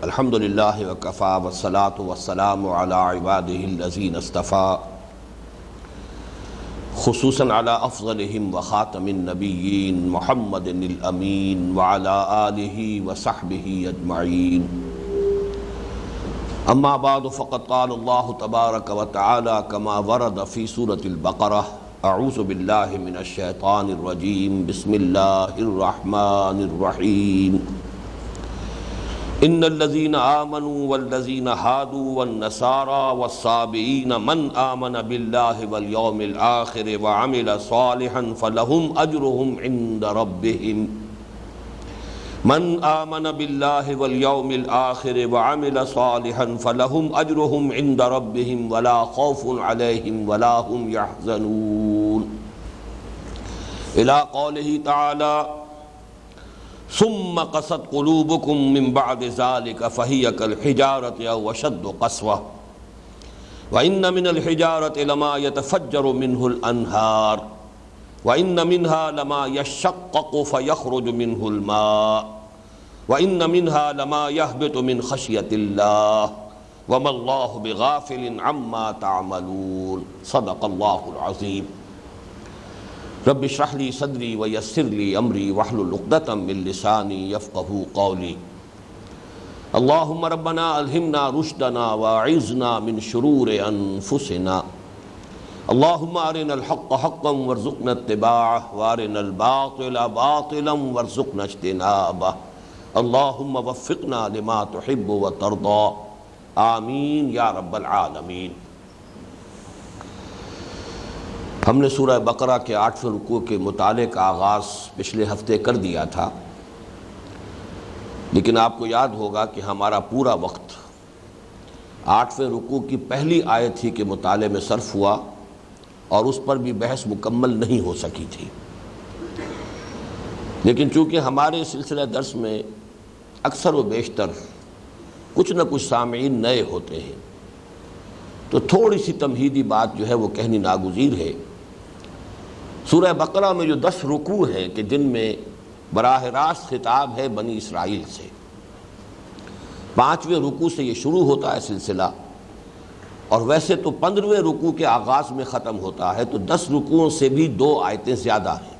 الحمد للہ وکفا والصلاة والسلام علی عباده الذین اصطفیٰ خصوصاً علی افضلہم وخاتم النبیین محمد الامین وعلی آلہ وصحبہ اجمعین اما بعد فقد قال اللہ تبارک وتعالی کما ورد فی سورة البقرہ اعوذ باللہ من الشیطان الرجیم بسم اللہ الرحمن الرحیم ان الذين آمنوا والذين هادوا والنصارى والصابئين من آمن بالله واليوم الآخر وعمل صالحا فلهم أجرهم عند ربهم من آمن بالله واليوم الآخر وعمل صالحا فلهم أجرهم عند ربهم ولا خوف عليهم ولا هم يحزنون إلى قوله تعالى ثم قست قلوبكم من بعد ذلك فهي كالحجارة أو أشد قسوة وإن من الحجارة لما يتفجر منه الأنهار وإن منها لما يشقق فيخرج منه الماء وإن منها لما يهبط من خشية الله وما الله بغافل عما تعملون صدق الله العظيم رب اشرح لي صدري ويسر لي امري واحلل عقدة من لساني يفقهوا قولي اللهم ربنا الهمنا رشدنا واعذنا من شرور انفسنا اللهم ارنا الحق حقا وارزقنا اتباعه وارنا الباطل باطلا وارزقنا اجتنابه اللهم وفقنا لما تحب وترضى آمین یا رب العالمین۔ ہم نے سورہ بقرہ کے 8ویں رکوع کے مطالعے کا آغاز پچھلے ہفتے کر دیا تھا، لیکن آپ کو یاد ہوگا کہ ہمارا پورا وقت 8ویں رکوع کی پہلی آیت ہی کے مطالعے میں صرف ہوا اور اس پر بھی بحث مکمل نہیں ہو سکی تھی۔ لیکن چونکہ ہمارے سلسلہ درس میں اکثر و بیشتر کچھ نہ کچھ سامعین نئے ہوتے ہیں، تو تھوڑی سی تمہیدی بات جو ہے وہ کہنی ناگزیر ہے۔ سورہ بقرہ میں جو 10 رکوع ہیں کہ جن میں براہ راست خطاب ہے بنی اسرائیل سے، 5ویں رکوع سے یہ شروع ہوتا ہے سلسلہ، اور ویسے تو 15ویں رکوع کے آغاز میں ختم ہوتا ہے، تو 10 رکوعوں سے بھی 2 آیتیں زیادہ ہیں۔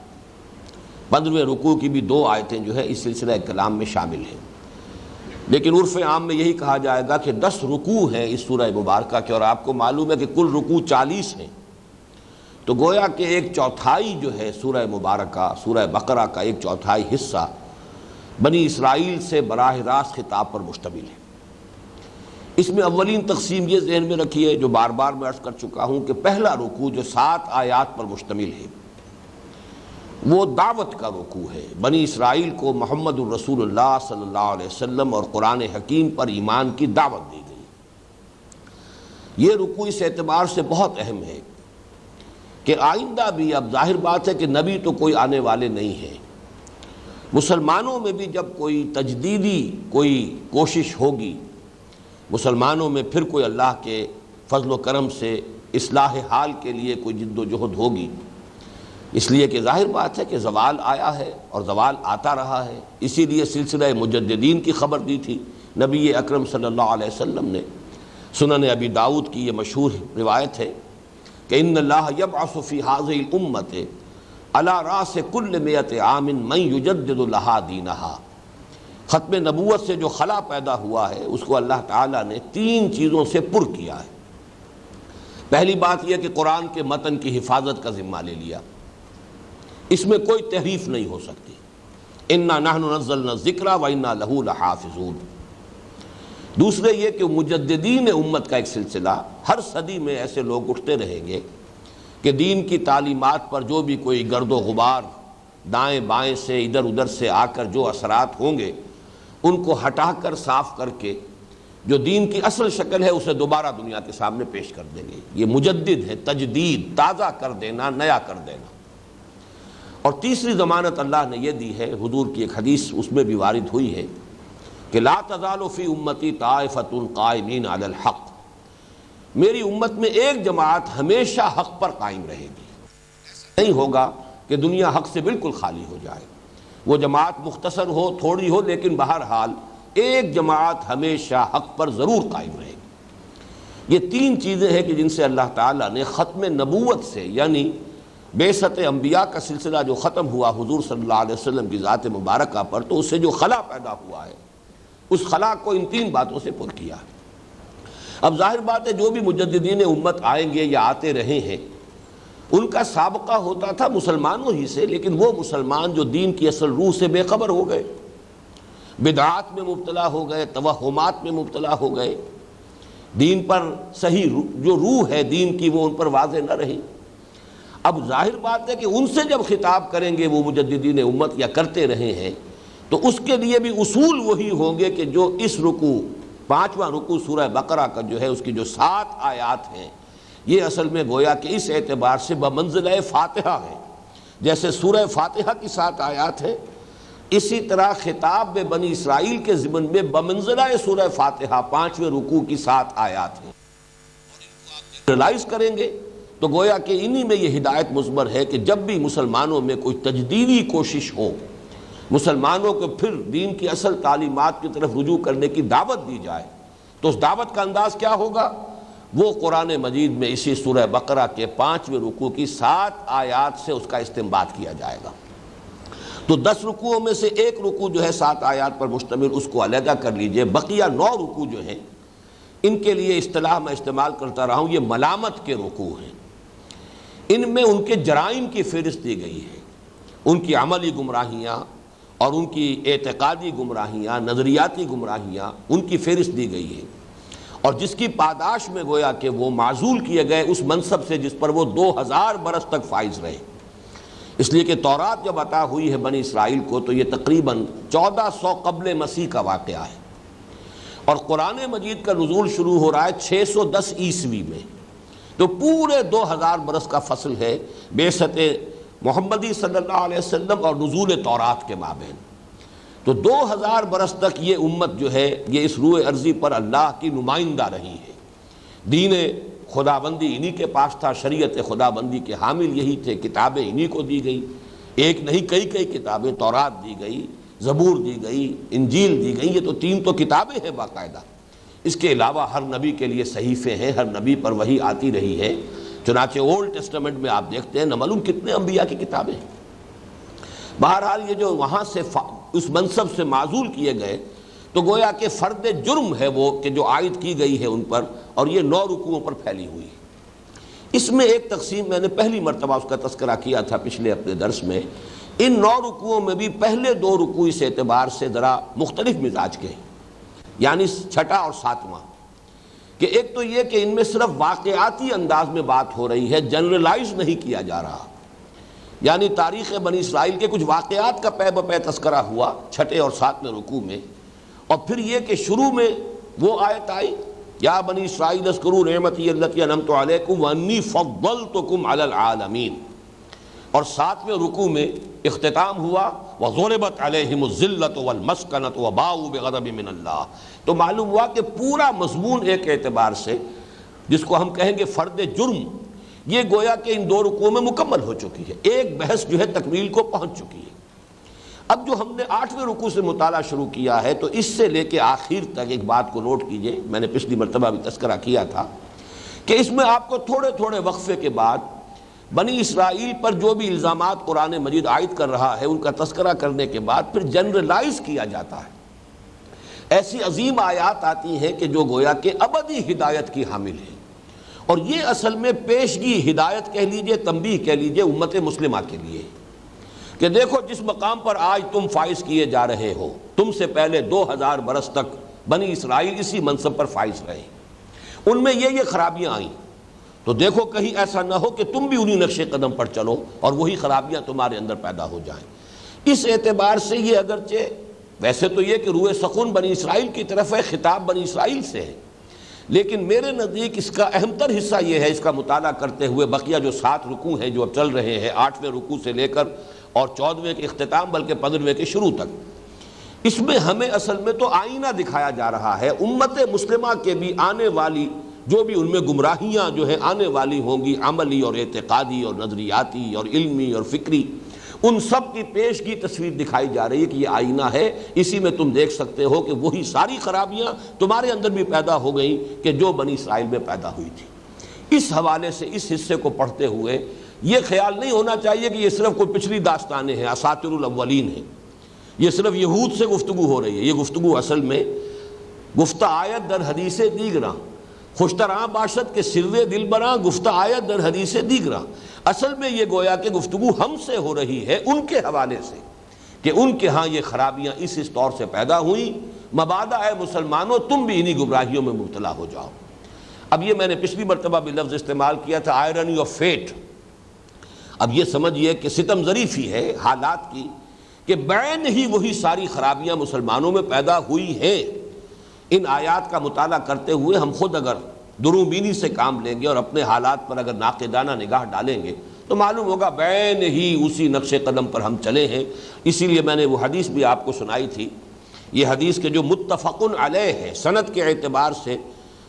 15ویں رکوع کی بھی 2 آیتیں جو ہے اس سلسلہ کلام میں شامل ہیں، لیکن عرف عام میں یہی کہا جائے گا کہ 10 رکوع ہیں اس سورہ مبارکہ کے، اور آپ کو معلوم ہے کہ کل رکوع 40 ہیں، تو گویا کہ 1/4 جو ہے سورہ مبارکہ، سورہ بقرہ کا 1/4 حصہ بنی اسرائیل سے براہ راست خطاب پر مشتمل ہے۔ اس میں اولین تقسیم یہ ذہن میں رکھی ہے جو بار بار میں عرض کر چکا ہوں کہ پہلا رکوع جو 7 آیات پر مشتمل ہے وہ دعوت کا رکوع ہے، بنی اسرائیل کو محمد الرسول اللہ صلی اللہ علیہ وسلم اور قرآن حکیم پر ایمان کی دعوت دی گئی۔ یہ رکوع اس اعتبار سے بہت اہم ہے کہ آئندہ بھی، اب ظاہر بات ہے کہ نبی تو کوئی آنے والے نہیں ہیں، مسلمانوں میں بھی جب کوئی تجدیدی کوئی کوشش ہوگی، مسلمانوں میں پھر کوئی اللہ کے فضل و کرم سے اصلاح حال کے لیے کوئی جد و جہد ہوگی، اس لیے کہ ظاہر بات ہے کہ زوال آیا ہے اور زوال آتا رہا ہے۔ اسی لیے سلسلہ مجددین کی خبر دی تھی نبی اکرم صلی اللہ علیہ وسلم نے۔ سنن ابی داؤد کی یہ مشہور روایت ہے کہ ان اللہ یبعث فی هذه الامۃ علی راس کل 100 عام من یجدد لها دینها۔ ختم نبوت سے جو خلا پیدا ہوا ہے اس کو اللہ تعالیٰ نے 3 چیزوں سے پر کیا ہے۔ پہلی بات یہ کہ قرآن کے متن کی حفاظت کا ذمہ لے لیا، اس میں کوئی تحریف نہیں ہو سکتی۔ انا نحن نزلنا الذکر وانا لہ لحافظون۔ دوسرے یہ کہ مجددین امت کا ایک سلسلہ، ہر صدی میں ایسے لوگ اٹھتے رہیں گے کہ دین کی تعلیمات پر جو بھی کوئی گرد و غبار دائیں بائیں سے ادھر ادھر سے آ کر جو اثرات ہوں گے ان کو ہٹا کر صاف کر کے جو دین کی اصل شکل ہے اسے دوبارہ دنیا کے سامنے پیش کر دیں گے۔ یہ مجدد ہے، تجدید، تازہ کر دینا، نیا کر دینا۔ اور تیسری ضمانت اللہ نے یہ دی ہے، حضور کی ایک حدیث اس میں بھی وارد ہوئی ہے کہ لا تزال فی امتی طائفۃ قائمین علی الحق، میری امت میں ایک جماعت ہمیشہ حق پر قائم رہے گی۔ نہیں ہوگا کہ دنیا حق سے بالکل خالی ہو جائے، وہ جماعت مختصر ہو، تھوڑی ہو، لیکن بہرحال ایک جماعت ہمیشہ حق پر ضرور قائم رہے گی۔ یہ تین چیزیں ہیں کہ جن سے اللہ تعالیٰ نے ختم نبوت سے، یعنی بعثت انبیاء کا سلسلہ جو ختم ہوا حضور صلی اللہ علیہ وسلم کی ذات مبارکہ پر، تو اس سے جو خلا پیدا ہوا ہے اس خلا کو ان تین باتوں سے پر کیا ہے۔ اب ظاہر بات ہے جو بھی مجددین امت آئیں گے یا آتے رہے ہیں ان کا سابقہ ہوتا تھا مسلمانوں ہی سے، لیکن وہ مسلمان جو دین کی اصل روح سے بے خبر ہو گئے، بدعات میں مبتلا ہو گئے، توہمات میں مبتلا ہو گئے، دین پر صحیح جو روح ہے دین کی وہ ان پر واضح نہ رہی۔ اب ظاہر بات ہے کہ ان سے جب خطاب کریں گے وہ مجددین امت یا کرتے رہے ہیں تو اس کے لیے بھی اصول وہی ہوں گے کہ جو اس رکوع، پانچواں رکوع سورہ بقرہ کا جو ہے اس کی جو 7 آیات ہیں، یہ اصل میں گویا کہ اس اعتبار سے بمنزلہ فاتحہ ہے۔ جیسے سورہ فاتحہ کی 7 آیات ہیں، اسی طرح خطاب بنی اسرائیل کے ضمن میں بمنزلہ سورہ فاتحہ 5ویں رکوع کی 7 آیات ہیں۔ ریلائز کریں گے تو گویا کہ انہی میں یہ ہدایت مضمر ہے کہ جب بھی مسلمانوں میں کوئی تجدیدی کوشش ہو، مسلمانوں کو پھر دین کی اصل تعلیمات کی طرف رجوع کرنے کی دعوت دی جائے تو اس دعوت کا انداز کیا ہوگا؟ وہ قرآن مجید میں اسی سورہ بقرہ کے 5ویں رکوع کی 7 آیات سے اس کا استنباط کیا جائے گا۔ تو 10 رکوعوں میں سے ایک رکوع جو ہے 7 آیات پر مشتمل، اس کو علیحدہ کر لیجئے۔ بقیہ 9 رکوع جو ہیں ان کے لیے اصطلاح میں استعمال کرتا رہا ہوں، یہ ملامت کے رکوع ہیں۔ ان میں ان کے جرائم کی فہرست دی گئی ہے، ان کی عملی گمراہیاں اور ان کی اعتقادی گمراہیاں، نظریاتی گمراہیاں، ان کی فہرست دی گئی ہے، اور جس کی پاداش میں گویا کہ وہ معزول کیے گئے اس منصب سے جس پر وہ 2000 برس تک فائز رہے۔ اس لیے کہ تورات جب عطا ہوئی ہے بنی اسرائیل کو تو یہ تقریباً 1400 قبل مسیح کا واقعہ ہے، اور قرآن مجید کا نزول شروع ہو رہا ہے 610 عیسوی میں، تو پورے 2000 برس کا فصل ہے بعثت محمدی صلی اللہ علیہ وسلم اور نزول تورات کے مابین۔ تو 2000 برس تک یہ امت جو ہے یہ اس روئے ارضی پر اللہ کی نمائندہ رہی ہے۔ دین خداوندی انہی کے پاس تھا، شریعت خداوندی کے حامل یہی تھے، کتابیں انہی کو دی گئی، ایک نہیں کئی کتابیں، تورات دی گئی، زبور دی گئی، انجیل دی گئی، یہ تو 3 تو کتابیں ہیں باقاعدہ۔ اس کے علاوہ ہر نبی کے لیے صحیفے ہیں، ہر نبی پر وحی آتی رہی ہے۔ چنانچہ اولڈ ٹیسٹمنٹ میں آپ دیکھتے ہیں نہ معلوم کتنے انبیاء کی کتابیں ہیں۔ بہرحال یہ جو وہاں سے اس منصب سے معزول کیے گئے تو گویا کہ فرد جرم ہے وہ کہ جو عائد کی گئی ہے ان پر، اور یہ 9 رکوعوں پر پھیلی ہوئی ہے۔ اس میں ایک تقسیم میں نے پہلی مرتبہ اس کا تذکرہ کیا تھا پچھلے اپنے درس میں۔ ان 9 رکوعوں میں بھی پہلے 2 رکوع اس اعتبار سے ذرا مختلف مزاج کے ہیں، یعنی 6واں اور 7واں، کہ ایک تو یہ کہ ان میں صرف واقعاتی انداز میں بات ہو رہی ہے، جنرلائز نہیں کیا جا رہا، یعنی تاریخ بنی اسرائیل کے کچھ واقعات کا پے بپے تذکرہ ہوا 6 اور 7 رکوع میں، اور پھر یہ کہ شروع میں وہ آیت آئی یا بنی اسرائیل اذکروا نعمتی التی انعمت علیکم وانی فضلتکم علی العالمین، اور 7ویں رکوع میں اختتام ہوا وَضُرِبَتْ عَلَيْهِمُ الذِّلَّةُ وَالْمَسْكَنَةُ وَبَاءُوا بِغَضَبٍ مِّنَ اللَّهِ۔ تو معلوم ہوا کہ پورا مضمون ایک اعتبار سے جس کو ہم کہیں گے فرد جرم، یہ گویا کہ ان 2 رکوعوں میں مکمل ہو چکی ہے، ایک بحث جو ہے تکمیل کو پہنچ چکی ہے۔ اب جو ہم نے 8ویں رکوع سے مطالعہ شروع کیا ہے تو اس سے لے کے آخر تک ایک بات کو نوٹ کیجئے، میں نے پچھلی مرتبہ بھی تذکرہ کیا تھا کہ اس میں آپ کو تھوڑے تھوڑے وقفے کے بعد بنی اسرائیل پر جو بھی الزامات قرآن مجید عائد کر رہا ہے ان کا تذکرہ کرنے کے بعد پھر جنرلائز کیا جاتا ہے۔ ایسی عظیم آیات آتی ہیں کہ جو گویا کہ ابدی ہدایت کی حامل ہے، اور یہ اصل میں پیشگی ہدایت کہہ لیجئے، تنبیہ کہہ لیجئے امت مسلمہ کے لیے کہ دیکھو جس مقام پر آج تم فائز کیے جا رہے ہو، تم سے پہلے 2000 برس تک بنی اسرائیل اسی منصب پر فائز رہے، ان میں یہ خرابیاں آئیں، تو دیکھو کہیں ایسا نہ ہو کہ تم بھی انہی نقش قدم پر چلو اور وہی خرابیاں تمہارے اندر پیدا ہو جائیں۔ اس اعتبار سے یہ اگرچہ ویسے تو یہ کہ روح سخن بنی اسرائیل کی طرف ہے، خطاب بنی اسرائیل سے ہے، لیکن میرے نزدیک اس کا اہم تر حصہ یہ ہے، اس کا مطالعہ کرتے ہوئے بقیہ جو 7 رکوع ہیں جو اب چل رہے ہیں، 8ویں رکوع سے لے کر اور 14ویں کے اختتام بلکہ 15ویں کے شروع تک، اس میں ہمیں اصل میں تو آئینہ دکھایا جا رہا ہے امت مسلمہ کے بھی آنے والی جو بھی ان میں گمراہیاں جو ہیں آنے والی ہوں گی، عملی اور اعتقادی اور نظریاتی اور علمی اور فکری، ان سب کی پیشگی تصویر دکھائی جا رہی ہے کہ یہ آئینہ ہے، اسی میں تم دیکھ سکتے ہو کہ وہی ساری خرابیاں تمہارے اندر بھی پیدا ہو گئیں کہ جو بنی اسرائیل میں پیدا ہوئی تھی۔ اس حوالے سے اس حصے کو پڑھتے ہوئے یہ خیال نہیں ہونا چاہیے کہ یہ صرف کوئی پچھلی داستانیں ہیں، اساطیر الاولین ہیں، یہ صرف یہود سے گفتگو ہو رہی ہے۔ یہ گفتگو اصل میں گفتہ آیت در حدیث دیگراں، خوشتراں باشد کے سر دل براں گفتہ آیت در حدیث دیگراں۔ اصل میں یہ گویا کہ گفتگو ہم سے ہو رہی ہے ان کے حوالے سے کہ ان کے ہاں یہ خرابیاں اس طور سے پیدا ہوئیں، مبادا اے مسلمانوں تم بھی انہی گمراہیوں میں مبتلا ہو جاؤ۔ اب یہ میں نے پچھلی مرتبہ بھی لفظ استعمال کیا تھا آئرنی آف فیٹ۔ اب یہ سمجھئے کہ ستم ظریفی ہے حالات کی کہ بعین ہی وہی ساری خرابیاں مسلمانوں میں پیدا ہوئی ہیں۔ ان آیات کا مطالعہ کرتے ہوئے ہم خود اگر دروں بینی سے کام لیں گے اور اپنے حالات پر اگر ناقدانہ نگاہ ڈالیں گے تو معلوم ہوگا بعین ہی اسی نقش قدم پر ہم چلے ہیں۔ اسی لیے میں نے وہ حدیث بھی آپ کو سنائی تھی، یہ حدیث کے جو متفقن علیہ ہے سند کے اعتبار سے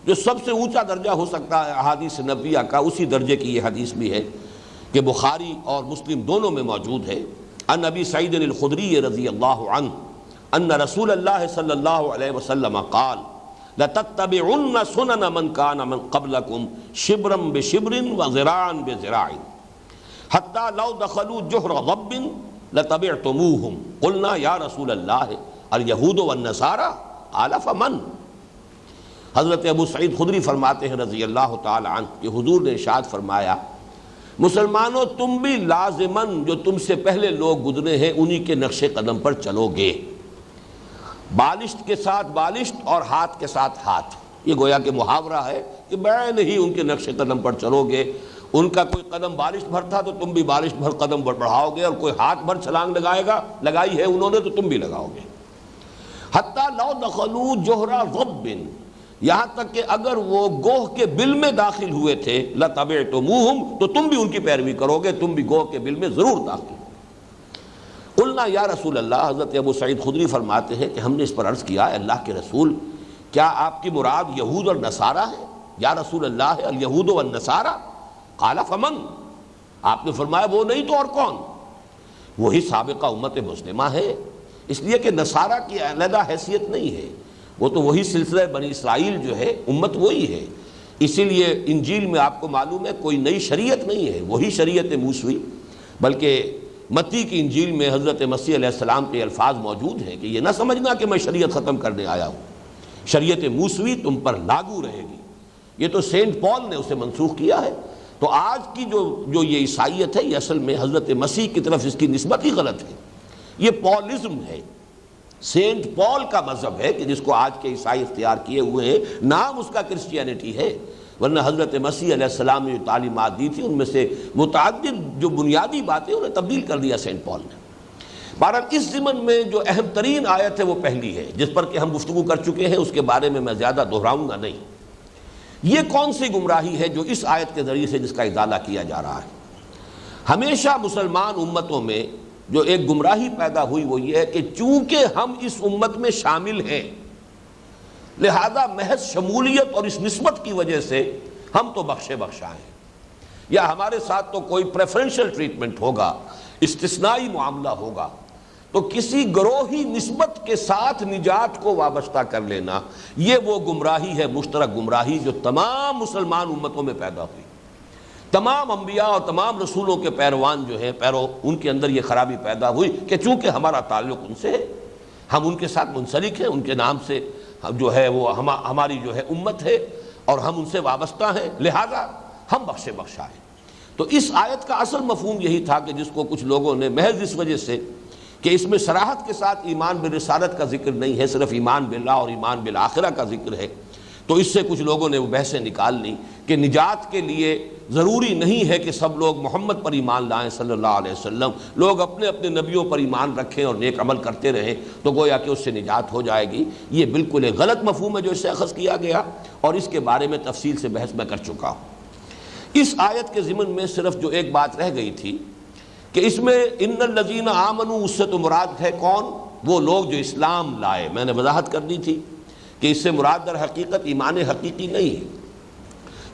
جو سب سے اونچا درجہ ہو سکتا ہے احادیث نبویہ کا، اسی درجے کی یہ حدیث بھی ہے کہ بخاری اور مسلم دونوں میں موجود ہے۔ ان ابی سعید الخدری رضی اللہ عنہ ان رسول اللہ صلی اللہ علیہ وسلم قال لَتَتَّبِعُنَّ سُنَنَ مَنْ كَانَ مِنْ قَبْلَكُمْ شِبْرًا بِشِبْرٍ وَذِرَاعًا بِذِرَاعٍ حَتَّى لَوْ دَخَلُوا جُحْرَ ضَبٍّ لَتَبِعْتُمُوهُمْ قُلْنَا يَا رسول اللہ الْيَهُودُ وَالنَّصَارَى قَالَ فَمَنْ۔ حضرت ابو سعید خدری فرماتے ہیں رضی اللہ تعالی عنہ کہ حضور نے ارشاد فرمایا مسلمانوں تم بھی لازماً جو تم سے پہلے لوگ گزرے ہیں انہی کے نقش قدم پر چلو گے، بالشت کے ساتھ بالشت اور ہاتھ کے ساتھ ہاتھ۔ یہ گویا کہ محاورہ ہے کہ بعین ہی ان کے نقش قدم پر چلو گے۔ ان کا کوئی قدم بالشت بھر تھا تو تم بھی بالشت بھر قدم بڑھاؤ گے، اور کوئی ہاتھ بھر چھلانگ لگائی ہے انہوں نے تو تم بھی لگاؤ گے۔ حتیٰ لو دخلوا جوہر ضب، یہاں تک کہ اگر وہ گوہ کے بل میں داخل ہوئے تھے لَتَبِعْتُمُوهُمْ تو تم بھی ان کی پیروی کرو گے، تم بھی گوہ کے بل میں ضرور داخل۔ قلنا یا رسول اللہ، حضرت ابو سعید خدری فرماتے ہیں کہ ہم نے اس پر عرض کیا اللہ کے رسول کیا آپ کی مراد یہود اور نصارہ ہے؟ یا رسول اللہ الیہود والنصارہ؟ قال فمن، آپ نے فرمایا وہ نہیں تو اور کون؟ وہی سابقہ امت مسلمہ ہے، اس لیے کہ نصارہ کی علیحدہ حیثیت نہیں ہے، وہ تو وہی سلسلہ بنی اسرائیل جو ہے امت وہی ہے۔ اسی لیے انجیل میں آپ کو معلوم ہے کوئی نئی شریعت نہیں ہے، وہی شریعت موسوی، بلکہ متی کی انجیل میں حضرت مسیح علیہ السلام کے الفاظ موجود ہیں کہ یہ نہ سمجھنا کہ میں شریعت ختم کرنے آیا ہوں، شریعت موسوی تم پر لاگو رہے گی۔ یہ تو سینٹ پال نے اسے منسوخ کیا ہے۔ تو آج کی جو یہ عیسائیت ہے یہ اصل میں حضرت مسیح کی طرف اس کی نسبت ہی غلط ہے، یہ پالزم ہے، سینٹ پال کا مذہب ہے کہ جس کو آج کے عیسائی اختیار کیے ہوئے ہیں، نام اس کا کرسچینٹی ہے، ورنہ حضرت مسیح علیہ السلام نے جو تعلیمات دی تھی ان میں سے متعدد جو بنیادی باتیں انہیں تبدیل کر دیا سینٹ پال نے۔ بہرحال اس ضمن میں جو اہم ترین آیت ہے وہ پہلی ہے جس پر کہ ہم گفتگو کر چکے ہیں، اس کے بارے میں زیادہ دہراؤں گا نہیں۔ یہ کون سی گمراہی ہے جو اس آیت کے ذریعے سے جس کا ازالہ کیا جا رہا ہے؟ ہمیشہ مسلمان امتوں میں جو ایک گمراہی پیدا ہوئی وہ یہ ہے کہ چونکہ ہم اس امت میں شامل ہیں لہذا محض شمولیت اور اس نسبت کی وجہ سے ہم تو بخشے بخشا ہیں، یا ہمارے ساتھ تو کوئی پریفرنشل ٹریٹمنٹ ہوگا، استثنائی معاملہ ہوگا، تو کسی گروہی نسبت کے ساتھ نجات کو وابستہ کر لینا یہ وہ گمراہی ہے، مشترک گمراہی جو تمام مسلمان امتوں میں پیدا ہوئی۔ تمام انبیاء اور تمام رسولوں کے پیروان جو ہیں ان کے اندر یہ خرابی پیدا ہوئی کہ چونکہ ہمارا تعلق ان سے ہے، ہم ان کے ساتھ منسلک ہیں، ان کے نام سے جو ہے وہ ہماری جو ہے امت ہے اور ہم ان سے وابستہ ہیں، لہذا ہم بخشے بخشا ہیں۔ تو اس آیت کا اصل مفہوم یہی تھا کہ جس کو کچھ لوگوں نے محض اس وجہ سے کہ اس میں صراحت کے ساتھ ایمان بالرسالت کا ذکر نہیں ہے، صرف ایمان باللہ اور ایمان بالآخرہ کا ذکر ہے، تو اس سے کچھ لوگوں نے وہ بحثیں نکال لی کہ نجات کے لیے ضروری نہیں ہے کہ سب لوگ محمد پر ایمان لائیں صلی اللہ علیہ وسلم، لوگ اپنے اپنے نبیوں پر ایمان رکھیں اور نیک عمل کرتے رہیں تو گویا کہ اس سے نجات ہو جائے گی۔ یہ بالکل ایک غلط مفہوم ہے جو اس سے اخذ کیا گیا، اور اس کے بارے میں تفصیل سے بحث میں کر چکا ہوں۔ اس آیت کے ضمن میں صرف جو ایک بات رہ گئی تھی کہ اس میں ان الذین آمنوا اس سے تو مراد ہے کون؟ وہ لوگ جو اسلام لائے۔ میں نے وضاحت کر دی تھی کہ اس سے مراد در حقیقت ایمان حقیقی نہیں ہے،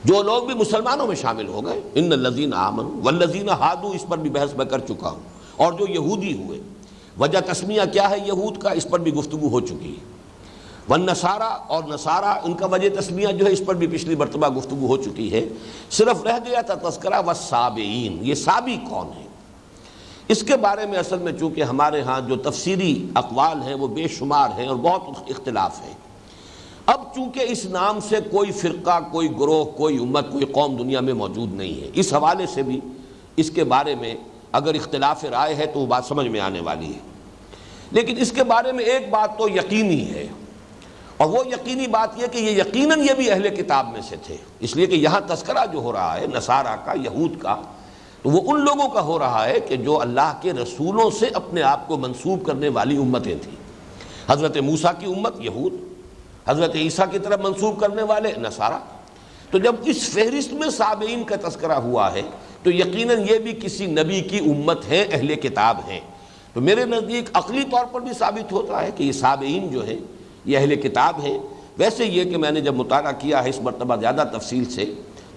جو لوگ بھی مسلمانوں میں شامل ہو گئے، ان الذین آمنوا والذین ہادوا، اس پر بھی بحث میں کر چکا ہوں۔ اور جو یہودی ہوئے. وجہ تسمیہ کیا ہے یہود کا، اس پر بھی گفتگو ہو چکی ہے. والنصارہ اور نصارہ، ان کا وجہ تسمیہ جو ہے اس پر بھی پچھلی مرتبہ گفتگو ہو چکی ہے. صرف رہ گیا تھا تذکرہ والسابعین. یہ سابی کون ہیں؟ اس کے بارے میں اصل میں چونکہ ہمارے ہاں جو تفسیری اقوال ہیں وہ بے شمار ہیں اور بہت اختلاف ہے. اب چونکہ اس نام سے کوئی فرقہ، کوئی گروہ، کوئی امت، کوئی قوم دنیا میں موجود نہیں ہے، اس حوالے سے بھی اس کے بارے میں اگر اختلاف رائے ہے تو وہ بات سمجھ میں آنے والی ہے. لیکن اس کے بارے میں ایک بات تو یقینی ہے، اور وہ یقینی بات یہ کہ یہ یقیناً یہ بھی اہل کتاب میں سے تھے. اس لیے کہ یہاں تذکرہ جو ہو رہا ہے نصارہ کا، یہود کا، تو وہ ان لوگوں کا ہو رہا ہے کہ جو اللہ کے رسولوں سے اپنے آپ کو منسوب کرنے والی امتیں تھیں. حضرت موسیٰ کی امت یہود، حضرت عیسیٰ کی طرف منسوب کرنے والے نصارہ. تو جب اس فہرست میں سابعین کا تذکرہ ہوا ہے تو یقیناً یہ بھی کسی نبی کی امت ہے، اہل کتاب ہیں. تو میرے نزدیک عقلی طور پر بھی ثابت ہوتا ہے کہ یہ سابعین جو ہیں یہ اہل کتاب ہیں. ویسے یہ کہ میں نے جب مطالعہ کیا ہے اس مرتبہ زیادہ تفصیل سے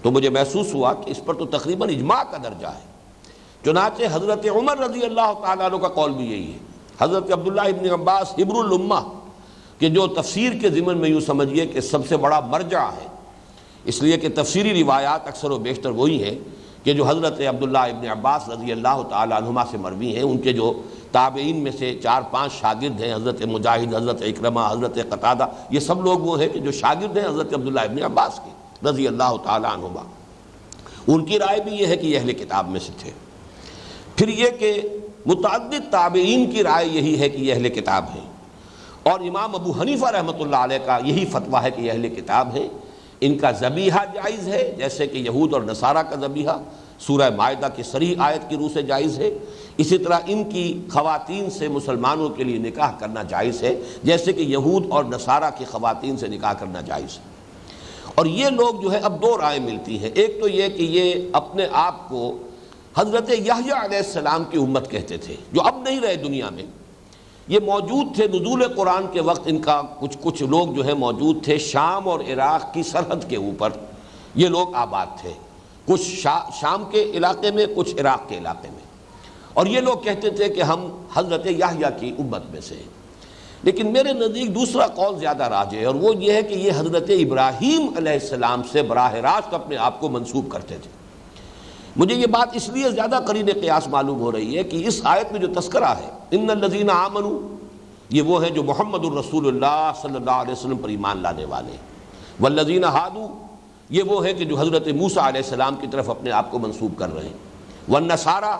تو مجھے محسوس ہوا کہ اس پر تو تقریباً اجماع کا درجہ ہے. چنانچہ حضرت عمر رضی اللہ تعالیٰ عنہ کا قول بھی یہی ہے. حضرت عبداللہ ابن عباس حبر الامہ کہ جو تفسیر کے ضمن میں یوں سمجھیے کہ سب سے بڑا مرجع ہے، اس لیے کہ تفسیری روایات اکثر و بیشتر وہی ہیں کہ جو حضرت عبداللہ ابن عباس رضی اللہ تعالیٰ عنہما سے مروی ہیں. ان کے جو تابعین میں سے 4-5 شاگرد ہیں، حضرت مجاہد، حضرت اکرمہ، حضرت قتادہ، یہ سب لوگ وہ ہیں کہ جو شاگرد ہیں حضرت عبداللہ ابن عباس کے رضی اللہ تعالیٰ عنہما. ان کی رائے بھی یہ ہے کہ یہ اہل کتاب میں سے تھے. پھر یہ کہ متعدد تابعین کی رائے یہی ہے کہ یہ اہل کتاب ہیں، اور امام ابو حنیفہ رحمۃ اللہ علیہ کا یہی فتویٰ ہے کہ یہ اہل کتاب ہیں. ان کا ذبیحہ جائز ہے، جیسے کہ یہود اور نصارہ کا ذبیحہ سورہ مائدہ کی صریح آیت کی روح سے جائز ہے. اسی طرح ان کی خواتین سے مسلمانوں کے لیے نکاح کرنا جائز ہے، جیسے کہ یہود اور نصارہ کی خواتین سے نکاح کرنا جائز ہے. اور یہ لوگ جو ہے اب دو رائے ملتی ہیں. ایک تو یہ کہ یہ اپنے آپ کو حضرت یحییٰ علیہ السلام کی امت کہتے تھے، جو اب نہیں رہے دنیا میں. یہ موجود تھے نزول قرآن کے وقت، ان کا کچھ لوگ جو ہے موجود تھے شام اور عراق کی سرحد کے اوپر. یہ لوگ آباد تھے، کچھ شام کے علاقے میں، کچھ عراق کے علاقے میں. اور یہ لوگ کہتے تھے کہ ہم حضرت یحییٰ کی امت میں سے ہیں. لیکن میرے نزدیک دوسرا قول زیادہ راجح ہے، اور وہ یہ ہے کہ یہ حضرت ابراہیم علیہ السلام سے براہ راست اپنے آپ کو منسوب کرتے تھے. مجھے یہ بات اس لیے زیادہ قرین قیاس معلوم ہو رہی ہے کہ اس آیت میں جو تذکرہ ہے ان الذین آمنوا، یہ وہ ہیں جو محمد الرسول اللہ صلی اللہ علیہ وسلم پر ایمان لانے والے ہیں. والذین ہادوا، یہ وہ ہیں کہ جو حضرت موسیٰ علیہ السلام کی طرف اپنے آپ کو منسوب کر رہے ہیں. والنصارى،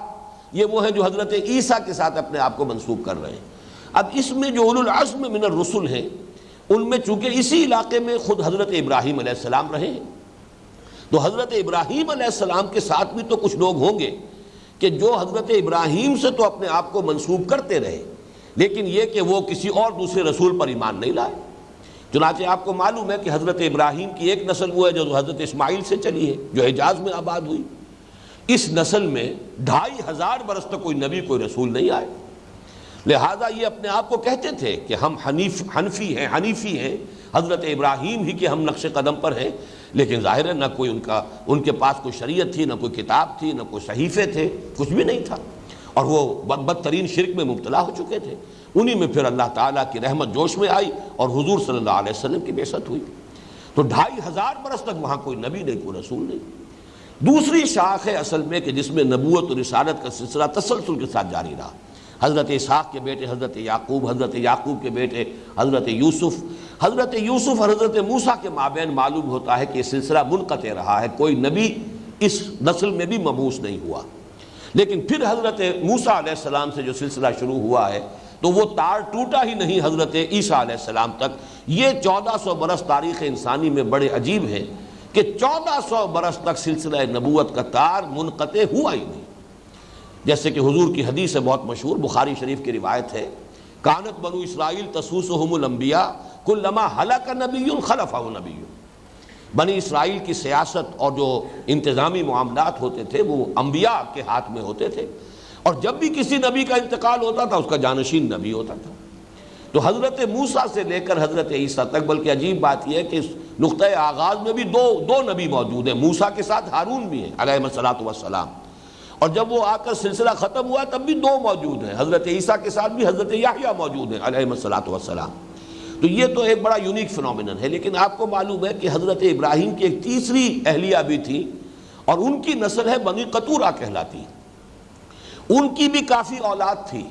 یہ وہ ہیں جو حضرت عیسیٰ کے ساتھ اپنے آپ کو منسوب کر رہے ہیں. اب اس میں جو اولو العزم من الرسل ہیں ان میں چونکہ اسی علاقے میں خود حضرت ابراہیم علیہ السلام رہے ہیں، تو حضرت ابراہیم علیہ السلام کے ساتھ بھی تو کچھ لوگ ہوں گے کہ جو حضرت ابراہیم سے تو اپنے آپ کو منسوب کرتے رہے، لیکن یہ کہ وہ کسی اور دوسرے رسول پر ایمان نہیں لائے. چنانچہ آپ کو معلوم ہے کہ حضرت ابراہیم کی ایک نسل وہ ہے جو حضرت اسماعیل سے چلی ہے، جو حجاز میں آباد ہوئی. اس نسل میں 2500 برس تک کوئی نبی کوئی رسول نہیں آئے. لہذا یہ اپنے آپ کو کہتے تھے کہ ہم حنیفی ہیں، حضرت ابراہیم ہی کے ہم نقش قدم پر ہیں. لیکن ظاہر ہے نہ کوئی ان کے پاس کوئی شریعت تھی، نہ کوئی کتاب تھی، نہ کوئی صحیفے تھے، کچھ بھی نہیں تھا، اور وہ بدترین شرک میں مبتلا ہو چکے تھے. انہی میں پھر اللہ تعالیٰ کی رحمت جوش میں آئی اور حضور صلی اللہ علیہ وسلم کی بعثت ہوئی. تو 2500 برس تک وہاں کوئی نبی نہیں، کوئی رسول نہیں. دوسری شاخ ہے اصل میں کہ جس میں نبوت اور رسالت کا سلسلہ تسلسل کے ساتھ جاری رہا. حضرت اسحاق کے بیٹے حضرت یعقوب کے بیٹے حضرت یوسف اور حضرت موسیٰ کے مابین معلوم ہوتا ہے کہ یہ سلسلہ منقطع رہا ہے، کوئی نبی اس نسل میں بھی مبعوث نہیں ہوا. لیکن پھر حضرت موسیٰ علیہ السلام سے جو سلسلہ شروع ہوا ہے تو وہ تار ٹوٹا ہی نہیں حضرت عیسیٰ علیہ السلام تک. یہ 1400 برس تاریخ انسانی میں بڑے عجیب ہے کہ 1400 برس تک سلسلہ نبوت کا تار منقطع ہوا ہی نہیں. جیسے کہ حضور کی حدیث ہے بہت مشہور، بخاری شریف کی روایت ہے، کانت بنو اسرائیل تسوسہم الانبیاء کلما ہلک نبی خلفہ نبی. بنی اسرائیل کی سیاست اور جو انتظامی معاملات ہوتے تھے وہ انبیاء کے ہاتھ میں ہوتے تھے، اور جب بھی کسی نبی کا انتقال ہوتا تھا اس کا جانشین نبی ہوتا تھا. تو حضرت موسیٰ سے لے کر حضرت عیسیٰ تک، بلکہ عجیب بات یہ ہے کہ اس نقطۂ آغاز میں بھی دو نبی موجود ہیں. موسیٰ کے ساتھ ہارون بھی ہیں علیہ الصلوۃ والسلام، اور جب وہ آ کر سلسلہ ختم ہوا تب بھی دو موجود ہیں، حضرت عیسیٰ کے ساتھ بھی حضرت یحییٰ موجود ہیں علیہ الصلوۃ والسلام۔ تو یہ تو ایک بڑا یونیک فنومینن ہے۔ لیکن آپ کو معلوم ہے کہ حضرت ابراہیم کی ایک تیسری اہلیہ بھی تھی، اور ان کی نسل ہے بنی قطورہ کہلاتی۔ ان کی بھی کافی اولاد تھی،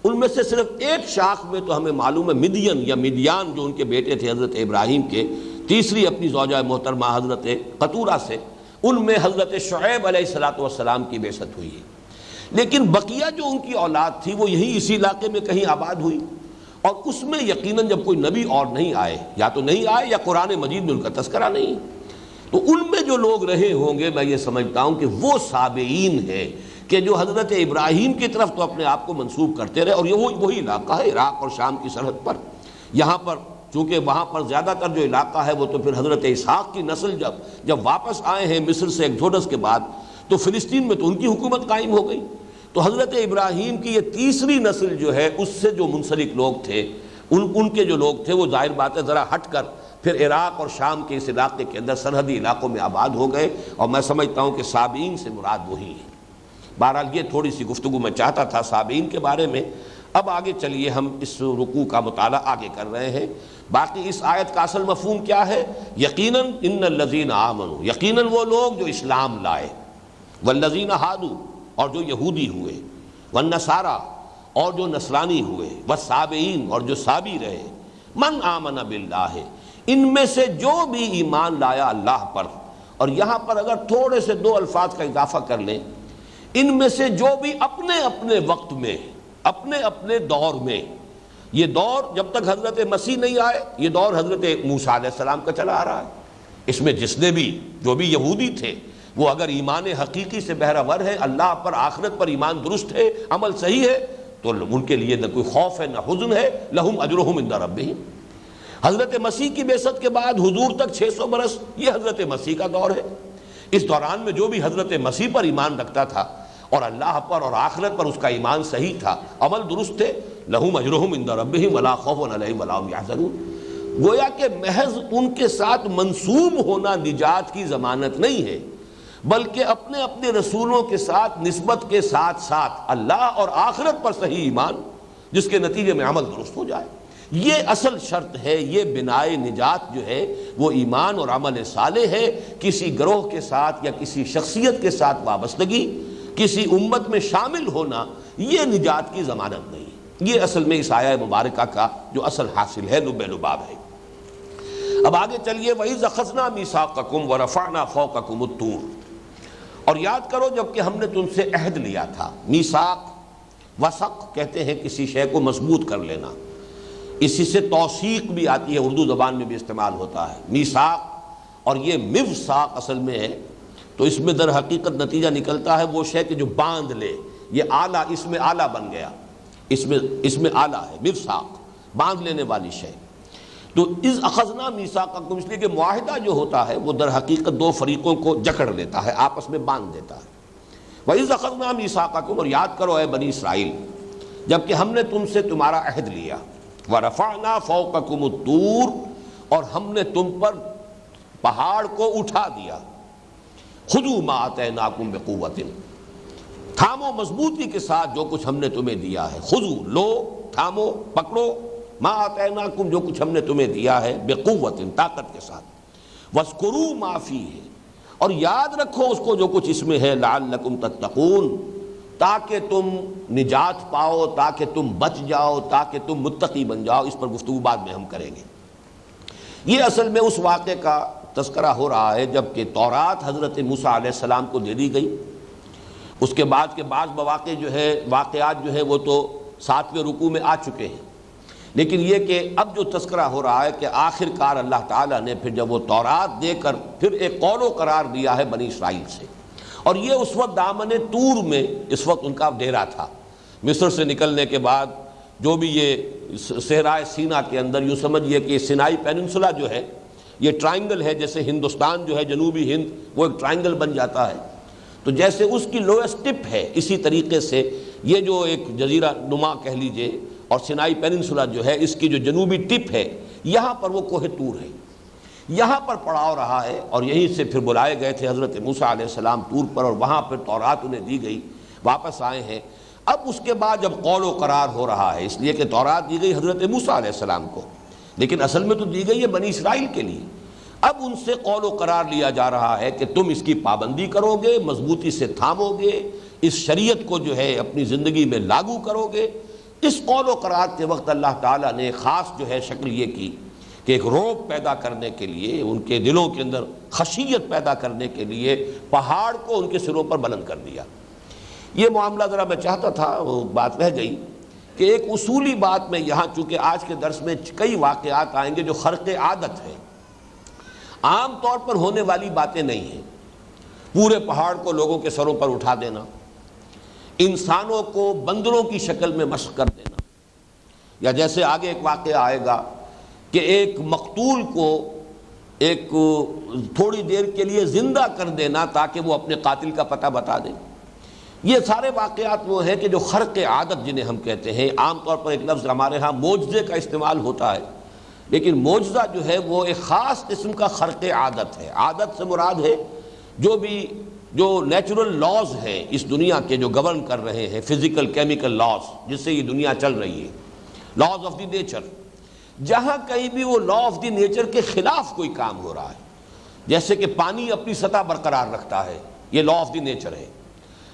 ان میں سے صرف ایک شاخ میں تو ہمیں معلوم ہے مدین یا مدیان جو ان کے بیٹے تھے حضرت ابراہیم کے، تیسری اپنی زوجہ محترمہ حضرت قطورہ سے، ان میں حضرت شعیب علیہ الصلوۃ والسلام کی بعثت ہوئی ہے۔ لیکن بقیہ جو ان کی اولاد تھی وہ یہی اسی علاقے میں کہیں آباد ہوئی، اور اس میں یقیناً جب کوئی نبی اور نہیں آئے، یا تو نہیں آئے یا قرآن مجید میں ان کا تذکرہ نہیں، تو ان میں جو لوگ رہے ہوں گے میں یہ سمجھتا ہوں کہ وہ سابعین ہیں کہ جو حضرت ابراہیم کی طرف تو اپنے آپ کو منسوب کرتے رہے، اور یہ وہی علاقہ ہے عراق اور شام کی سرحد پر۔ یہاں پر چونکہ وہاں پر زیادہ تر جو علاقہ ہے وہ تو پھر حضرت اسحاق کی نسل جب واپس آئے ہیں مصر سے ایکسوڈس کے بعد، تو فلسطین میں تو ان کی حکومت قائم ہو گئی۔ تو حضرت ابراہیم کی یہ تیسری نسل جو ہے اس سے جو منسلک لوگ تھے، ان کے جو لوگ تھے وہ ظاہر بات ہے ذرا ہٹ کر پھر عراق اور شام کے اس علاقے کے اندر سرحدی علاقوں میں آباد ہو گئے، اور میں سمجھتا ہوں کہ سابعین سے مراد وہی ہے۔ بہرحال یہ تھوڑی سی گفتگو میں چاہتا تھا سابعین کے بارے میں۔ اب آگے چلیے، ہم اس رکوع کا مطالعہ آگے کر رہے ہیں۔ باقی اس آیت کا اصل مفہوم کیا ہے؟ یقیناً ان الذین آمنوا، یقیناً وہ لوگ جو اسلام لائے، والذین ہادوا، اور جو یہودی ہوئے، والنصارى، اور جو نصرانی ہوئے، والسابعین، اور جو سابی رہے، من آمن باللہ، ان میں سے جو بھی ایمان لایا اللہ پر۔ اور یہاں پر اگر تھوڑے سے دو الفاظ کا اضافہ کر لیں، ان میں سے جو بھی اپنے اپنے وقت میں، اپنے اپنے دور میں، یہ دور جب تک حضرت مسیح نہیں آئے، یہ دور حضرت موسیٰ علیہ السلام کا چلا آ رہا ہے، اس میں جس نے بھی جو بھی یہودی تھے وہ اگر ایمان حقیقی سے بہرہ ہے، اللہ پر آخرت پر ایمان درست ہے، عمل صحیح ہے، تو ان کے لیے نہ کوئی خوف ہے نہ حزن ہے، لہم اجرہم عند ربہم۔ حضرت مسیح کی بعثت کے بعد حضور تک 600 برس یہ حضرت مسیح کا دور ہے۔ اس دوران میں جو بھی حضرت مسیح پر ایمان رکھتا تھا اور اللہ پر اور آخرت پر اس کا ایمان صحیح تھا، عمل درست تھے، لہم اجرہم عند ربہم ولا خوف علیہم ولا ہم یحزنون۔ گویا کہ محض ان کے ساتھ منسوب ہونا نجات کی ضمانت نہیں ہے، بلکہ اپنے اپنے رسولوں کے ساتھ نسبت کے ساتھ ساتھ اللہ اور آخرت پر صحیح ایمان، جس کے نتیجے میں عمل درست ہو جائے، یہ اصل شرط ہے۔ یہ بنائے نجات جو ہے وہ ایمان اور عمل صالح ہے۔ کسی گروہ کے ساتھ یا کسی شخصیت کے ساتھ وابستگی، کسی امت میں شامل ہونا، یہ نجات کی ضمانت نہیں۔ یہ اصل میں اس آیہ مبارکہ کا جو اصل حاصل ہے، لب لباب ہے۔ اب آگے چلیے، وَإِذْ أَخَذْنَا مِيثَاقَكُمْ وَرَفَعْنَا فَوْقَكُمُ الطُّورَ، اور یاد کرو جب کہ ہم نے تم سے عہد لیا تھا۔ میثاق، وثق کہتے ہیں کسی شے کو مضبوط کر لینا، اسی سے توثیق بھی آتی ہے، اردو زبان میں بھی استعمال ہوتا ہے میثاق، اور یہ موثاق اصل میں ہے۔ تو اس میں در حقیقت نتیجہ نکلتا ہے وہ شے کہ جو باندھ لے، یہ آلہ، اس میں آلہ بن گیا، اس میں آلہ ہے، موثاق باندھ لینے والی شے۔ تو اذ اخذنا میثاقکم، اس لیے کہ معاہدہ جو ہوتا ہے وہ در حقیقت دو فریقوں کو جکڑ لیتا ہے، آپس میں باندھ دیتا ہے۔ وَإِذْ أَخَذْنَا مِيثَاقَكُمْ، اور یاد کرو اے بنی اسرائیل، جب کہ ہم نے تم سے تمہارا عہد لیا، وَرَفَعْنَا فَوْقَكُمُ الطُّورَ، اور ہم نے تم پر پہاڑ کو اٹھا دیا۔ خُذُوا مَا آتَيْنَاكُمْ بِقُوَّةٍ، تھامو مضبوطی کے ساتھ جو کچھ ہم نے تمہیں دیا ہے۔ خُذُوا، لو، تھامو، پکڑو، ما آتیناکم، جو کچھ ہم نے تمہیں دیا ہے، بقوت، طاقت کے ساتھ۔ واذکروا ما فیہ، اور یاد رکھو اس کو جو کچھ اس میں ہے، لعلکم تتقون، تاکہ تم نجات پاؤ، تاکہ تم بچ جاؤ، تاکہ تم متقی بن جاؤ۔ اس پر گفتگو بعد میں ہم کریں گے۔ یہ اصل میں اس واقعے کا تذکرہ ہو رہا ہے جب کہ تورات حضرت موسیٰ علیہ السلام کو دے دی گئی۔ اس کے بعد کے بعض مواقع جو ہے، واقعات جو ہے وہ تو 7ویں رکوع میں آ چکے ہیں، لیکن یہ کہ اب جو تذکرہ ہو رہا ہے کہ آخر کار اللہ تعالیٰ نے پھر جب وہ تورات دے کر پھر ایک قول و قرار دیا ہے بنی اسرائیل سے، اور یہ اس وقت دامن طور میں اس وقت ان کا ڈیرا تھا۔ مصر سے نکلنے کے بعد جو بھی یہ صحرائے سینا کے اندر، یوں سمجھیے کہ سینائی پیننسولا جو ہے یہ ٹرائنگل ہے، جیسے ہندوستان جو ہے جنوبی ہند وہ ایک ٹرائنگل بن جاتا ہے، تو جیسے اس کی لوئسٹ ٹپ ہے، اسی طریقے سے یہ جو ایک جزیرہ نما کہہ لیجئے، اور سینائی پیننسولا جو ہے اس کی جو جنوبی ٹپ ہے، یہاں پر وہ کوہ طور ہے۔ یہاں پر پڑاؤ رہا ہے، اور یہیں سے پھر بلائے گئے تھے حضرت موسیٰ علیہ السلام طور پر، اور وہاں پھر تورات انہیں دی گئی، واپس آئے ہیں۔ اب اس کے بعد جب قول و قرار ہو رہا ہے، اس لیے کہ تورات دی گئی حضرت موسیٰ علیہ السلام کو، لیکن اصل میں تو دی گئی ہے بنی اسرائیل کے لیے۔ اب ان سے قول و قرار لیا جا رہا ہے کہ تم اس کی پابندی کرو گے، مضبوطی سے تھامو گے، اس شریعت کو جو ہے اپنی زندگی میں لاگو کرو گے۔ اس قول و قرار کے وقت اللہ تعالیٰ نے خاص جو ہے شکل یہ کی کہ ایک رعب پیدا کرنے کے لیے، ان کے دلوں کے اندر خشیت پیدا کرنے کے لیے پہاڑ کو ان کے سروں پر بلند کر دیا۔ یہ معاملہ ذرا میں چاہتا تھا، وہ بات رہ گئی کہ ایک اصولی بات میں یہاں، چونکہ آج کے درس میں کئی واقعات آئیں گے جو خرق عادت ہے، عام طور پر ہونے والی باتیں نہیں ہیں۔ پورے پہاڑ کو لوگوں کے سروں پر اٹھا دینا، انسانوں کو بندروں کی شکل میں مشق کر دینا، یا جیسے آگے ایک واقعہ آئے گا کہ ایک مقتول کو ایک تھوڑی دیر کے لیے زندہ کر دینا تاکہ وہ اپنے قاتل کا پتہ بتا دے۔ یہ سارے واقعات وہ ہیں کہ جو خرق عادت جنہیں ہم کہتے ہیں۔ عام طور پر ایک لفظ ہمارے ہاں معجزے کا استعمال ہوتا ہے، لیکن معجزہ جو ہے وہ ایک خاص قسم کا خرق عادت ہے۔ عادت سے مراد ہے جو نیچرل لاز ہیں اس دنیا کے، جو گورن کر رہے ہیں، فزیکل کیمیکل لاز جس سے یہ دنیا چل رہی ہے، لاز آف دی نیچر۔ جہاں کہیں بھی وہ لا آف دی نیچر کے خلاف کوئی کام ہو رہا ہے، جیسے کہ پانی اپنی سطح برقرار رکھتا ہے، یہ لا آف دی نیچر ہے،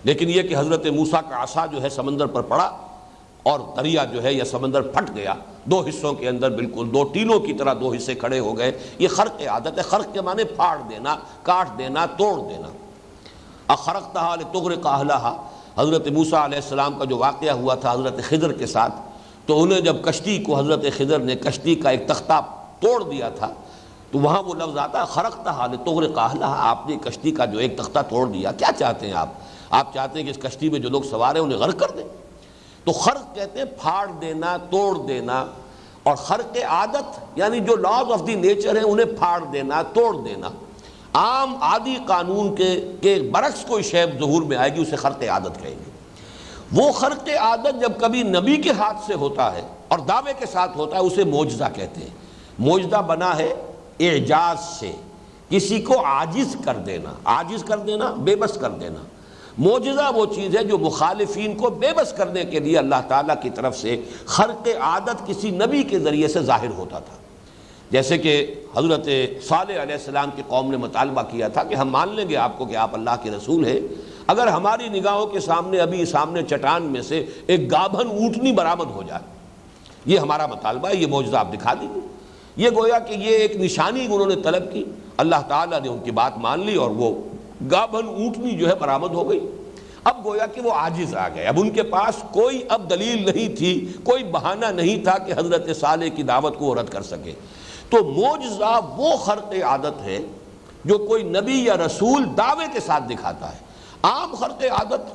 لیکن یہ کہ حضرت موسیٰ کا عصا جو ہے سمندر پر پڑا اور دریا جو ہے یا سمندر پھٹ گیا، دو حصوں کے اندر بالکل دو ٹیلوں کی طرح دو حصے کھڑے ہو گئے۔ یہ خرق عادت ہے۔ خرق کے معنی پھاڑ دینا، کاٹ دینا، توڑ دینا۔ اخرقتھا لتغرق اہلھا، حضرت موسیٰ علیہ السلام کا جو واقعہ ہوا تھا حضرت خضر کے ساتھ، تو انہیں جب کشتی کو حضرت خضر نے کشتی کا ایک تختہ توڑ دیا تھا، تو وہاں وہ لفظ آتا ہے خرقتھا لتغرق اہلھا، آپ نے کشتی کا جو ایک تختہ توڑ دیا۔ کیا چاہتے ہیں آپ چاہتے ہیں کہ اس کشتی میں جو لوگ سوار ہیں انہیں غرق کر دیں؟ تو خرق کہتے ہیں پھاڑ دینا، توڑ دینا، اور خرق عادت یعنی جو لاز آف دی نیچر ہیں انہیں پھاڑ دینا، توڑ دینا۔ عام عادی قانون کے برعکس کوئی شے ظہور میں آئے گی، اسے خرق عادت کہیں گے۔ وہ خرق عادت جب کبھی نبی کے ہاتھ سے ہوتا ہے اور دعوے کے ساتھ ہوتا ہے، اسے معجزہ کہتے ہیں۔ معجزہ بنا ہے اعجاز سے، کسی کو عاجز کر دینا، عاجز کر دینا، بے بس کر دینا۔ معجزہ وہ چیز ہے جو مخالفین کو بے بس کرنے کے لیے اللہ تعالیٰ کی طرف سے خرق عادت کسی نبی کے ذریعے سے ظاہر ہوتا تھا۔ جیسے کہ حضرت صالح علیہ السلام کی قوم نے مطالبہ کیا تھا کہ ہم مان لیں گے آپ کو کہ آپ اللہ کے رسول ہیں، اگر ہماری نگاہوں کے سامنے ابھی سامنے چٹان میں سے ایک گابھن اونٹنی برآمد ہو جائے، یہ ہمارا مطالبہ ہے، یہ معجزہ آپ دکھا دیجیے۔ یہ گویا کہ یہ ایک نشانی انہوں نے طلب کی، اللہ تعالیٰ نے ان کی بات مان لی اور وہ گابھن اونٹنی جو ہے برآمد ہو گئی۔ اب گویا کہ وہ عاجز آ گئے، اب ان کے پاس کوئی اب دلیل نہیں تھی، کوئی بہانہ نہیں تھا کہ حضرت صالح کی دعوت کو وہ رد کر سکے۔ تو معجزہ وہ خرق عادت ہے جو کوئی نبی یا رسول دعوے کے ساتھ دکھاتا ہے۔ عام خرق عادت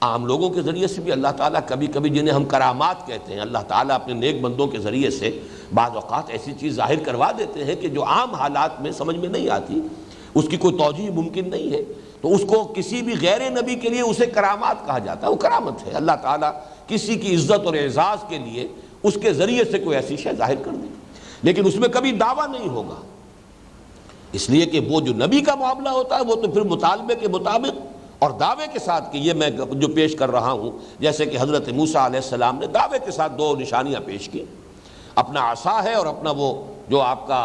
عام لوگوں کے ذریعے سے بھی اللہ تعالیٰ کبھی کبھی، جنہیں ہم کرامات کہتے ہیں، اللہ تعالیٰ اپنے نیک بندوں کے ذریعے سے بعض اوقات ایسی چیز ظاہر کروا دیتے ہیں کہ جو عام حالات میں سمجھ میں نہیں آتی، اس کی کوئی توجیہ ممکن نہیں ہے، تو اس کو کسی بھی غیر نبی کے لیے اسے کرامات کہا جاتا ہے۔ وہ کرامت ہے، اللہ تعالیٰ کسی کی عزت اور اعزاز کے لیے اس کے ذریعے سے کوئی ایسی شے ظاہر کر دے، لیکن اس میں کبھی دعویٰ نہیں ہوگا، اس لیے کہ وہ جو نبی کا معاملہ ہوتا ہے وہ تو پھر مطالبے کے مطابق اور دعوے کے ساتھ کہ یہ میں جو پیش کر رہا ہوں، جیسے کہ حضرت موسیٰ علیہ السلام نے دعوے کے ساتھ دو نشانیاں پیش کی، اپنا عصا ہے اور اپنا وہ جو آپ کا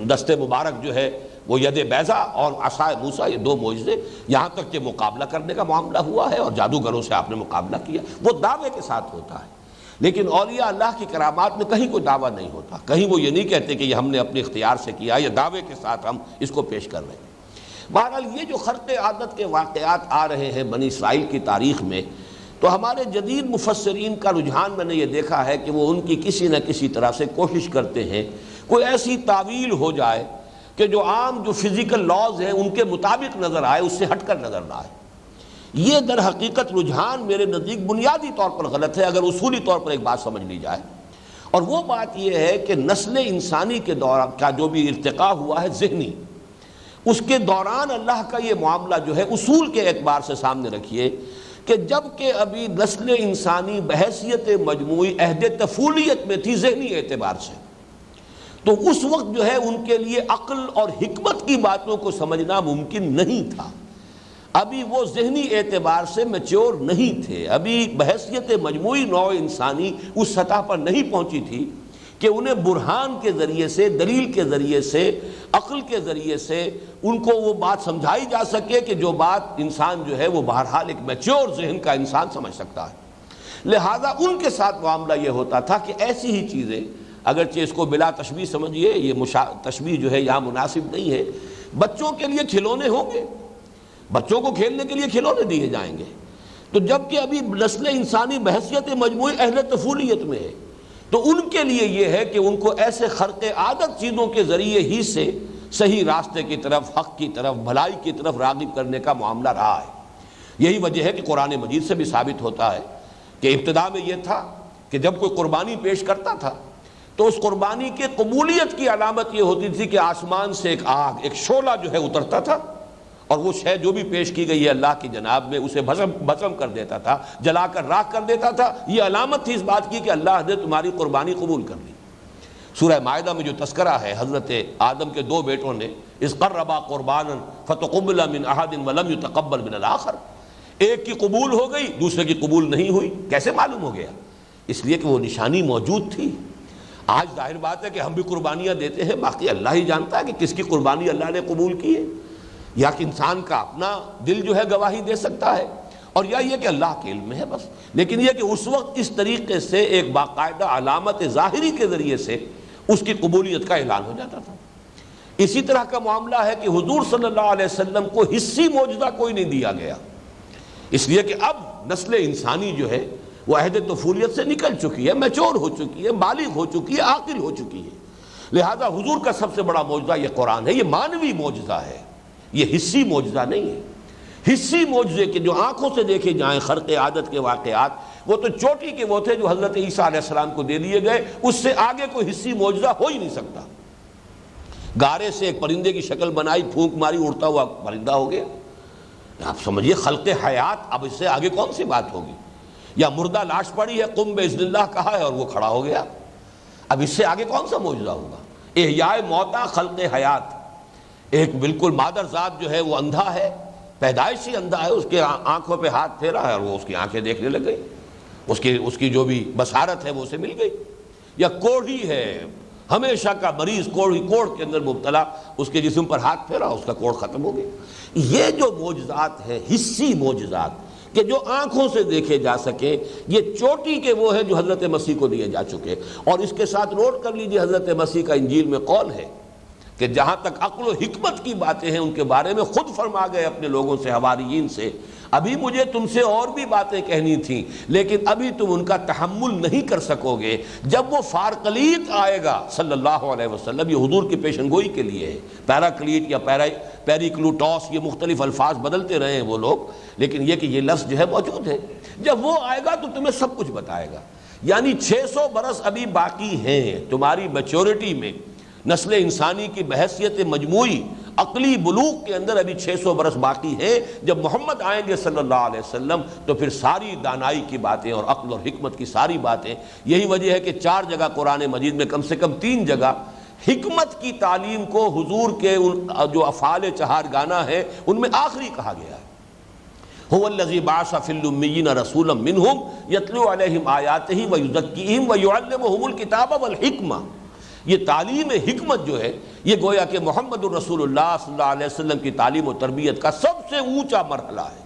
دست مبارک جو ہے وہ ید بیضا اور عصا موسیٰ، یہ دو معجزے، یہاں تک کہ مقابلہ کرنے کا معاملہ ہوا ہے اور جادوگروں سے آپ نے مقابلہ کیا، وہ دعوے کے ساتھ ہوتا ہے۔ لیکن اولیاء اللہ کی کرامات میں کہیں کوئی دعویٰ نہیں ہوتا، کہیں وہ یہ نہیں کہتے کہ یہ ہم نے اپنے اختیار سے کیا، یا دعوے کے ساتھ ہم اس کو پیش کر رہے ہیں۔ بہرحال یہ جو خرق عادت کے واقعات آ رہے ہیں بنی اسرائیل کی تاریخ میں، تو ہمارے جدید مفسرین کا رجحان میں نے یہ دیکھا ہے کہ وہ ان کی کسی نہ کسی طرح سے کوشش کرتے ہیں کوئی ایسی تعویل ہو جائے کہ جو عام جو فزیکل لاز ہیں ان کے مطابق نظر آئے، اس سے ہٹ کر نظر نہ آئے۔ یہ در حقیقت رجحان میرے نزدیک بنیادی طور پر غلط ہے، اگر اصولی طور پر ایک بات سمجھ لی جائے، اور وہ بات یہ ہے کہ نسل انسانی کے دوران کا جو بھی ارتقاء ہوا ہے ذہنی، اس کے دوران اللہ کا یہ معاملہ جو ہے اصول کے اعتبار سے سامنے رکھیے کہ جب کہ ابھی نسل انسانی بحیثیت مجموعی عہد طفولیت میں تھی ذہنی اعتبار سے، تو اس وقت جو ہے ان کے لیے عقل اور حکمت کی باتوں کو سمجھنا ممکن نہیں تھا. ابھی وہ ذہنی اعتبار سے میچور نہیں تھے، ابھی بحیثیت مجموعی نوع انسانی اس سطح پر نہیں پہنچی تھی کہ انہیں برہان کے ذریعے سے، دلیل کے ذریعے سے، عقل کے ذریعے سے ان کو وہ بات سمجھائی جا سکے کہ جو بات انسان جو ہے وہ بہرحال ایک میچور ذہن کا انسان سمجھ سکتا ہے. لہذا ان کے ساتھ معاملہ یہ ہوتا تھا کہ ایسی ہی چیزیں، اگرچہ اس کو بلا تشبیہ سمجھیے، یہ تشبیہ جو ہے یہاں مناسب نہیں ہے، بچوں کے لیے کھلونے ہوں گے، بچوں کو کھیلنے کے لیے کھلونے دیے جائیں گے. تو جب کہ ابھی نسل انسانی بحیثیت مجموعی اہل طفولیت میں ہے، تو ان کے لیے یہ ہے کہ ان کو ایسے خرق عادت چیزوں کے ذریعے ہی سے صحیح راستے کی طرف، حق کی طرف، بھلائی کی طرف راغب کرنے کا معاملہ رہا ہے. یہی وجہ ہے کہ قرآن مجید سے بھی ثابت ہوتا ہے کہ ابتدا میں یہ تھا کہ جب کوئی قربانی پیش کرتا تھا تو اس قربانی کے قبولیت کی علامت یہ ہوتی تھی کہ آسمان سے ایک آگ، ایک شعلہ جو ہے اترتا تھا، اور وہ شے جو بھی پیش کی گئی ہے اللہ کی جناب میں اسے بھسم کر دیتا تھا، جلا کر راکھ کر دیتا تھا. یہ علامت تھی اس بات کی کہ اللہ نے تمہاری قربانی قبول کر لی. سورہ مائدہ میں جو تذکرہ ہے حضرت آدم کے دو بیٹوں نے، اذ قربا قربانا فتقبل من احد ولم يتقبل من الاخر، ایک کی قبول ہو گئی دوسرے کی قبول نہیں ہوئی. کیسے معلوم ہو گیا؟ اس لیے کہ وہ نشانی موجود تھی. آج ظاہر بات ہے کہ ہم بھی قربانیاں دیتے ہیں، باقی اللہ ہی جانتا ہے کہ کس کی قربانی اللہ نے قبول کی ہے، یا کہ انسان کا اپنا دل جو ہے گواہی دے سکتا ہے، اور یا یہ کہ اللہ کے علم میں ہے بس. لیکن یہ کہ اس وقت اس طریقے سے ایک باقاعدہ علامت ظاہری کے ذریعے سے اس کی قبولیت کا اعلان ہو جاتا تھا. اسی طرح کا معاملہ ہے کہ حضور صلی اللہ علیہ وسلم کو حصی معجزہ کوئی نہیں دیا گیا، اس لیے کہ اب نسل انسانی جو ہے وہ عہد طفولیت سے نکل چکی ہے، میچور ہو چکی ہے، بالغ ہو چکی ہے، عاقل ہو چکی ہے. لہذا حضور کا سب سے بڑا معجزہ یہ قرآن ہے. یہ مانوی معجزہ ہے، یہ حصی معجزہ نہیں ہے. حصی معجزے کے جو آنکھوں سے دیکھے جائیں خرق عادت کے واقعات، وہ تو چوٹی کے وہ تھے جو حضرت عیسیٰ علیہ السلام کو دے دیے گئے. اس سے آگے کوئی حصی معجزہ ہو ہی نہیں سکتا. گارے سے ایک پرندے کی شکل بنائی، پھونک ماری، اڑتا ہوا پرندہ ہو گیا. آپ سمجھیے خلق حیات، اب اس سے آگے کون سی بات ہوگی؟ یا مردہ لاش پڑی ہے، قم باذن اللہ کہا ہے اور وہ کھڑا ہو گیا. اب اس سے آگے کون سا معجزہ ہوگا؟ احیاء موتا، خلق حیات. ایک بالکل مادر ذات جو ہے وہ اندھا ہے، پیدائشی اندھا ہے، اس کے آنکھوں پہ ہاتھ پھیرا ہے اور وہ اس کی آنکھیں دیکھنے لگ گئی، اس کی جو بھی بصارت ہے وہ اسے مل گئی. یا کوڑھی ہے، ہمیشہ کا مریض، کوڑ کے اندر مبتلا، اس کے جسم پر ہاتھ پھیرا، اس کا کوڑ ختم ہو گیا. یہ جو معجزات ہیں، حصی معجزات کہ جو آنکھوں سے دیکھے جا سکے، یہ چوٹی کے وہ ہیں جو حضرت مسیح کو دیے جا چکے. اور اس کے ساتھ نوٹ کر لیجئے حضرت مسیح کا انجیل میں قول ہے کہ جہاں تک عقل و حکمت کی باتیں ہیں ان کے بارے میں خود فرما گئے اپنے لوگوں سے، حواریین سے، ابھی مجھے تم سے اور بھی باتیں کہنی تھیں لیکن ابھی تم ان کا تحمل نہیں کر سکو گے. جب وہ فارکلیت آئے گا صلی اللہ علیہ وسلم، یہ حضور کی پیشن گوئی کے لیے ہے. پیراکلیٹ یا پیریکلوٹوس، یہ مختلف الفاظ بدلتے رہے ہیں وہ لوگ، لیکن یہ کہ یہ لفظ جو ہے موجود ہے. جب وہ آئے گا تو تمہیں سب کچھ بتائے گا. یعنی 600 برس ابھی باقی ہیں تمہاری میچورٹی میں. نسل انسانی کی بحیثیت مجموعی عقلی بلوغ کے اندر ابھی 600 برس باقی ہیں. جب محمد آئیں گے صلی اللہ علیہ وسلم تو پھر ساری دانائی کی باتیں اور عقل اور حکمت کی ساری باتیں. یہی وجہ ہے کہ 4 جگہ قرآن مجید میں، کم سے کم 3 جگہ حکمت کی تعلیم کو حضور کے جو افعال چہارگانہ ہیں ان میں آخری کہا گیا ہے. هو الذی بعث فی الامیین رسولا منہم یتلو علیہم آیاتہ ویزکیہم ویعلمہم الکتاب والحکمہ. یہ تعلیم حکمت جو ہے یہ گویا کہ محمد الرسول اللہ صلی اللہ علیہ وسلم کی تعلیم و تربیت کا سب سے اونچا مرحلہ ہے.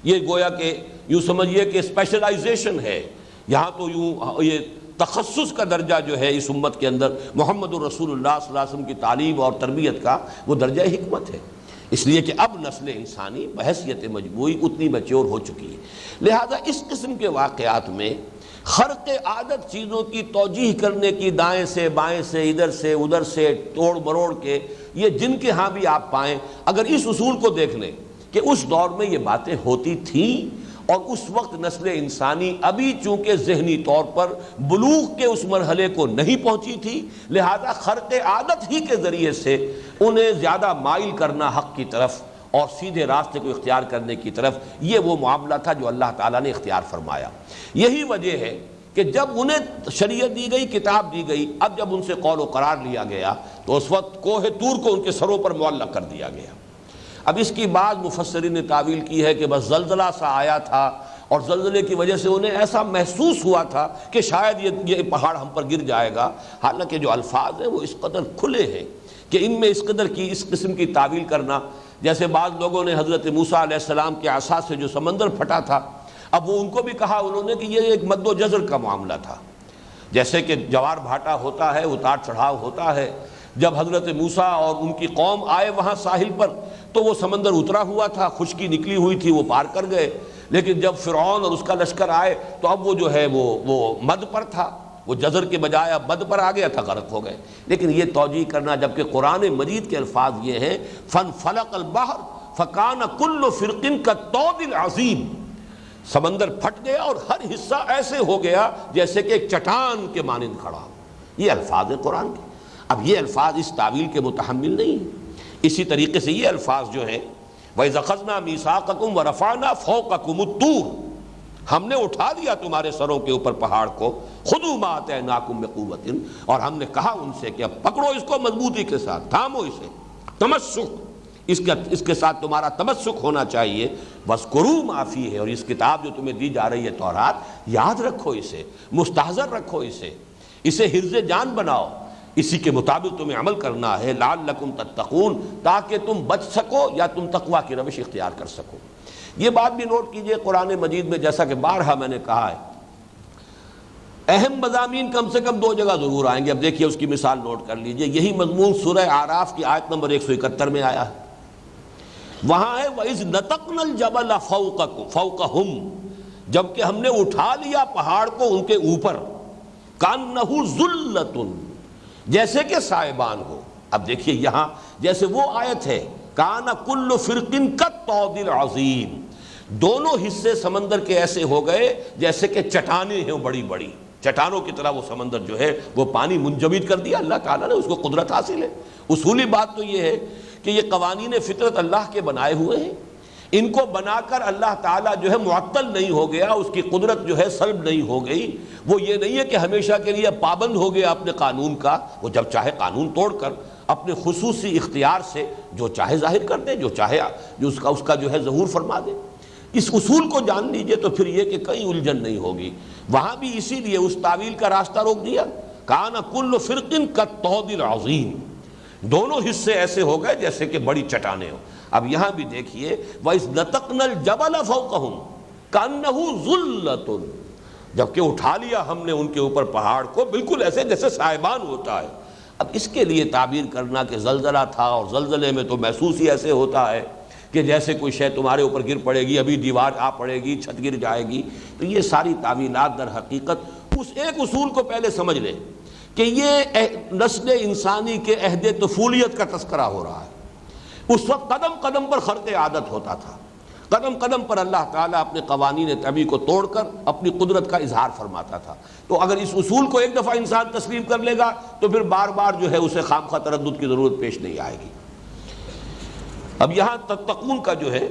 یہ گویا کہ یوں سمجھیے کہ اسپیشلائزیشن ہے. یہاں تو یوں یہ تخصص کا درجہ جو ہے اس امت کے اندر محمد الرسول اللہ صلی اللہ علیہ وسلم کی تعلیم اور تربیت کا وہ درجہ حکمت ہے. اس لیے کہ اب نسل انسانی بحیثیت مجموعی اتنی میچور ہو چکی ہے. لہذا اس قسم کے واقعات میں خرق عادت چیزوں کی توجیح کرنے کی، دائیں سے بائیں سے، ادھر سے ادھر سے، توڑ مروڑ کے، یہ جن کے ہاں بھی آپ پائیں، اگر اس اصول کو دیکھ لیں کہ اس دور میں یہ باتیں ہوتی تھیں اور اس وقت نسل انسانی ابھی چونکہ ذہنی طور پر بلوغ کے اس مرحلے کو نہیں پہنچی تھی، لہذا خرق عادت ہی کے ذریعے سے انہیں زیادہ مائل کرنا حق کی طرف اور سیدھے راستے کو اختیار کرنے کی طرف، یہ وہ معاملہ تھا جو اللہ تعالیٰ نے اختیار فرمایا. یہی وجہ ہے کہ جب انہیں شریعت دی گئی، کتاب دی گئی، اب جب ان سے قول و قرار لیا گیا تو اس وقت کوہ طور کو ان کے سروں پر معلق کر دیا گیا۔ اب اس کی بعض مفسرین نے تعویل کی ہے کہ بس زلزلہ سا آیا تھا اور زلزلے کی وجہ سے انہیں ایسا محسوس ہوا تھا کہ شاید یہ پہاڑ ہم پر گر جائے گا، حالانکہ جو الفاظ ہیں وہ اس قدر کھلے ہیں کہ ان میں اس قدر کی اس قسم کی تعویل کرنا، جیسے بعض لوگوں نے حضرت موسیٰ علیہ السلام کے عصا سے جو سمندر پھٹا تھا، اب وہ ان کو بھی کہا انہوں نے کہ یہ ایک مد و جزر کا معاملہ تھا، جیسے کہ جوار بھاٹا ہوتا ہے، اتار چڑھاؤ ہوتا ہے۔ جب حضرت موسیٰ اور ان کی قوم آئے وہاں ساحل پر تو وہ سمندر اترا ہوا تھا، خشکی نکلی ہوئی تھی، وہ پار کر گئے، لیکن جب فرعون اور اس کا لشکر آئے تو اب وہ جو ہے وہ مد پر تھا، وہ جزر کے بجائے اب مد پر آ گیا تھا، غرق ہو گئے۔ لیکن یہ توجیہ کرنا جبکہ قرآن مجید کے الفاظ یہ ہیں فَانْفَلَقَ الْبَحْرُ فَكَانَ كُلُّ فِرْقٍ كَالطَّوْدِ الْعَظِيمِ، سمندر پھٹ گیا اور ہر حصہ ایسے ہو گیا جیسے کہ ایک چٹان کے مانند کھڑا ہو۔ یہ الفاظ ہیں قرآن کے۔ اب یہ الفاظ اس تعویل کے متحمل نہیں ہیں۔ اسی طریقے سے یہ الفاظ جو ہیں وَإِذْ أَخَذْنَا مِيثَاقَكُمْ وَرَفَعْنَا فَوْقَكُمُ الطُّورَ، ہم نے اٹھا لیا تمہارے سروں کے اوپر پہاڑ کو، خُذُوا مَا آتَيْنَاكُمْ بِقُوَّةٍ، اور ہم نے کہا ان سے کہ اب پکڑو اس کو مضبوطی کے ساتھ، تھامو اسے، تمسک اس کے ساتھ تمہارا تمسک ہونا چاہیے، وَاذْكُرُوا مَا فِيهِ، اور اس کتاب جو تمہیں دی جا رہی ہے تورات، یاد رکھو اسے، مستحضر رکھو اسے حرز جان بناؤ، اسی کے مطابق تمہیں عمل کرنا ہے، لعلکم تتقون، تاکہ تم بچ سکو یا تم تقوی کی روش اختیار کر سکو۔ یہ بات بھی نوٹ کیجئے، قرآن مجید میں جیسا کہ بارہا میں نے کہا ہے، اہم مضامین کم سے کم 2 جگہ ضرور آئیں گے۔ اب دیکھیے اس کی مثال نوٹ کر لیجئے، یہی مضمون سورہ اعراف کی آیت نمبر 171 میں آیا ہے، وہاں ہے وَإِذْ نَتَقْنَا الْجَبَلَ فَوْقَهُمْ، جبکہ ہم نے اٹھا لیا پہاڑ کو ان کے اوپر، كَأَنَّهُ ظُلَّةٌ، جیسے کہ سائبان ہو۔ اب دیکھیے یہاں جیسے وہ آیت ہے کَانَ كُلُّ فِرْقٍ كَالطَّوْدِ الْعَظِيمِ، دونوں حصے سمندر کے ایسے ہو گئے جیسے کہ چٹانیں ہیں بڑی بڑی، چٹانوں کی طرح وہ سمندر جو ہے وہ پانی منجمد کر دیا اللہ تعالیٰ نے، اس کو قدرت حاصل ہے۔ اصولی بات تو یہ ہے کہ یہ قوانین فطرت اللہ کے بنائے ہوئے ہیں، ان کو بنا کر اللہ تعالیٰ جو ہے معطل نہیں ہو گیا، اس کی قدرت جو ہے سلب نہیں ہو گئی، وہ یہ نہیں ہے کہ ہمیشہ کے لیے پابند ہو گیا اپنے قانون کا، وہ جب چاہے قانون توڑ کر اپنے خصوصی اختیار سے جو چاہے ظاہر کر دے، جو چاہے جو اس کا جو ہے ظہور فرما دے۔ اس اصول کو جان لیجئے تو پھر یہ کہ کہیں الجھن نہیں ہوگی۔ وہاں بھی اسی لیے اس تعویل کا راستہ روک دیا، کَانَ كُلُّ فِرْقٍ كَالطَّوْدِ الْعَظِيمِ، دونوں حصے ایسے ہو گئے جیسے کہ بڑی چٹانیں ہوں۔ اب یہاں بھی دیکھیے وَإِذْ نَتَقْنَا الْجَبَلَ فَوْقَهُمْ كَأَنَّهُ ظُلَّةٌ، جبکہ اٹھا لیا ہم نے ان کے اوپر پہاڑ کو بالکل ایسے جیسے سائبان ہوتا ہے۔ اب اس کے لیے تعبیر کرنا کہ زلزلہ تھا اور زلزلے میں تو محسوس ہی ایسے ہوتا ہے کہ جیسے کوئی شے تمہارے اوپر گر پڑے گی، ابھی دیوار آ پڑے گی، چھت گر جائے گی، تو یہ ساری تعویلات در حقیقت اس ایک اصول کو پہلے سمجھ لیں کہ یہ نسل انسانی کے عہد طفولیت کا تذکرہ ہو رہا ہے۔ اس وقت قدم قدم پر خرق عادت ہوتا تھا، قدم قدم پر اللہ تعالیٰ اپنے قوانین طبیعی کو توڑ کر اپنی قدرت کا اظہار فرماتا تھا۔ تو اگر اس اصول کو ایک دفعہ انسان تسلیم کر لے گا تو پھر بار بار جو ہے اسے خامخواہ تردد کی ضرورت پیش نہیں آئے گی۔ اب یہاں تتقون کا جو ہے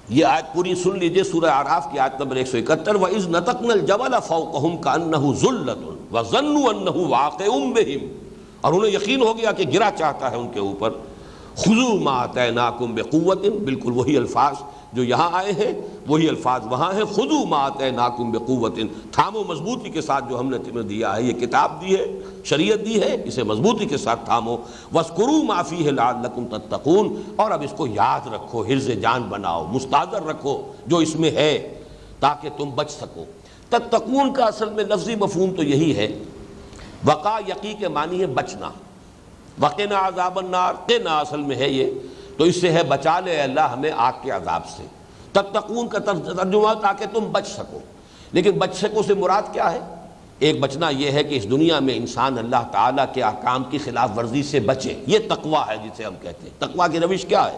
یہ آیت پوری سن لیجئے، سورہ اعراف کی آیت نمبر 171، وَإِذْ نَتَقْنَا الْجَبَلَ فَوْقَهُمْ كَأَنَّهُ ظُلَّةٌ وَظَنُّوا أَنَّهُ واقع بِهِمْ، اور انہیں یقین ہو گیا کہ گرا چاہتا ہے ان کے اوپر۔ خُذُوا مَا آتَيْنَاكُمْ بِقُوَّةٍ، بالکل وہی الفاظ جو یہاں آئے ہیں وہی الفاظ وہاں ہیں، خُذُوا مَا آتَيْنَاكُمْ بِقُوَّةٍ، تھامو مضبوطی کے ساتھ جو ہم نے تمہیں دیا ہے، یہ کتاب دی ہے، شریعت دی ہے، اسے مضبوطی کے ساتھ تھامو۔ وَاذْكُرُوا مَا فِيهِ لَعَلَّكُمْ تَتَّقُونَ، اور اب اس کو یاد رکھو، حرز جان بناؤ، مستحضر رکھو جو اس میں ہے تاکہ تم بچ سکو۔ تتقون کا اصل میں لفظی مفہوم تو یہی ہے، وقا یقی کے معنی ہے بچنا، وقنا عذاب النار، قنا اصل میں ہے یہ، تو اس سے ہے بچا لے اللہ ہمیں آگ کے عذاب سے۔ تتقون کا ترجمہ تاکہ تم بچ سکو، لیکن بچ سکو سے مراد کیا ہے؟ ایک بچنا یہ ہے کہ اس دنیا میں انسان اللہ تعالیٰ کے احکام کی خلاف ورزی سے بچے، یہ تقویٰ ہے جسے ہم کہتے ہیں۔ تقویٰ کی روش کیا ہے؟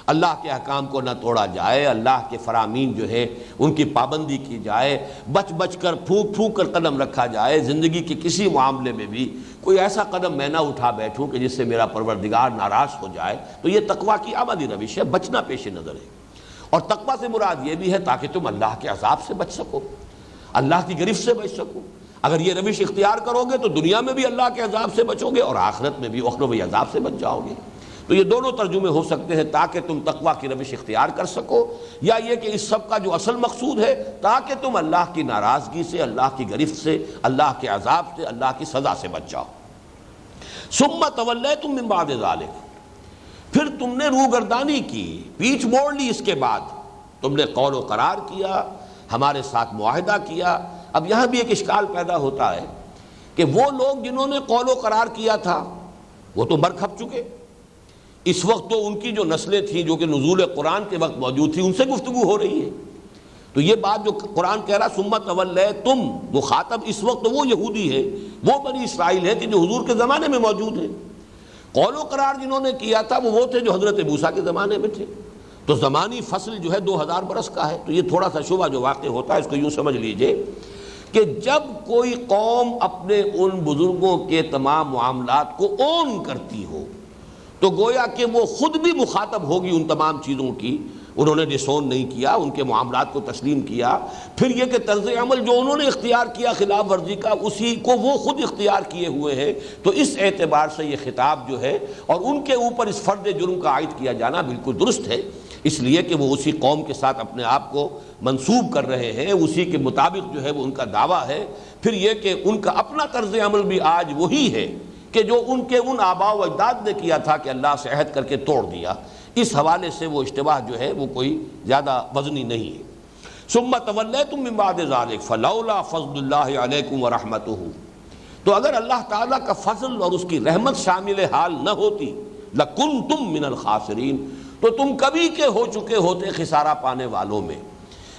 اللہ کے احکام کو نہ توڑا جائے، اللہ کے فرامین جو ہے ان کی پابندی کی جائے، بچ بچ کر پھونک پھونک کر قدم رکھا جائے، زندگی کے کسی معاملے میں بھی کوئی ایسا قدم میں نہ اٹھا بیٹھوں کہ جس سے میرا پروردگار ناراض ہو جائے، تو یہ تقویٰ کی عملی روش ہے، بچنا پیش نظر ہے۔ اور تقویٰ سے مراد یہ بھی ہے تاکہ تم اللہ کے عذاب سے بچ سکو۔ اللہ کی گرفت سے بچ سکوں۔ اگر یہ روش اختیار کرو گے تو دنیا میں بھی اللہ کے عذاب سے بچو گے اور آخرت میں بھی اخروی عذاب سے بچ جاؤ گے۔ تو یہ دونوں ترجمے ہو سکتے ہیں، تاکہ تم تقویٰ کی روش اختیار کر سکو، یا یہ کہ اس سب کا جو اصل مقصود ہے تاکہ تم اللہ کی ناراضگی سے، اللہ کی گرفت سے، اللہ کے عذاب سے، اللہ کی سزا سے بچ جاؤ۔ ثم تولیتم من بعد ذلک، پھر تم نے روگردانی کی، پیٹھ موڑ لی، اس کے بعد تم نے قول و قرار کیا، ہمارے ساتھ معاہدہ کیا۔ اب یہاں بھی ایک اشکال پیدا ہوتا ہے کہ وہ لوگ جنہوں نے قول و قرار کیا تھا وہ تو مر کھپ چکے، اس وقت تو ان کی جو نسلیں تھیں جو کہ نزول قرآن کے وقت موجود تھی ان سے گفتگو ہو رہی ہے۔ تو یہ بات جو قرآن کہہ رہا ثم تولیتم، مخاطب اس وقت وہ یہودی ہے، وہ بنی اسرائیل ہے کہ جو حضور کے زمانے میں موجود ہیں۔ قول و قرار جنہوں نے کیا تھا وہ تھے جو حضرت موسیٰ کے زمانے میں تھے۔ تو زمانی فصل جو ہے 2000 برس کا ہے۔ تو یہ تھوڑا سا شبہ جو واقع ہوتا ہے اس کو یوں سمجھ لیجئے کہ جب کوئی قوم اپنے ان بزرگوں کے تمام معاملات کو اون کرتی ہو تو گویا کہ وہ خود بھی مخاطب ہوگی ان تمام چیزوں کی۔ انہوں نے ڈسون نہیں کیا، ان کے معاملات کو تسلیم کیا، پھر یہ کہ طرز عمل جو انہوں نے اختیار کیا خلاف ورزی کا اسی کو وہ خود اختیار کیے ہوئے ہیں۔ تو اس اعتبار سے یہ خطاب جو ہے اور ان کے اوپر اس فرد جرم کا عائد کیا جانا بالکل درست ہے، اس لیے کہ وہ اسی قوم کے ساتھ اپنے آپ کو منسوب کر رہے ہیں، اسی کے مطابق جو ہے وہ ان کا دعویٰ ہے۔ پھر یہ کہ ان کا اپنا طرز عمل بھی آج وہی ہے کہ جو ان کے ان آباء و اجداد نے کیا تھا کہ اللہ سے عہد کر کے توڑ دیا۔ اس حوالے سے وہ اشتباہ جو ہے وہ کوئی زیادہ وزنی نہیں ہے۔ ثم تولیتم من بعد ذلک فلولا فضل اللہ علیکم ورحمتہ، تو اگر اللہ تعالیٰ کا فضل اور اس کی رحمت شامل حال نہ ہوتی لکنتم من الخاسرین، تو تم کبھی کے ہو چکے ہوتے خسارہ پانے والوں میں۔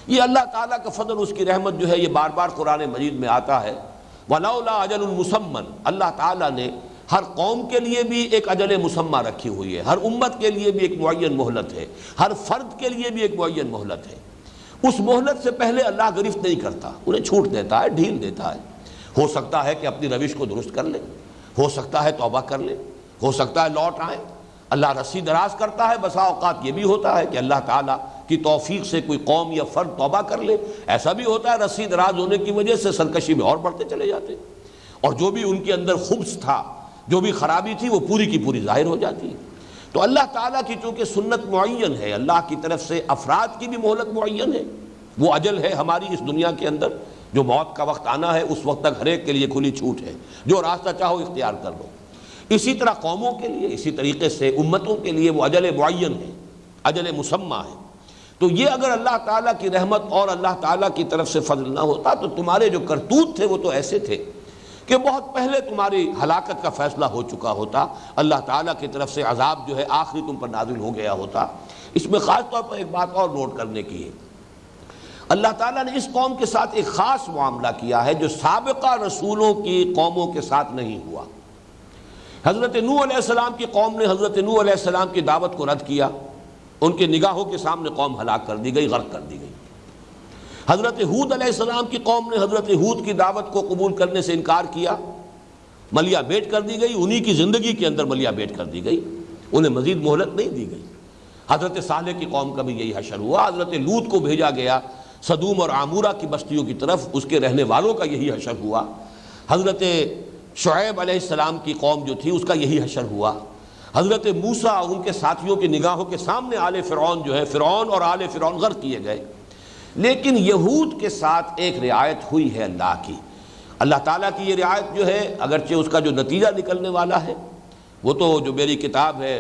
یہ اللہ تعالیٰ کا فضل، اس کی رحمت جو ہے یہ بار بار قرآن مجید میں آتا ہے۔ وَلَوْلَا أَجَلٌ مُّسَمًّى، اللہ تعالیٰ نے ہر قوم کے لیے بھی ایک اجل مسمى رکھی ہوئی ہے، ہر امت کے لیے بھی ایک معین مہلت ہے، ہر فرد کے لیے بھی ایک معین مہلت ہے۔ اس مہلت سے پہلے اللہ گرفت نہیں کرتا، انہیں چھوٹ دیتا ہے، ڈھیل دیتا ہے۔ ہو سکتا ہے کہ اپنی روش کو درست کر لے، ہو سکتا ہے توبہ کر لے، ہو سکتا ہے لوٹ آئیں۔ اللہ رسی دراز کرتا ہے، بسا اوقات یہ بھی ہوتا ہے کہ اللہ تعالیٰ کی توفیق سے کوئی قوم یا فرد توبہ کر لے۔ ایسا بھی ہوتا ہے رسی دراز ہونے کی وجہ سے سرکشی میں اور بڑھتے چلے جاتے، اور جو بھی ان کے اندر خبث تھا، جو بھی خرابی تھی، وہ پوری کی پوری ظاہر ہو جاتی ہے۔ تو اللہ تعالیٰ کی چونکہ سنت معین ہے، اللہ کی طرف سے افراد کی بھی مہلت معین ہے، وہ اجل ہے ہماری اس دنیا کے اندر، جو موت کا وقت آنا ہے اس وقت تک ہر ایک کے لیے کھلی چھوٹ ہے، جو راستہ چاہو اختیار کر لو۔ اسی طرح قوموں کے لیے، اسی طریقے سے امتوں کے لیے وہ اجل معین ہے، اجل مسمى ہے۔ تو یہ اگر اللہ تعالیٰ کی رحمت اور اللہ تعالیٰ کی طرف سے فضل نہ ہوتا تو تمہارے جو کرتوت تھے وہ تو ایسے تھے کہ بہت پہلے تمہاری ہلاکت کا فیصلہ ہو چکا ہوتا، اللہ تعالیٰ کی طرف سے عذاب جو ہے آخری تم پر نازل ہو گیا ہوتا۔ اس میں خاص طور پر ایک بات اور نوٹ کرنے کی ہے، اللہ تعالیٰ نے اس قوم کے ساتھ ایک خاص معاملہ کیا ہے جو سابقہ رسولوں کی قوموں کے ساتھ نہیں ہوا۔ حضرت نوح علیہ السلام کی قوم نے حضرت نوح علیہ السلام کی دعوت کو رد کیا، ان کے نگاہوں کے سامنے قوم ہلاک کر دی گئی، غرق کر دی گئی۔ حضرت ہود علیہ السلام کی قوم نے حضرت ہود کی دعوت کو قبول کرنے سے انکار کیا، ملیا بیٹ کر دی گئی، انہی کی زندگی کے اندر ملیا بیٹ کر دی گئی، انہیں مزید مہلت نہیں دی گئی۔ حضرت صالح کی قوم کا بھی یہی حشر ہوا، حضرت لوط کو بھیجا گیا سدوم اور عامورہ کی بستیوں کی طرف، اس کے رہنے والوں کا یہی حشر ہوا۔ حضرت شعیب علیہ السلام کی قوم جو تھی اس کا یہی حشر ہوا۔ حضرت موسیٰ اور ان کے ساتھیوں کی نگاہوں کے سامنے آل فرعون جو ہے، فرعون اور آل فرعون غرق کیے گئے۔ لیکن یہود کے ساتھ ایک رعایت ہوئی ہے اللہ کی۔ اللہ تعالیٰ کی یہ رعایت جو ہے اگرچہ اس کا جو نتیجہ نکلنے والا ہے وہ تو جو میری کتاب ہے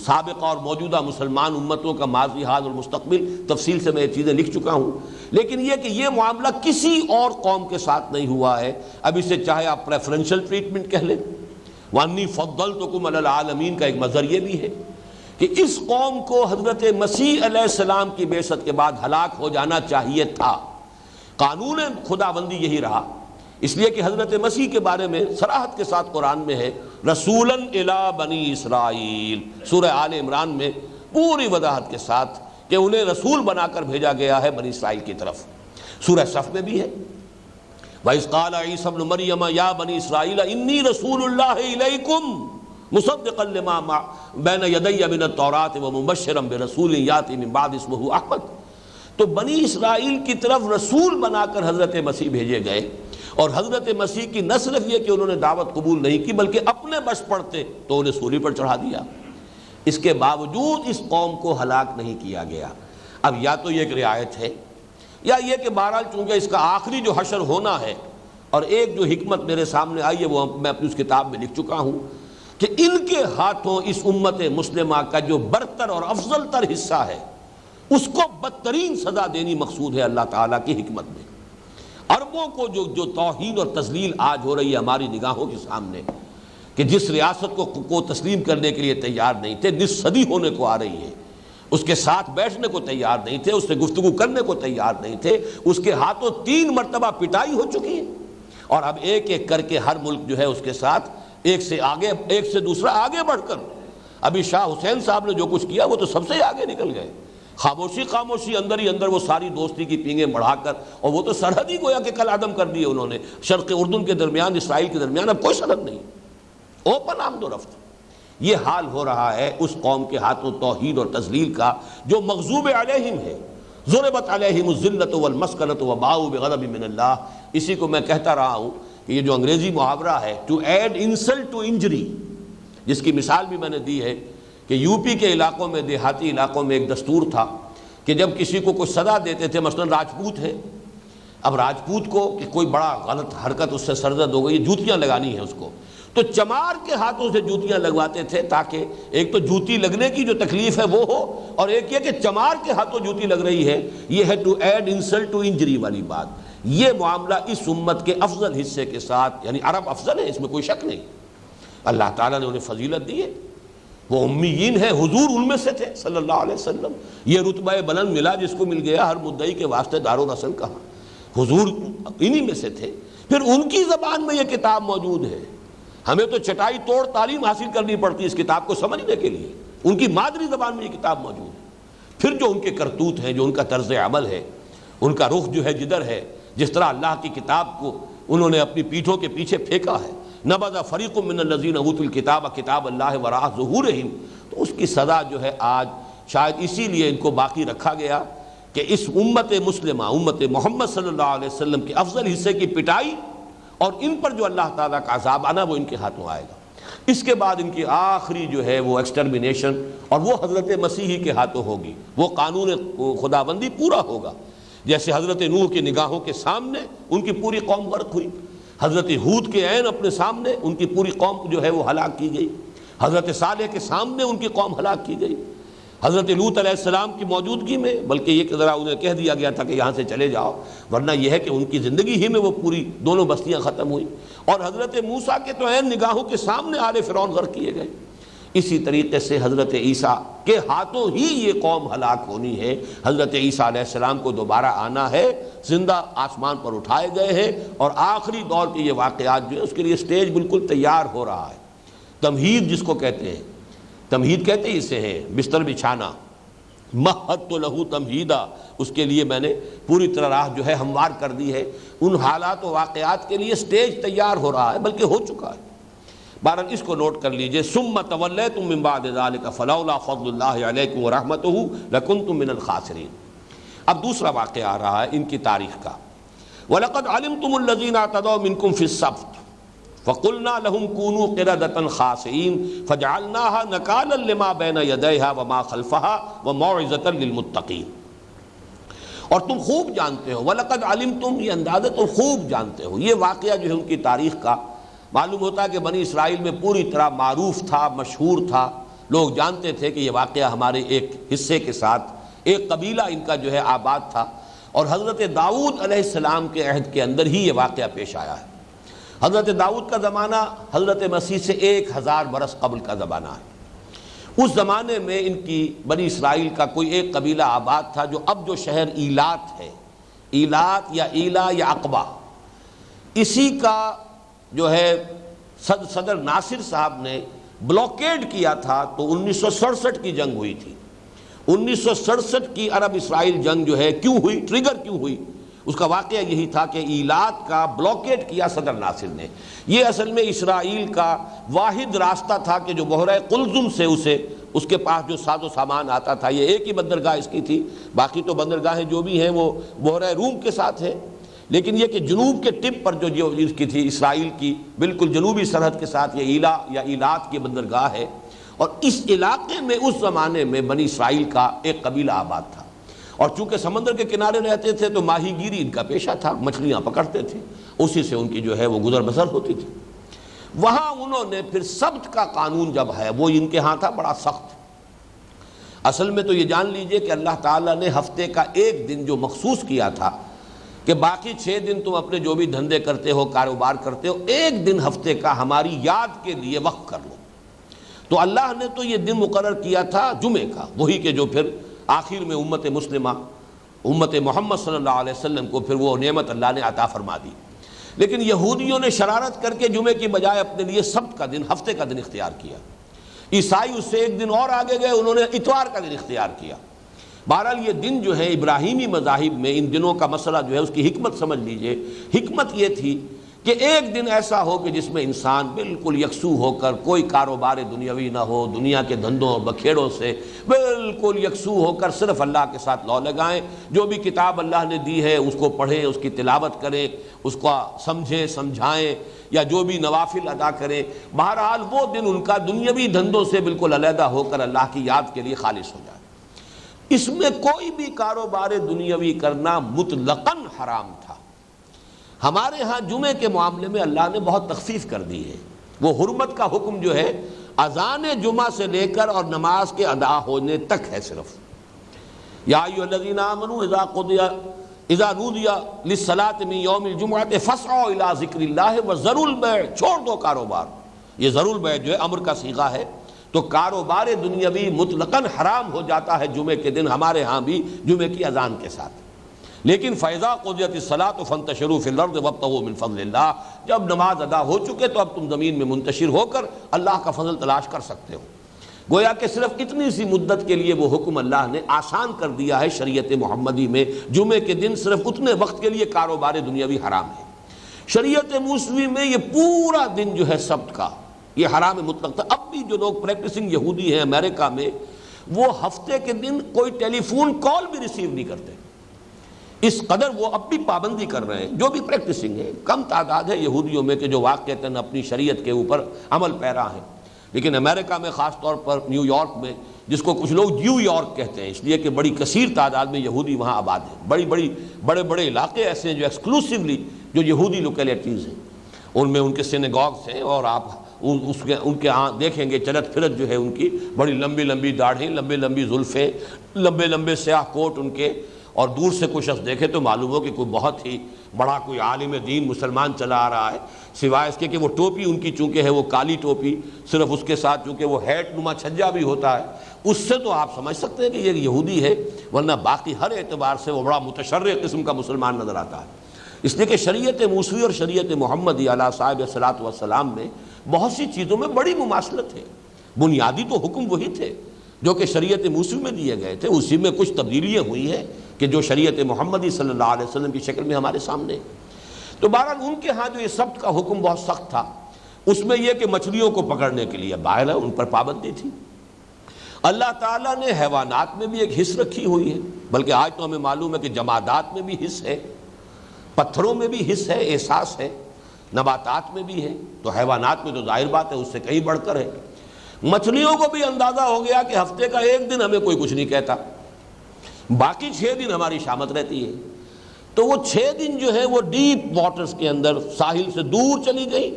سابقہ اور موجودہ مسلمان امتوں کا ماضی، حال اور مستقبل، تفصیل سے میں یہ چیزیں لکھ چکا ہوں، لیکن یہ کہ یہ معاملہ کسی اور قوم کے ساتھ نہیں ہوا ہے۔ اب اسے چاہے آپ پریفرنشل ٹریٹمنٹ کہہ لیں، وَأَنِّي فَضَّلْتُكُمْ عَلَى الْعَالَمِينَ کا ایک مظہر یہ بھی ہے کہ اس قوم کو حضرت مسیح علیہ السلام کی بعثت کے بعد ہلاک ہو جانا چاہیے تھا۔ قانون خداوندی یہی رہا، اس لیے کہ حضرت مسیح کے بارے میں صراحت کے ساتھ قرآن میں ہے رسولاً الی بنی اسرائیل، سورہ آل عمران میں پوری وضاحت کے ساتھ کہ انہیں رسول بنا کر بھیجا گیا ہے بنی اسرائیل کی طرف۔ سورہ صف میں بھی ہے وَإِذْ قَالَ عِيسَى ابْنُ مَرْيَمَ يَا بَنِي إِسْرَائِيلَ إِنِّي رَسُولُ اللَّهِ إِلَيْكُمْ مُصَدِّقًا لِمَا بَيْنَ يَدَيَّ مِنَ التَّوْرَاةِ وَمُبَشِّرًا بِرَسُولٍ يَأْتِي مِن بَعْدِي اسْمُهُ أَحْمَدُ۔ تو بنی اسرائیل کی طرف رسول بنا کر حضرت مسیح بھیجے گئے، اور حضرت مسیح کی نہ صرف یہ کہ انہوں نے دعوت قبول نہیں کی بلکہ اپنے بش پڑتے تو انہیں سولی پر چڑھا دیا۔ اس کے باوجود اس قوم کو ہلاک نہیں کیا گیا۔ اب یا تو یہ ایک رعایت ہے، یا یہ کہ بہرحال چونکہ اس کا آخری جو حشر ہونا ہے، اور ایک جو حکمت میرے سامنے آئی ہے وہ میں اپنی اس کتاب میں لکھ چکا ہوں کہ ان کے ہاتھوں اس امت مسلمہ کا جو برتر اور افضل تر حصہ ہے اس کو بدترین سزا دینی مقصود ہے اللہ تعالیٰ کی حکمت میں۔ عربوں کو جو توہین اور تذلیل آج ہو رہی ہے ہماری نگاہوں کے سامنے، کہ جس ریاست کو تسلیم کرنے کے لیے تیار نہیں تھے، نصف صدی ہونے کو آ رہی ہے، اس کے ساتھ بیٹھنے کو تیار نہیں تھے، اس سے گفتگو کرنے کو تیار نہیں تھے، اس کے ہاتھوں 3 مرتبہ پٹائی ہو چکی ہے، اور اب ایک ایک کر کے ہر ملک جو ہے اس کے ساتھ ایک سے دوسرا آگے بڑھ کر، ابھی شاہ حسین صاحب نے جو کچھ کیا وہ تو سب سے آگے نکل گئے، خاموشی اندر ہی اندر وہ ساری دوستی کی پینگیں بڑھا کر، اور وہ تو سرحد ہی گویا کہ کل عدم کر دی ہے انہوں نے، شرق اردن کے درمیان اسرائیل کے درمیان اب کوئی سرحد نہیں، اوپن آمد و رفت۔ یہ حال ہو رہا ہے اس قوم کے ہاتھوں توحید اور تذلیل کا جو مغضوب علیہم ہے، ضربت علیہم الذلۃ والمسکنۃ وباؤوا بغضب من اللہ۔ اسی کو میں کہتا رہا ہوں کہ یہ جو انگریزی محاورہ ہے to add insult to injury, جس کی مثال بھی میں نے دی ہے کہ یو پی کے علاقوں میں، دیہاتی علاقوں میں ایک دستور تھا کہ جب کسی کو کوئی سزا دیتے تھے، مثلا راجپوت ہے، اب راجپوت کو کہ کوئی بڑا غلط حرکت اس سے سرزد ہو گئی، جوتیاں لگانی ہیں اس کو، تو چمار کے ہاتھوں سے جوتیاں لگواتے تھے تاکہ ایک تو جوتی لگنے کی جو تکلیف ہے وہ ہو، اور ایک یہ کہ چمار کے ہاتھوں جوتی لگ رہی ہے، یہ ہے to add insult to injury والی بات۔ یہ معاملہ اس امت کے افضل حصے کے ساتھ، یعنی عرب افضل ہے، اس میں کوئی شک نہیں، اللہ تعالیٰ نے انہیں فضیلت دی ہے، وہ امیین ہیں، حضور ان میں سے تھے صلی اللہ علیہ وسلم، یہ رتبہ بلند ملا جس کو مل گیا ہر مدعی کے واسطے دار و رسل کہا، حضور انہی میں سے تھے۔ پھر ان کی زبان میں یہ کتاب موجود ہے، ہمیں تو چٹائی توڑ تعلیم حاصل کرنی پڑتی ہے اس کتاب کو سمجھنے کے لیے، ان کی مادری زبان میں یہ کتاب موجود ہے۔ پھر جو ان کے کرتوت ہیں، جو ان کا طرز عمل ہے، ان کا رخ جو ہے جدھر ہے، جس طرح اللہ کی کتاب کو انہوں نے اپنی پیٹھوں کے پیچھے پھینکا ہے، نبذ فریق من الذین اوتوا الکتاب کتاب اللہ وراء ظہورہم، تو اس کی سزا جو ہے آج شاید اسی لیے ان کو باقی رکھا گیا کہ اس امت مسلمہ، امت محمد صلی اللہ علیہ وسلم کے افضل حصے کی پٹائی اور ان پر جو اللہ تعالیٰ کا عذاب آنا وہ ان کے ہاتھوں آئے گا۔ اس کے بعد ان کی آخری جو ہے وہ ایکسٹرمینیشن، اور وہ حضرت مسیحی کے ہاتھوں ہوگی، وہ قانون خداوندی پورا ہوگا، جیسے حضرت نوح کی نگاہوں کے سامنے ان کی پوری قوم غرق ہوئی، حضرت ہود کے عین اپنے سامنے ان کی پوری قوم جو ہے وہ ہلاک کی گئی، حضرت صالح کے سامنے ان کی قوم ہلاک کی گئی، حضرت لوط علیہ السلام کی موجودگی میں، بلکہ یہ کہ ذرا انہیں کہہ دیا گیا تھا کہ یہاں سے چلے جاؤ، ورنہ یہ ہے کہ ان کی زندگی ہی میں وہ پوری دونوں بستیاں ختم ہوئیں، اور حضرت موسیٰ کے تو عین نگاہوں کے سامنے آل فرعون غرق کیے گئے۔ اسی طریقے سے حضرت عیسیٰ کے ہاتھوں ہی یہ قوم ہلاک ہونی ہے۔ حضرت عیسیٰ علیہ السلام کو دوبارہ آنا ہے، زندہ آسمان پر اٹھائے گئے ہیں، اور آخری دور کے یہ واقعات جو ہے اس کے لیے سٹیج بالکل تیار ہو رہا ہے۔ تمہید جس کو کہتے ہیں، تمہید کہتے ہی اسے ہیں بستر بچھانا، مہدت لہو تمہیدا، اس کے لیے میں نے پوری طرح راہ جو ہے ہموار کر دی ہے، ان حالات و واقعات کے لیے سٹیج تیار ہو رہا ہے، بلکہ ہو چکا ہے۔ بہرحال اس کو نوٹ کر لیجئے، ثم تولیتم من بعد ذلک فلولا فضل اللہ علیکم ورحمتہ لکنتم من الخاسرین۔ اب دوسرا واقعہ آ رہا ہے ان کی تاریخ کا، وَلَقَدْ عَلِمْتُمُ الَّذِينَ اعْتَدَوْا مِنْكُمْ فِي السَّبْتِ فَقُلْنَا لَهُمْ كُونُوا قِرَدَةً خَاسِئِينَ فَجَعَلْنَاهَا نَكَالًا لِمَا بَيْنَ يَدَيْهَا وَمَا خَلْفَهَا وَمَوْعِظَةً لِلْمُتَّقِينَ۔ اور تم خوب جانتے ہو، وَلَقَدْ عَلِمْتُمْ، یہ اندازہ تم خوب جانتے ہو، یہ واقعہ جو ہے ان کی تاریخ کا معلوم ہوتا ہے کہ بنی اسرائیل میں پوری طرح معروف تھا، مشہور تھا، لوگ جانتے تھے کہ یہ واقعہ ہمارے ایک حصے کے ساتھ، ایک قبیلہ ان کا جو ہے آباد تھا، اور حضرت داؤد علیہ السلام کے عہد کے اندر ہی یہ واقعہ پیش آیا ہے۔ حضرت داؤد کا زمانہ حضرت مسیح سے 1000 برس قبل کا زمانہ ہے۔ اس زمانے میں ان کی بنی اسرائیل کا کوئی ایک قبیلہ آباد تھا جو اب جو شہر ایلات ہے، ایلات یا ایلا یا عقبہ، اسی کا جو ہے صدر ناصر صاحب نے بلاکیڈ کیا تھا، تو 1967 کی جنگ ہوئی تھی۔ 1967 کی عرب اسرائیل جنگ جو ہے کیوں ہوئی، ٹریگر کیوں ہوئی، اس کا واقعہ یہی تھا کہ ایلات کا بلاکیڈ کیا صدر ناصر نے۔ یہ اصل میں اسرائیل کا واحد راستہ تھا کہ جو بحیرہ قلزم سے اسے اس کے پاس جو ساز و سامان آتا تھا، یہ ایک ہی بندرگاہ اس کی تھی، باقی تو بندرگاہیں جو بھی ہیں وہ بحیرہ روم کے ساتھ ہیں، لیکن یہ کہ جنوب کے ٹپ پر جو اس کی تھی، اسرائیل کی بالکل جنوبی سرحد کے ساتھ یہ ایلا یا ایلات کی بندرگاہ ہے، اور اس علاقے میں اس زمانے میں بنی اسرائیل کا ایک قبیلہ آباد تھا، اور چونکہ سمندر کے کنارے رہتے تھے تو ماہی گیری ان کا پیشہ تھا، مچھلیاں پکڑتے تھے، اسی سے ان کی جو ہے وہ گزر بسر ہوتی تھی۔ وہاں انہوں نے پھر سبت کا قانون جب ہے وہ ان کے ہاں تھا بڑا سخت۔ اصل میں تو یہ جان لیجئے کہ اللہ تعالیٰ نے ہفتے کا ایک دن جو مخصوص کیا تھا کہ باقی 6 دن تم اپنے جو بھی دھندے کرتے ہو، کاروبار کرتے ہو، ایک دن ہفتے کا ہماری یاد کے لیے وقف کر لو، تو اللہ نے تو یہ دن مقرر کیا تھا جمعے کا، وہی کہ جو پھر آخر میں امت مسلمہ، امت محمد صلی اللہ علیہ وسلم کو پھر وہ نعمت اللہ نے عطا فرما دی۔ لیکن یہودیوں نے شرارت کر کے جمعے کی بجائے اپنے لیے سبت کا دن، ہفتے کا دن اختیار کیا۔ عیسائی اس سے ایک دن اور آگے گئے، انہوں نے اتوار کا دن اختیار کیا۔ بہرحال یہ دن جو ہے ابراہیمی مذاہب میں ان دنوں کا مسئلہ جو ہے اس کی حکمت سمجھ لیجئے۔ حکمت یہ تھی کہ ایک دن ایسا ہو کہ جس میں انسان بالکل یکسو ہو کر، کوئی کاروبار دنیاوی نہ ہو، دنیا کے دھندوں اور بکھیڑوں سے بالکل یکسو ہو کر صرف اللہ کے ساتھ لو لگائیں، جو بھی کتاب اللہ نے دی ہے اس کو پڑھیں، اس کی تلاوت کریں، اس کو سمجھیں سمجھائیں، یا جو بھی نوافل ادا کریں۔ بہرحال وہ دن ان کا دنیاوی دھندوں سے بالکل علیحدہ ہو کر اللہ کی یاد کے لیے خالص ہو جائے۔ اس میں کوئی بھی کاروبار دنیاوی کرنا مطلقاً حرام تھا۔ ہمارے ہاں جمعے کے معاملے میں اللہ نے بہت تخفیف کر دی ہے۔ وہ حرمت کا حکم جو ہے اذان جمعہ سے لے کر اور نماز کے ادا ہونے تک ہے صرف۔ یا ایھا الذین آمنوا اذا نودی للصلاۃ من یوم الجمعۃ فاسعوا الی ذکر اللہ وذروا البیع، چھوڑ دو کاروبار۔ یہ ذروا البیع جو ہے امر کا صیغہ ہے، تو کاروبار دنیاوی مطلقاً حرام ہو جاتا ہے جمعے کے دن، ہمارے ہاں بھی جمعے کی اذان کے ساتھ۔ لیکن فَإِذَا قُضِيَتِ الصَّلَاةُ فَانتَشِرُوا فِي الْأَرْضِ وَابْتَغُوا مِنْ فَضْلِ اللَّهِ، جب نماز ادا ہو چکے تو اب تم زمین میں منتشر ہو کر اللہ کا فضل تلاش کر سکتے ہو۔ گویا کہ صرف اتنی سی مدت کے لیے وہ حکم اللہ نے آسان کر دیا ہے شریعت محمدی میں، جمعے کے دن صرف اتنے وقت کے لیے کاروبار دنیاوی حرام ہے۔ شریعت موسوی میں یہ پورا دن جو ہے سبت کا یہ حرام مطلق تھا۔ اب بھی جو لوگ پریکٹسنگ یہودی ہیں امریکہ میں، وہ ہفتے کے دن کوئی ٹیلی فون کال بھی ریسیو نہیں کرتے، اس قدر وہ اب بھی پابندی کر رہے ہیں۔ جو بھی پریکٹسنگ ہے، کم تعداد ہے یہودیوں میں کہ جو واقعتاً اپنی شریعت کے اوپر عمل پیرا ہیں، لیکن امریکہ میں خاص طور پر نیو یارک میں، جس کو کچھ لوگ نیو یارک کہتے ہیں اس لیے کہ بڑی کثیر تعداد میں یہودی وہاں آباد ہیں، بڑے بڑے علاقے ایسے ہیں جو ایکسکلوسیولی جو یہودی لوکیلٹیز ہیں، ان میں ان کے سینیگاگس ہیں، اور آپ ان کے ہاں دیکھیں گے چلت پھرت جو ہے ان کی بڑی لمبی لمبی داڑھی، لمبے لمبی زلفیں، لمبے لمبے سیاہ کوٹ ان کے، اور دور سے کوئی شخص دیکھے تو معلوم ہو کہ کوئی بہت ہی بڑا کوئی عالم دین مسلمان چلا آ رہا ہے، سوائے اس کے کہ وہ ٹوپی ان کی چونکہ ہے وہ کالی ٹوپی، صرف اس کے ساتھ چونکہ وہ ہیٹ نما چھجا بھی ہوتا ہے، اس سے تو آپ سمجھ سکتے ہیں کہ یہ یہودی ہے، ورنہ باقی ہر اعتبار سے وہ بڑا متشرع قسم کا مسلمان نظر آتا ہے۔ اس لیے کہ شریعت موسوی اور شریعت محمدی علیہ صاحب الصلاۃ والسلام میں بہت سی چیزوں میں بڑی مماثلت ہے۔ بنیادی تو حکم وہی تھے جو کہ شریعت موسوی میں دیے گئے تھے، اسی میں کچھ تبدیلیاں ہوئی ہیں کہ جو شریعت محمدی صلی اللہ علیہ وسلم کی شکل میں ہمارے سامنے۔ تو بہرحال ان کے ہاں جو یہ سبت کا حکم بہت سخت تھا، اس میں یہ کہ مچھلیوں کو پکڑنے کے لیے باہر ہے ان پر پابندی تھی۔ اللہ تعالیٰ نے حیوانات میں بھی ایک حص رکھی ہوئی ہے، بلکہ آج تو ہمیں معلوم ہے کہ جمادات میں بھی حص ہے، پتھروں میں بھی حص ہے، احساس ہے، نباتات میں بھی ہے، تو حیوانات میں تو ظاہر بات ہے اس سے کہیں بڑھ کر ہے۔ مچھلیوں کو بھی اندازہ ہو گیا کہ ہفتے کا ایک دن ہمیں کوئی کچھ نہیں کہتا، باقی 6 دن ہماری شامت رہتی ہے، تو وہ 6 دن جو ہے وہ ڈیپ واٹرز کے اندر ساحل سے دور چلی گئی،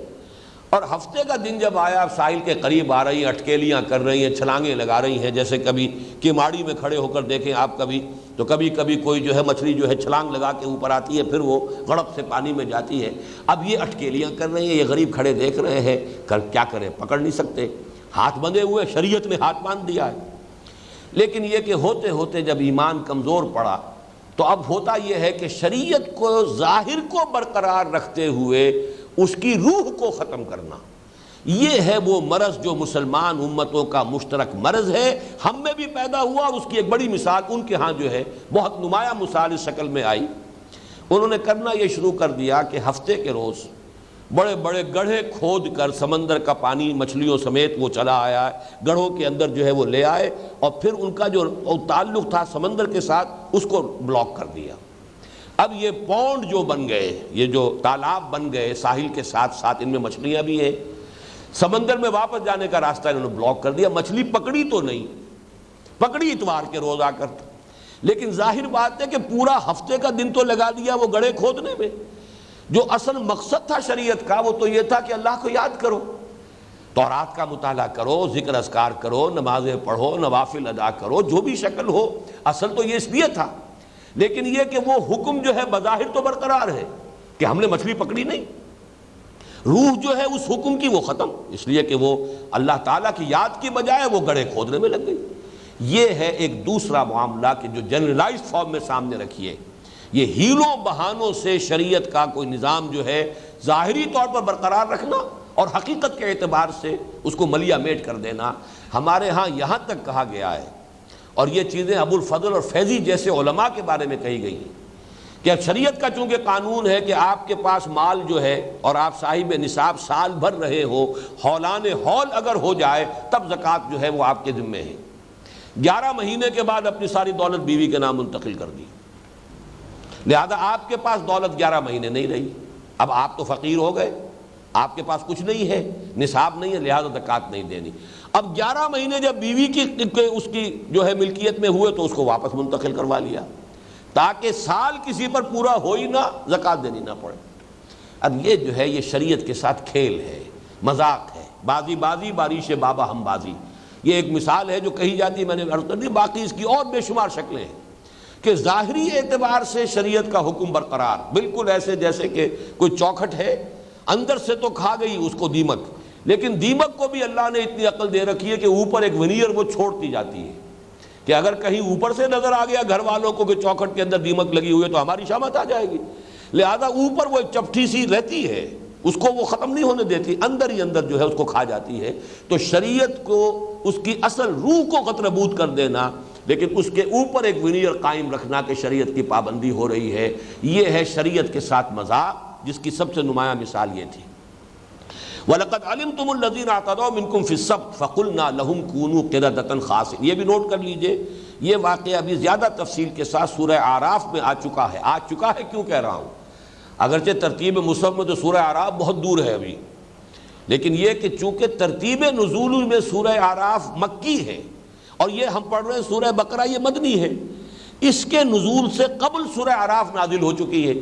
اور ہفتے کا دن جب آیا ساحل کے قریب آ رہی ہیں، اٹکیلیاں کر رہی ہیں، چھلانگیں لگا رہی ہیں، جیسے کبھی کماڑی میں کھڑے ہو کر دیکھیں آپ کبھی تو کبھی کوئی جو ہے مچھلی جو ہے چھلانگ لگا کے اوپر آتی ہے، پھر وہ غڑپ سے پانی میں جاتی ہے۔ اب یہ اٹکیلیاں کر رہی ہیں، یہ غریب کھڑے دیکھ رہے ہیں، کیا کریں، پکڑ نہیں سکتے، ہاتھ بندھے ہوئے، شریعت نے ہاتھ باندھ دیا ہے۔ لیکن یہ کہ ہوتے ہوتے جب ایمان کمزور پڑا تو اب ہوتا یہ ہے کہ شریعت کو ظاہر کو برقرار رکھتے ہوئے اس کی روح کو ختم کرنا، یہ ہے وہ مرض جو مسلمان امتوں کا مشترک مرض ہے، ہم میں بھی پیدا ہوا، اور اس کی ایک بڑی مثال ان کے ہاں جو ہے بہت نمایاں مثال اس شکل میں آئی۔ انہوں نے کرنا یہ شروع کر دیا کہ ہفتے کے روز بڑے بڑے گڑھے کھود کر سمندر کا پانی مچھلیوں سمیت وہ چلا آیا ہے، گڑھوں کے اندر جو ہے وہ لے آئے، اور پھر ان کا جو تعلق تھا سمندر کے ساتھ اس کو بلاک کر دیا۔ اب یہ پونڈ جو بن گئے، یہ جو تالاب بن گئے ساحل کے ساتھ ساتھ، ان میں مچھلیاں بھی ہیں، سمندر میں واپس جانے کا راستہ انہوں نے بلاک کر دیا۔ مچھلی پکڑی تو نہیں، پکڑی اتوار کے روز آ کر، لیکن ظاہر بات ہے کہ پورا ہفتے کا دن تو لگا دیا وہ گڑھے کھودنے میں۔ جو اصل مقصد تھا شریعت کا وہ تو یہ تھا کہ اللہ کو یاد کرو، تورات کا مطالعہ کرو، ذکر اذکار کرو، نمازیں پڑھو، نوافل ادا کرو، جو بھی شکل ہو، اصل تو یہ اس لیے تھا۔ لیکن یہ کہ وہ حکم جو ہے بظاہر تو برقرار ہے کہ ہم نے مچھلی پکڑی نہیں، روح جو ہے اس حکم کی وہ ختم، اس لیے کہ وہ اللہ تعالیٰ کی یاد کی بجائے وہ گڑھے کھودنے میں لگ گئی۔ یہ ہے ایک دوسرا معاملہ کہ جو جنرلائزڈ فارم میں سامنے رکھیے، یہ ہیلوں بہانوں سے شریعت کا کوئی نظام جو ہے ظاہری طور پر برقرار رکھنا اور حقیقت کے اعتبار سے اس کو ملیا میٹ کر دینا۔ ہمارے ہاں یہاں تک کہا گیا ہے، اور یہ چیزیں ابو الفضل اور فیضی جیسے علماء کے بارے میں کہی گئی ہیں، کہ اب شریعت کا چونکہ قانون ہے کہ آپ کے پاس مال جو ہے اور آپ صاحب نصاب سال بھر رہے ہو، ہولان ہول اگر ہو جائے تب زکوٰۃ جو ہے وہ آپ کے ذمے ہے۔ 11 مہینے کے بعد اپنی ساری دولت بیوی کے نام منتقل کر دی، لہذا آپ کے پاس دولت 11 مہینے نہیں رہی، اب آپ تو فقیر ہو گئے، آپ کے پاس کچھ نہیں ہے، نصاب نہیں ہے، لہذا زکوٰۃ نہیں دینی۔ اب 11 مہینے جب بیوی کی اس کی جو ہے ملکیت میں ہوئے تو اس کو واپس منتقل کروا لیا، تاکہ سال کسی پر پورا ہو ہی نہ، زکوٰۃ دینی نہ پڑے۔ اب یہ جو ہے یہ شریعت کے ساتھ کھیل ہے، مذاق ہے، بازی بازی باریش بابا ہم بازی۔ یہ ایک مثال ہے جو کہی جاتی ہے، میں نے عرض کر دی، باقی اس کی اور بے شمار شکلیں ہیں کہ ظاہری اعتبار سے شریعت کا حکم برقرار، بالکل ایسے جیسے کہ کوئی چوکھٹ ہے، اندر سے تو کھا گئی اس کو دیمک، لیکن دیمک کو بھی اللہ نے اتنی عقل دے رکھی ہے کہ اوپر ایک ونیئر وہ چھوڑتی جاتی ہے کہ اگر کہیں اوپر سے نظر آ گیا گھر والوں کو کہ چوکھٹ کے اندر دیمک لگی ہوئی ہے تو ہماری شامت آ جائے گی، لہذا اوپر وہ ایک چپٹی سی رہتی ہے، اس کو وہ ختم نہیں ہونے دیتی، اندر ہی اندر جو ہے اس کو کھا جاتی ہے۔ تو شریعت کو اس کی اصل روح کو قطربود کر دینا، لیکن اس کے اوپر ایک ونیئر قائم رکھنا کہ شریعت کی پابندی ہو رہی ہے، یہ ہے شریعت کے ساتھ مذاق، جس کی سب سے نمایاں مثال یہ تھی۔ وَلَقَدْ عَلِمْتُمُ الَّذِينَ اعْتَدَوْا مِنْكُمْ فِي السَّبْتِ فَقُلْنَا لَهُمْ كُونُوا قِرَدَةً خَاسِئِينَ۔ یہ بھی نوٹ کر لیجئے، یہ واقعہ ابھی زیادہ تفصیل کے ساتھ سورہ اعراف میں آ چکا ہے، کیوں کہہ رہا ہوں؟ اگرچہ ترتیب مصحف میں تو سورہ اعراف بہت دور ہے ابھی، لیکن یہ کہ چونکہ ترتیب نزول میں سورہ اعراف مکی ہے اور یہ ہم پڑھ رہے ہیں سورہ بقرہ یہ مدنی ہے، اس کے نزول سے قبل سورہ اعراف نازل ہو چکی ہے،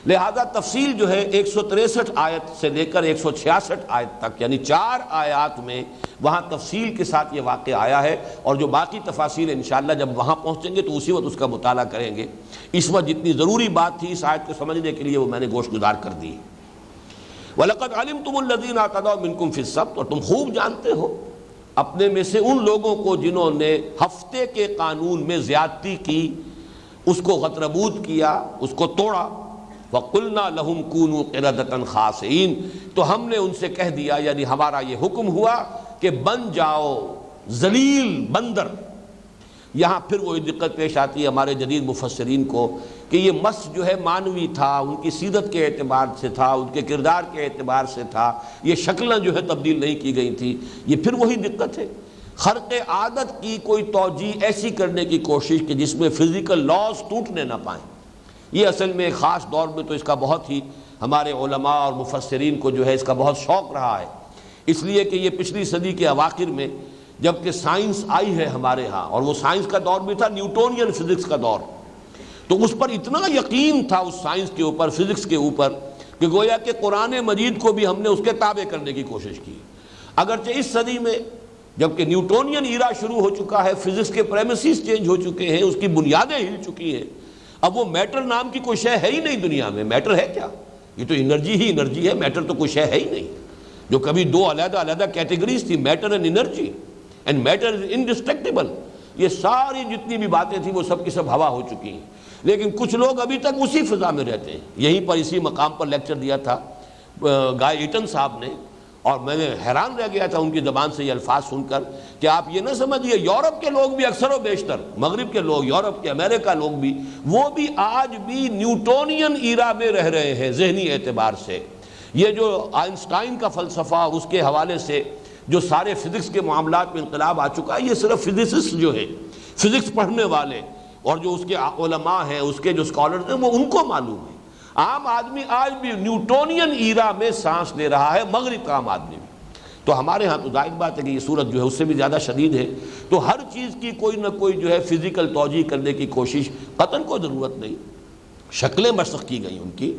لہذا تفصیل جو ہے 163 آیت سے لے کر 166 آیت تک، یعنی 4 آیات میں وہاں تفصیل کے ساتھ یہ واقعہ آیا ہے، اور جو باقی تفاصیل انشاءاللہ جب وہاں پہنچیں گے تو اسی وقت اس کا مطالعہ کریں گے۔ اس وقت جتنی ضروری بات تھی اس آیت کو سمجھنے کے لیے وہ میں نے گوش گزار کر دی۔ وَلَقَدْ عَلِمْتُمُ الَّذِينَ اعْتَدَوْا مِنْكُمْ فِي السَّبْتِ، اور تم خوب جانتے ہو اپنے میں سے ان لوگوں کو جنہوں نے ہفتے کے قانون میں زیادتی کی، اس کو غطربود کیا، اس کو توڑا۔ وَقُلْنَا لَهُمْ كُونُوا قِرَدَةً خَاسِئِينَ، تو ہم نے ان سے کہہ دیا، یعنی ہمارا یہ حکم ہوا کہ بن جاؤ ذلیل بندر۔ یہاں پھر وہی دقت پیش آتی ہے ہمارے جدید مفسرین کو کہ یہ مس جو ہے مانوی تھا، ان کی سیرت کے اعتبار سے تھا، ان کے کردار کے اعتبار سے تھا، یہ شکلیں جو ہے تبدیل نہیں کی گئی تھی۔ یہ پھر وہی دقت ہے، خرق عادت کی کوئی توجیہ ایسی کرنے کی کوشش کہ جس میں فزیکل لاز ٹوٹنے نہ پائیں۔ یہ اصل میں ایک خاص دور میں تو اس کا بہت ہی ہمارے علماء اور مفسرین کو جو ہے اس کا بہت شوق رہا ہے، اس لیے کہ یہ پچھلی صدی کے اواخر میں جب کہ سائنس آئی ہے ہمارے ہاں، اور وہ سائنس کا دور بھی تھا نیوٹونین فزکس کا دور، تو اس پر اتنا یقین تھا اس سائنس کے اوپر، فزکس کے اوپر، کہ گویا کہ قرآن مجید کو بھی ہم نے اس کے تابع کرنے کی کوشش کی۔ اگرچہ اس صدی میں جب کہ نیوٹونین ایرا شروع ہو چکا ہے، فزکس کے پریمیسز چینج ہو چکے ہیں، اس کی بنیادیں ہل چکی ہیں، اب وہ میٹر نام کی کوئی شے ہے ہی نہیں دنیا میں۔ میٹر ہے کیا؟ یہ تو انرجی ہی انرجی ہے، میٹر تو کوئی شے ہے ہی نہیں۔ جو کبھی 2 علیحدہ کیٹیگریز تھی، matter and energy, and matter is indestructible, یہ ساری جتنی بھی باتیں تھیں وہ سب کی سب ہوا ہو چکی ہیں، لیکن کچھ لوگ ابھی تک اسی فضا میں رہتے ہیں۔ یہیں پر اسی مقام پر لیکچر دیا تھا گائے ایٹن صاحب نے، اور میں نے حیران رہ گیا تھا ان کی زبان سے یہ الفاظ سن کر کہ آپ یہ نہ سمجھیے یورپ کے لوگ بھی اکثر و بیشتر، مغرب کے لوگ، یورپ کے، امریکہ لوگ بھی، وہ بھی آج بھی نیوٹونین ایرا میں رہ رہے ہیں ذہنی اعتبار سے، یہ جو آئنسٹائن کا فلسفہ اس کے حوالے سے جو سارے فزکس کے معاملات میں انقلاب آ چکا ہے، یہ صرف فزسسٹ جو ہے، فزکس پڑھنے والے اور جو اس کے علماء ہیں، اس کے جو اسکالرز ہیں، وہ ان کو معلوم ہے۔ عام آدمی آج بھی نیوٹونین ایرا میں سانس لے رہا ہے، مغرب کا عام آدمی بھی۔ تو ہمارے ہاں تو ظاہر بات ہے کہ یہ صورت جو ہے اس سے بھی زیادہ شدید ہے، تو ہر چیز کی کوئی نہ کوئی جو ہے فزیکل توجیہ کرنے کی کوشش، قطعاً کوئی ضرورت نہیں، شکلیں مسخ کی گئی ان کی،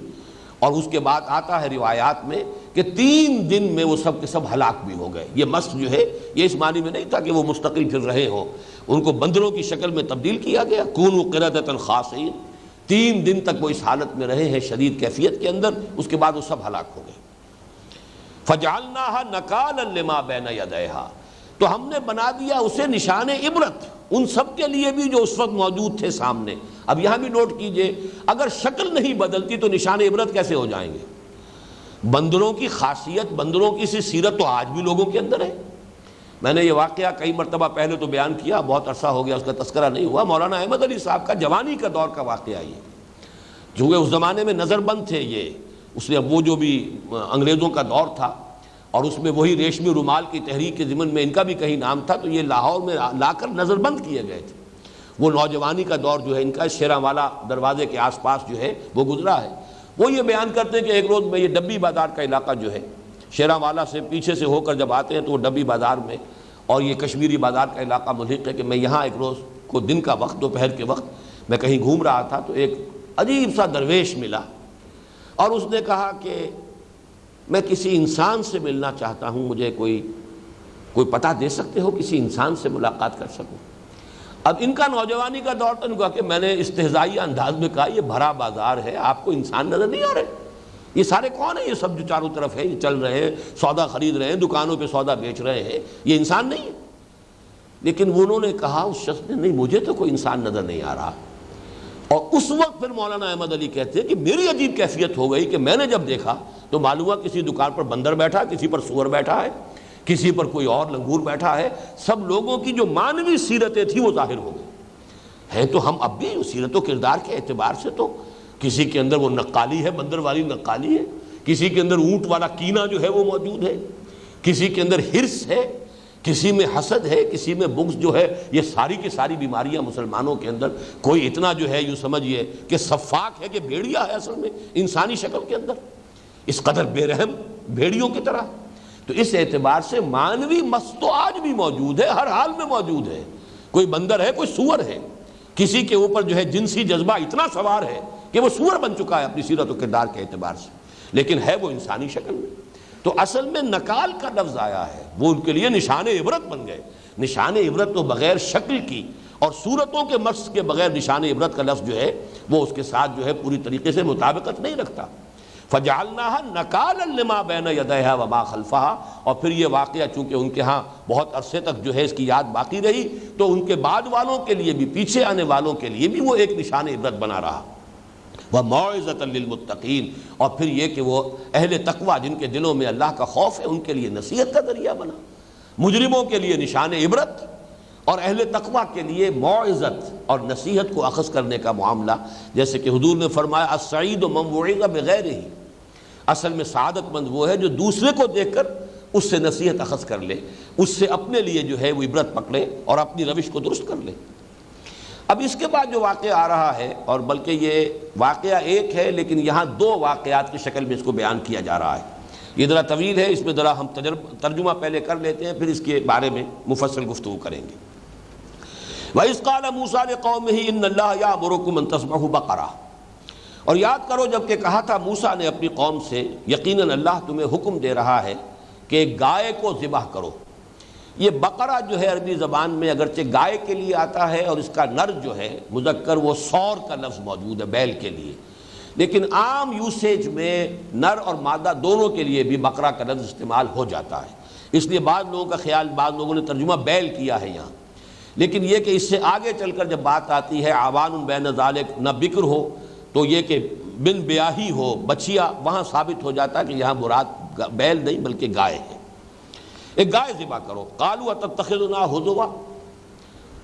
اور اس کے بعد آتا ہے روایات میں کہ 3 دن میں وہ سب کے سب ہلاک بھی ہو گئے۔ یہ مسخ جو ہے یہ اس معنی میں نہیں تھا کہ وہ مستقل پھر رہے ہوں، ان کو بندروں کی شکل میں تبدیل کیا گیا، کونوا قردۃ خاسئین، 3 دن تک وہ اس حالت میں رہے ہیں شدید کیفیت کے اندر، اس کے بعد وہ سب ہلاک ہو گئے۔ فَجَعَلْنَاهَا نَكَالًا لِمَا بَيْنَ يَدَيْهَا، تو ہم نے بنا دیا اسے نشان عبرت ان سب کے لیے بھی جو اس وقت موجود تھے سامنے۔ اب یہاں بھی نوٹ کیجئے، اگر شکل نہیں بدلتی تو نشان عبرت کیسے ہو جائیں گے؟ بندروں کی خاصیت، بندروں کی سی سیرت تو آج بھی لوگوں کے اندر ہے۔ میں نے یہ واقعہ کئی مرتبہ پہلے تو بیان کیا، بہت عرصہ ہو گیا اس کا تذکرہ نہیں ہوا۔ مولانا احمد علی صاحب کا جوانی کا دور کا واقعہ یہ، جو اس زمانے میں نظر بند تھے یہ، اس نے وہ جو بھی انگریزوں کا دور تھا، اور اس میں وہی ریشمی رومال کی تحریک کے ضمن میں ان کا بھی کہیں نام تھا، تو یہ لاہور میں لا کر نظر بند کیے گئے تھے۔ وہ نوجوانی کا دور جو ہے ان کا شیراں والا دروازے کے آس پاس جو ہے وہ گزرا ہے۔ وہ یہ بیان کرتے ہیں کہ ایک روز میں، یہ ڈبی بازار کا علاقہ جو ہے، شیراں والا سے پیچھے سے ہو کر جب آتے ہیں تو وہ ڈبی بازار میں، اور یہ کشمیری بازار کا علاقہ ملحق ہے، کہ میں یہاں ایک روز کو دن کا وقت، دوپہر کے وقت میں کہیں گھوم رہا تھا، تو ایک عجیب سا درویش ملا، اور اس نے کہا کہ میں کسی انسان سے ملنا چاہتا ہوں، مجھے کوئی پتہ دے سکتے ہو کسی انسان سے ملاقات کر سکوں؟ اب ان کا نوجوانی کا دور تھا، ان کو کہا کہ میں نے استہزائی انداز میں کہا یہ بھرا بازار ہے، آپ کو انسان نظر نہیں آ رہے؟ یہ سارے کون ہیں؟ یہ سب جو چاروں طرف ہے، یہ چل رہے ہیں، سودا خرید رہے ہیں، دکانوں پہ سودا بیچ رہے ہیں، یہ انسان نہیں ہے؟ لیکن انہوں نے کہا، اس شخص نے، نہیں مجھے تو کوئی انسان نظر نہیں آ رہا۔ اور اس وقت پھر مولانا احمد علی کہتے ہیں کہ میری عجیب کیفیت ہو گئی کہ میں نے جب دیکھا تو معلوم ہوا کسی دکان پر بندر بیٹھا، کسی پر سور بیٹھا ہے، کسی پر کوئی اور لنگور بیٹھا ہے، سب لوگوں کی جو مانوی سیرتیں تھیں وہ ظاہر ہو گئی ہیں۔ تو ہم اب بھی سیرت و کردار کے اعتبار سے تو کسی کے اندر وہ نقالی ہے، بندر والی نقالی ہے، کسی کے اندر اونٹ والا کینہ جو ہے وہ موجود ہے، کسی کے اندر حرص ہے، کسی میں حسد ہے، کسی میں بغض جو ہے، یہ ساری کی ساری بیماریاں مسلمانوں کے اندر۔ کوئی اتنا جو ہے یوں سمجھیے کہ صفاک ہے کہ بھیڑیا ہے اصل میں انسانی شکل کے اندر، اس قدر بے رحم بھیڑیوں کی طرح۔ تو اس اعتبار سے مانوی مس تو آج بھی موجود ہے، ہر حال میں موجود ہے۔ کوئی بندر ہے، کوئی سور ہے، کسی کے اوپر جو ہے جنسی جذبہ اتنا سوار ہے کہ وہ سور بن چکا ہے اپنی سیرت و کردار کے اعتبار سے، لیکن ہے وہ انسانی شکل میں۔ تو اصل میں نکال کا لفظ آیا ہے، وہ ان کے لیے نشان عبرت بن گئے۔ نشان عبرت تو بغیر شکل کی اور صورتوں کے مس کے بغیر نشان عبرت کا لفظ جو ہے وہ اس کے ساتھ جو ہے پوری طریقے سے مطابقت نہیں رکھتا۔ فَجَعَلْنَاهَا نَكَالًا لِمَا بَيْنَ يَدَيْهَا وَمَا خَلْفَهَا، اور پھر یہ واقعہ چونکہ ان کے ہاں بہت عرصے تک جو ہے اس کی یاد باقی رہی، تو ان کے بعد والوں کے لیے بھی، پیچھے آنے والوں کے لیے بھی وہ ایک نشان عبرت بنا رہا۔ وَمَوْعِظَةً لِّلْمُتَّقِينَ، اور پھر یہ کہ وہ اہل تقویٰ جن کے دلوں میں اللہ کا خوف ہے ان کے لیے نصیحت کا ذریعہ بنا، مجرموں کے لیے نشان عبرت اور اہل تقویٰ کے لیے موعظت اور نصیحت کو اخذ کرنے کا معاملہ۔ جیسے کہ حضور نے فرمایا السعید من وعظ بغیرہ، اصل میں سعادت مند وہ ہے جو دوسرے کو دیکھ کر اس سے نصیحت اخذ کر لے، اس سے اپنے لیے جو ہے وہ عبرت پکڑے اور اپنی روش کو درست کر لے۔ اب اس کے بعد جو واقعہ آ رہا ہے، اور بلکہ یہ واقعہ ایک ہے لیکن یہاں 2 واقعات کی شکل میں اس کو بیان کیا جا رہا ہے، یہ ذرا طویل ہے، اس میں ذرا ہم ترجمہ پہلے کر لیتے ہیں، پھر اس کے بارے میں مفصل گفتگو کریں گے۔ وَإِذْ قَالَ مُوسَىٰ لِقَوْمِهِ إِنَّ اللَّهَ يَأْمُرُكُمْ أَن تَذْبَحُوا بَقَرَةً، اور یاد کرو جب کہ کہا تھا موسیٰ نے اپنی قوم سے، یقیناً اللہ تمہیں حکم دے رہا ہے کہ گائے کو ذبح کرو۔ یہ بقرہ جو ہے عربی زبان میں اگرچہ گائے کے لیے آتا ہے، اور اس کا نر جو ہے مذکر وہ سور کا لفظ موجود ہے بیل کے لیے، لیکن عام یوسیج میں نر اور مادہ دونوں کے لیے بھی بقرہ کا لفظ استعمال ہو جاتا ہے۔ اس لیے بعض لوگوں کا خیال، بعض لوگوں نے ترجمہ بیل کیا ہے یہاں، لیکن یہ کہ اس سے آگے چل کر جب بات آتی ہے عوان بین ذالک، نہ بکر ہو تو یہ کہ بن بیاہی ہو بچیا، وہاں ثابت ہو جاتا ہے کہ یہاں مراد بیل نہیں بلکہ گائے ہے۔ ایک گائے ذبح کرو۔ قالوا اتتخذنا ہزوا،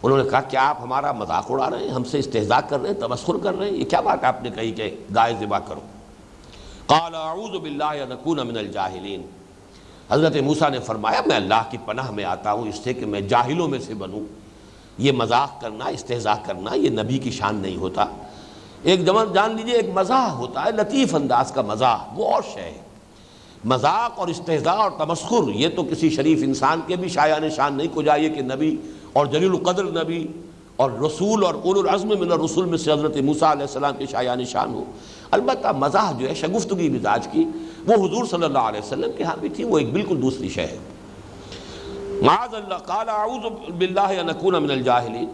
انہوں نے کہا کیا آپ ہمارا مذاق اڑا رہے ہیں، ہم سے استہزاء کر رہے ہیں، تمسخر کر رہے ہیں، یہ کیا بات آپ نے کہی کہ گائے ذبح کرو۔ قال اعوذ باللہ ان اکون من الجاہلین، حضرت موسیٰ نے فرمایا میں اللہ کی پناہ میں آتا ہوں اس سے کہ میں جاہلوں میں سے بنوں۔ یہ مذاق کرنا، استہزاء کرنا یہ نبی کی شان نہیں ہوتا۔ ایک جان لیجئے ایک مزاح ہوتا ہے، لطیف انداز کا مزاح، وہ اور شے ہے۔ مذاق اور استہزاء اور تمسخر یہ تو کسی شریف انسان کے بھی شایان شان نہیں کو جائے کہ نبی اور جلیل القدر نبی اور رسول اور اولو العزم من الرسول میں سے حضرت موسیٰ علیہ السلام کی شایان شان ہو۔ البتہ مزاح جو ہے شگفتگی مزاج کی وہ حضور صلی اللہ علیہ وسلم کے ہاں بھی تھی، وہ ایک بالکل دوسری شے ہے۔ معاذ اللہ، قال اعوذ باللہ ان اکون من الجاہلین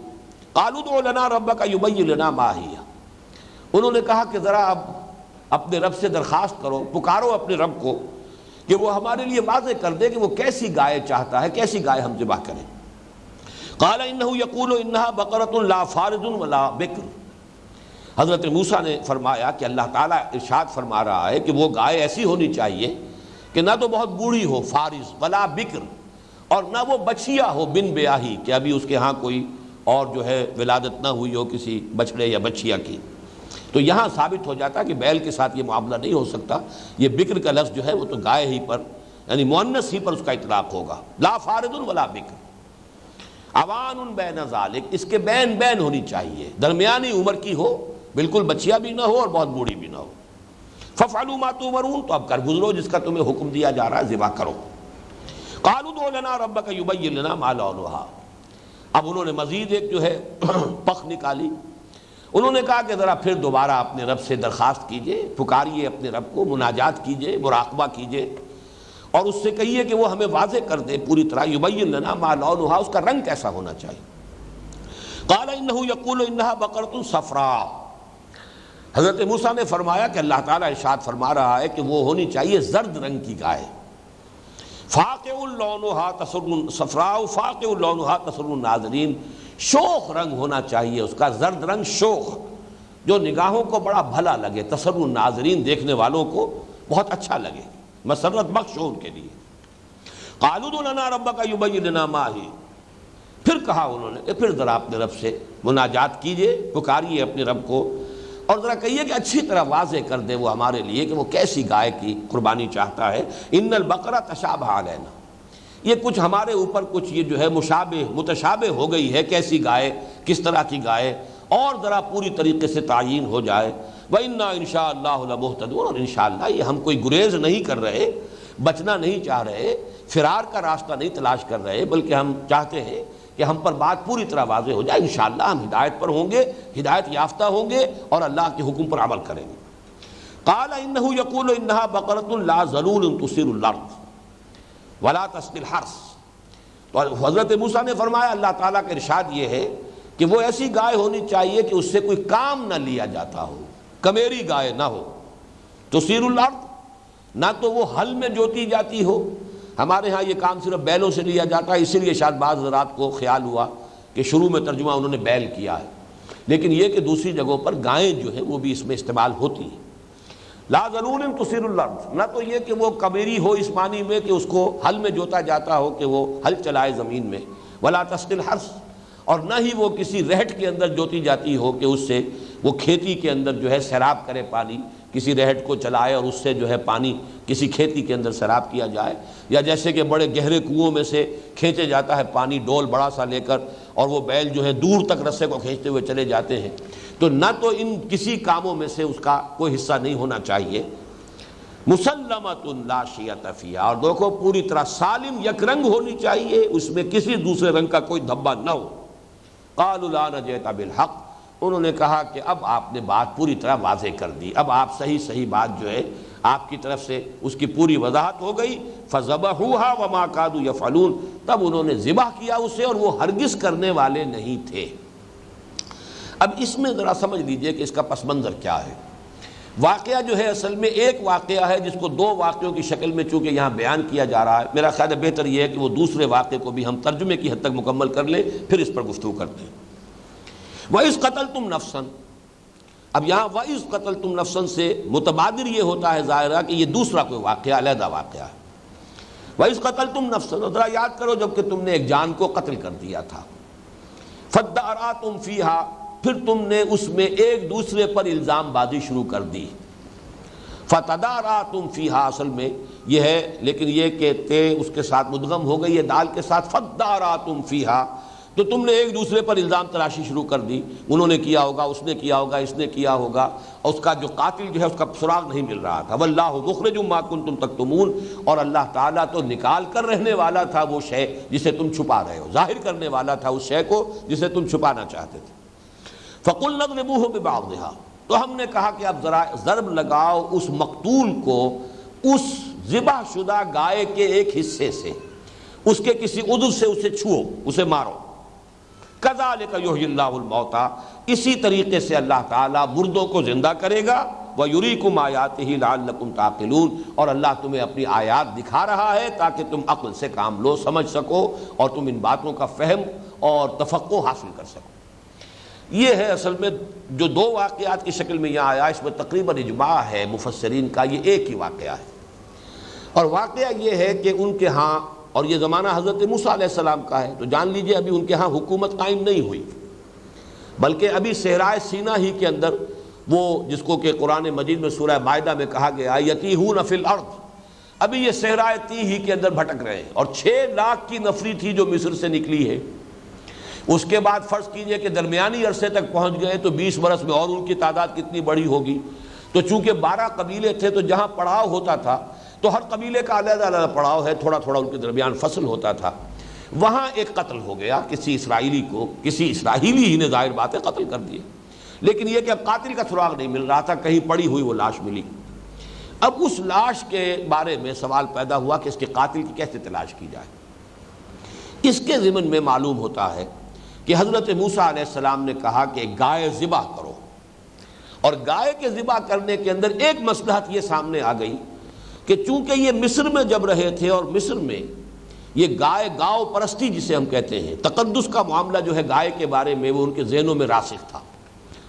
قالوا ادع لنا ربک یبین لنا ما ہی، انہوں نے کہا کہ ذرا اب اپنے رب سے درخواست کرو، پکارو اپنے رب کو کہ وہ ہمارے لیے واضح کر دے کہ وہ کیسی گائے چاہتا ہے، کیسی گائے ہم ذبح کریں۔ قال انہ یقول انہا بقرۃ لا فارض ولا بکر، حضرت موسیٰ نے فرمایا کہ اللہ تعالیٰ ارشاد فرما رہا ہے کہ وہ گائے ایسی ہونی چاہیے کہ نہ تو بہت بوڑھی ہو فارض، ولا بکر، اور نہ وہ بچیا ہو بن بیاہی کہ ابھی اس کے ہاں کوئی اور جو ہے ولادت نہ ہوئی ہو کسی بچڑے یا بچیا کی۔ تو یہاں ثابت ہو جاتا کہ بیل کے ساتھ یہ معاملہ نہیں ہو سکتا، یہ بکر کا لفظ جو ہے وہ تو گائے ہی پر یعنی مؤنث ہی پر اس کا اطلاق ہوگا۔ لا فارض ولا بکر اوان بین ذالک، اس کے بین بین ہونی چاہیے، درمیانی عمر کی ہو، بالکل بچیا بھی نہ ہو اور بہت بوڑھی بھی نہ ہو۔ ففعلوا ما تؤمرون، تو اب کر گزرو جس کا تمہیں حکم دیا جا رہا ہے، ذبح کرو۔ قالوا ادع لنا ربک یبین لنا ما لونھا، اب انہوں نے مزید ایک جو ہے پخ نکالی، انہوں نے کہا کہ ذرا پھر دوبارہ اپنے رب سے درخواست کیجئے، پکاریے اپنے رب کو، مناجات کیجئے، مراقبہ کیجئے، اور اس سے کہیے کہ وہ ہمیں واضح کر دے پوری طرح، یبین لنا ما لونھا، اس کا رنگ کیسا ہونا چاہیے۔ قال انہ یقول انہا بقرۃ صفراء، حضرت موسیٰ نے فرمایا کہ اللہ تعالیٰ ارشاد فرما رہا ہے کہ وہ ہونی چاہیے زرد رنگ کی گائے، فاقع لونھا تسر صفراء فاقع لونھا تسر الناظرین، شوخ رنگ ہونا چاہیے اس کا، زرد رنگ شوخ، جو نگاہوں کو بڑا بھلا لگے، تسر الناظرین دیکھنے والوں کو بہت اچھا لگے، مسرت بخش ہو ان کے لیے۔ قالوا ادع لنا ربک یبین لنا ما ہی، پھر کہا انہوں نے کہ پھر ذرا اپنے رب سے مناجات کیجئے، پکاریے اپنے رب کو، اور ذرا کہیے کہ اچھی طرح واضح کر دے وہ ہمارے لیے کہ وہ کیسی گائے کی قربانی چاہتا ہے۔ ان البقرہ تشابہ علینا، یہ کچھ ہمارے اوپر کچھ یہ جو ہے متشابہ ہو گئی ہے، کیسی گائے، کس طرح کی گائے، اور ذرا پوری طریقے سے تعیین ہو جائے۔ وَإِنَّا إِنْ شَاءَ اللَّهُ لَمُهْتَدُونَ، اور انشاءاللہ یہ ہم کوئی گریز نہیں کر رہے، بچنا نہیں چاہ رہے، فرار کا راستہ نہیں تلاش کر رہے، بلکہ ہم چاہتے ہیں کہ ہم پر بات پوری طرح واضح ہو جائے، انشاءاللہ ہم ہدایت پر ہوں گے، ہدایت یافتہ ہوں گے اور اللہ کے حکم پر عمل کریں گے۔ قال انہ یقول انہا بقرۃ لا ذلول تثیر الارض ولا تسقی الحرث، تو حضرت موسیٰ نے فرمایا اللہ تعالیٰ کا ارشاد یہ ہے کہ وہ ایسی گائے ہونی چاہیے کہ اس سے کوئی کام نہ لیا جاتا ہو، کمیری گائے نہ ہو، تثیر الارض، نہ تو وہ ہل میں جوتی جاتی ہو، ہمارے ہاں یہ کام صرف بیلوں سے لیا جاتا ہے، اسی لیے شاید بعض حضرات کو خیال ہوا کہ شروع میں ترجمہ انہوں نے بیل کیا ہے، لیکن یہ کہ دوسری جگہوں پر گائیں جو ہیں وہ بھی اس میں استعمال ہوتی ہیں۔ لا ذلول تثیر الارض، نہ تو یہ کہ وہ کمیری ہو اس معنی میں کہ اس کو ہل میں جوتا جاتا ہو کہ وہ ہل چلائے زمین میں، ولا تسقی الحرث، اور نہ ہی وہ کسی رہٹ کے اندر جوتی جاتی ہو کہ اس سے وہ کھیتی کے اندر جو ہے سیراب کرے پانی، کسی رہٹ کو چلائے اور اس سے جو ہے پانی کسی کھیتی کے اندر سیراب کیا جائے، یا جیسے کہ بڑے گہرے کنوؤں میں سے کھینچے جاتا ہے پانی ڈول بڑا سا لے کر، اور وہ بیل جو ہے دور تک رسے کو کھینچتے ہوئے چلے جاتے ہیں، تو نہ تو ان کسی کاموں میں سے اس کا کوئی حصہ نہیں ہونا چاہیے۔ مسلمۃ لا شیۃ فیہا، اور دیکھو پوری طرح سالم یک رنگ ہونی چاہیے، اس میں کسی دوسرے رنگ کا کوئی دھبا نہ ہو۔ قالوا الآن جئت بالحق، انہوں نے کہا کہ اب آپ نے بات پوری طرح واضح کر دی، اب آپ صحیح بات جو ہے آپ کی طرف سے اس کی پوری وضاحت ہو گئی۔ فذبحوها وما كادوا يفعلون، تب انہوں نے ذبح کیا اسے اور وہ ہرگز کرنے والے نہیں تھے۔ اب اس میں ذرا سمجھ لیجئے کہ اس کا پس منظر کیا ہے۔ واقعہ جو ہے اصل میں ایک واقعہ ہے جس کو دو واقعوں کی شکل میں چونکہ یہاں بیان کیا جا رہا ہے، میرا خیال ہے بہتر یہ ہے کہ وہ دوسرے واقعے کو بھی ہم ترجمے کی حد تک مکمل کر لیں، پھر اس پر گفتگو کرتے ہیں۔ وَإِذْ قَتَلْتُمْ نَفْسًا، اب یہاں وَإِذْ قَتَلْتُمْ نَفْسًا سے متبادر یہ ہوتا ہے ظاہرہ کہ یہ دوسرا کوئی واقعہ، علیحدہ واقعہ ہے۔ وَإِذْ قَتَلْتُمْ نَفْسًا، ذرا یاد کرو جب کہ تم نے ایک جان کو قتل کر دیا تھا، فَادَّارَأْتُمْ فِيهَا، پھر تم نے اس میں ایک دوسرے پر الزام بازی شروع کر دی، فتداراتم فیہا اصل میں یہ ہے، لیکن یہ کہ تے اس کے ساتھ مدغم ہو گئی ہے دال کے ساتھ، فداراتم فیہا، تو تم نے ایک دوسرے پر الزام تراشی شروع کر دی، انہوں نے کیا ہوگا، اس نے کیا ہوگا، اس نے کیا ہوگا، اور اس کا جو قاتل جو ہے اس کا سراغ نہیں مل رہا تھا۔ واللہ مخرج ما کنتم تکتمون، اور اللہ تعالیٰ تو نکال کر رہنے والا تھا وہ شے جسے تم چھپا رہے ہو، ظاہر کرنے والا تھا اس شے کو جسے تم چھپانا چاہتے تھے۔ فَقُلْنَا اضْرِبُوهُ بِبَعْضِهَا، تو ہم نے کہا کہ اب ذرا ضرب لگاؤ اس مقتول کو اس ذبح شدہ گائے کے ایک حصے سے، اس کے کسی عضو سے اسے چھو، اسے مارو۔ کذالک یحیی اللہ الموتیٰ، اسی طریقے سے اللہ تعالیٰ مردوں کو زندہ کرے گا، ویریکم آیاتہ لعلکم تعقلون، اور اللہ تمہیں اپنی آیات دکھا رہا ہے تاکہ تم عقل سے کام لو، سمجھ سکو، اور تم ان باتوں کا فہم اور تفقہ حاصل کر سکو۔ یہ ہے اصل میں جو دو واقعات کی شکل میں یہاں آیا، اس میں تقریباً اجماع ہے مفسرین کا، یہ ایک ہی واقعہ ہے، اور واقعہ یہ ہے کہ ان کے ہاں، اور یہ زمانہ حضرت موسیٰ علیہ السلام کا ہے، تو جان لیجئے ابھی ان کے ہاں حکومت قائم نہیں ہوئی، بلکہ ابھی صحرائے سینا ہی کے اندر وہ جس کو کہ قرآن مجید میں سورہ مائدہ میں کہا گیا یتیہون فی الارض، ابھی یہ صحرائے تی ہی کے اندر بھٹک رہے ہیں، اور 6 لاکھ کی نفری تھی جو مصر سے نکلی ہے، اس کے بعد فرض کیجئے کہ درمیانی عرصے تک پہنچ گئے تو 20 برس میں اور ان کی تعداد کتنی بڑی ہوگی۔ تو چونکہ 12 قبیلے تھے تو جہاں پڑاؤ ہوتا تھا تو ہر قبیلے کا علیحدہ علیحدہ پڑاؤ ہے، تھوڑا تھوڑا ان کے درمیان فصل ہوتا تھا، وہاں ایک قتل ہو گیا کسی اسرائیلی کو، کسی اسرائیلی ہی نے ظاہر بات ہے قتل کر دیے، لیکن یہ کہ اب قاتل کا سراغ نہیں مل رہا تھا، کہیں پڑی ہوئی وہ لاش ملی۔ اب اس لاش کے بارے میں سوال پیدا ہوا کہ اس کے قاتل کی کیسے تلاش کی جائے۔ اس کے ضمن میں معلوم ہوتا ہے کہ حضرت موسیٰ علیہ السلام نے کہا کہ گائے ذبح کرو، اور گائے کے ذبح کرنے کے اندر ایک مصلحت یہ سامنے آ گئی کہ چونکہ یہ مصر میں جب رہے تھے، اور مصر میں یہ گائے گاؤ پرستی جسے ہم کہتے ہیں، تقدس کا معاملہ جو ہے گائے کے بارے میں وہ ان کے ذہنوں میں راسخ تھا،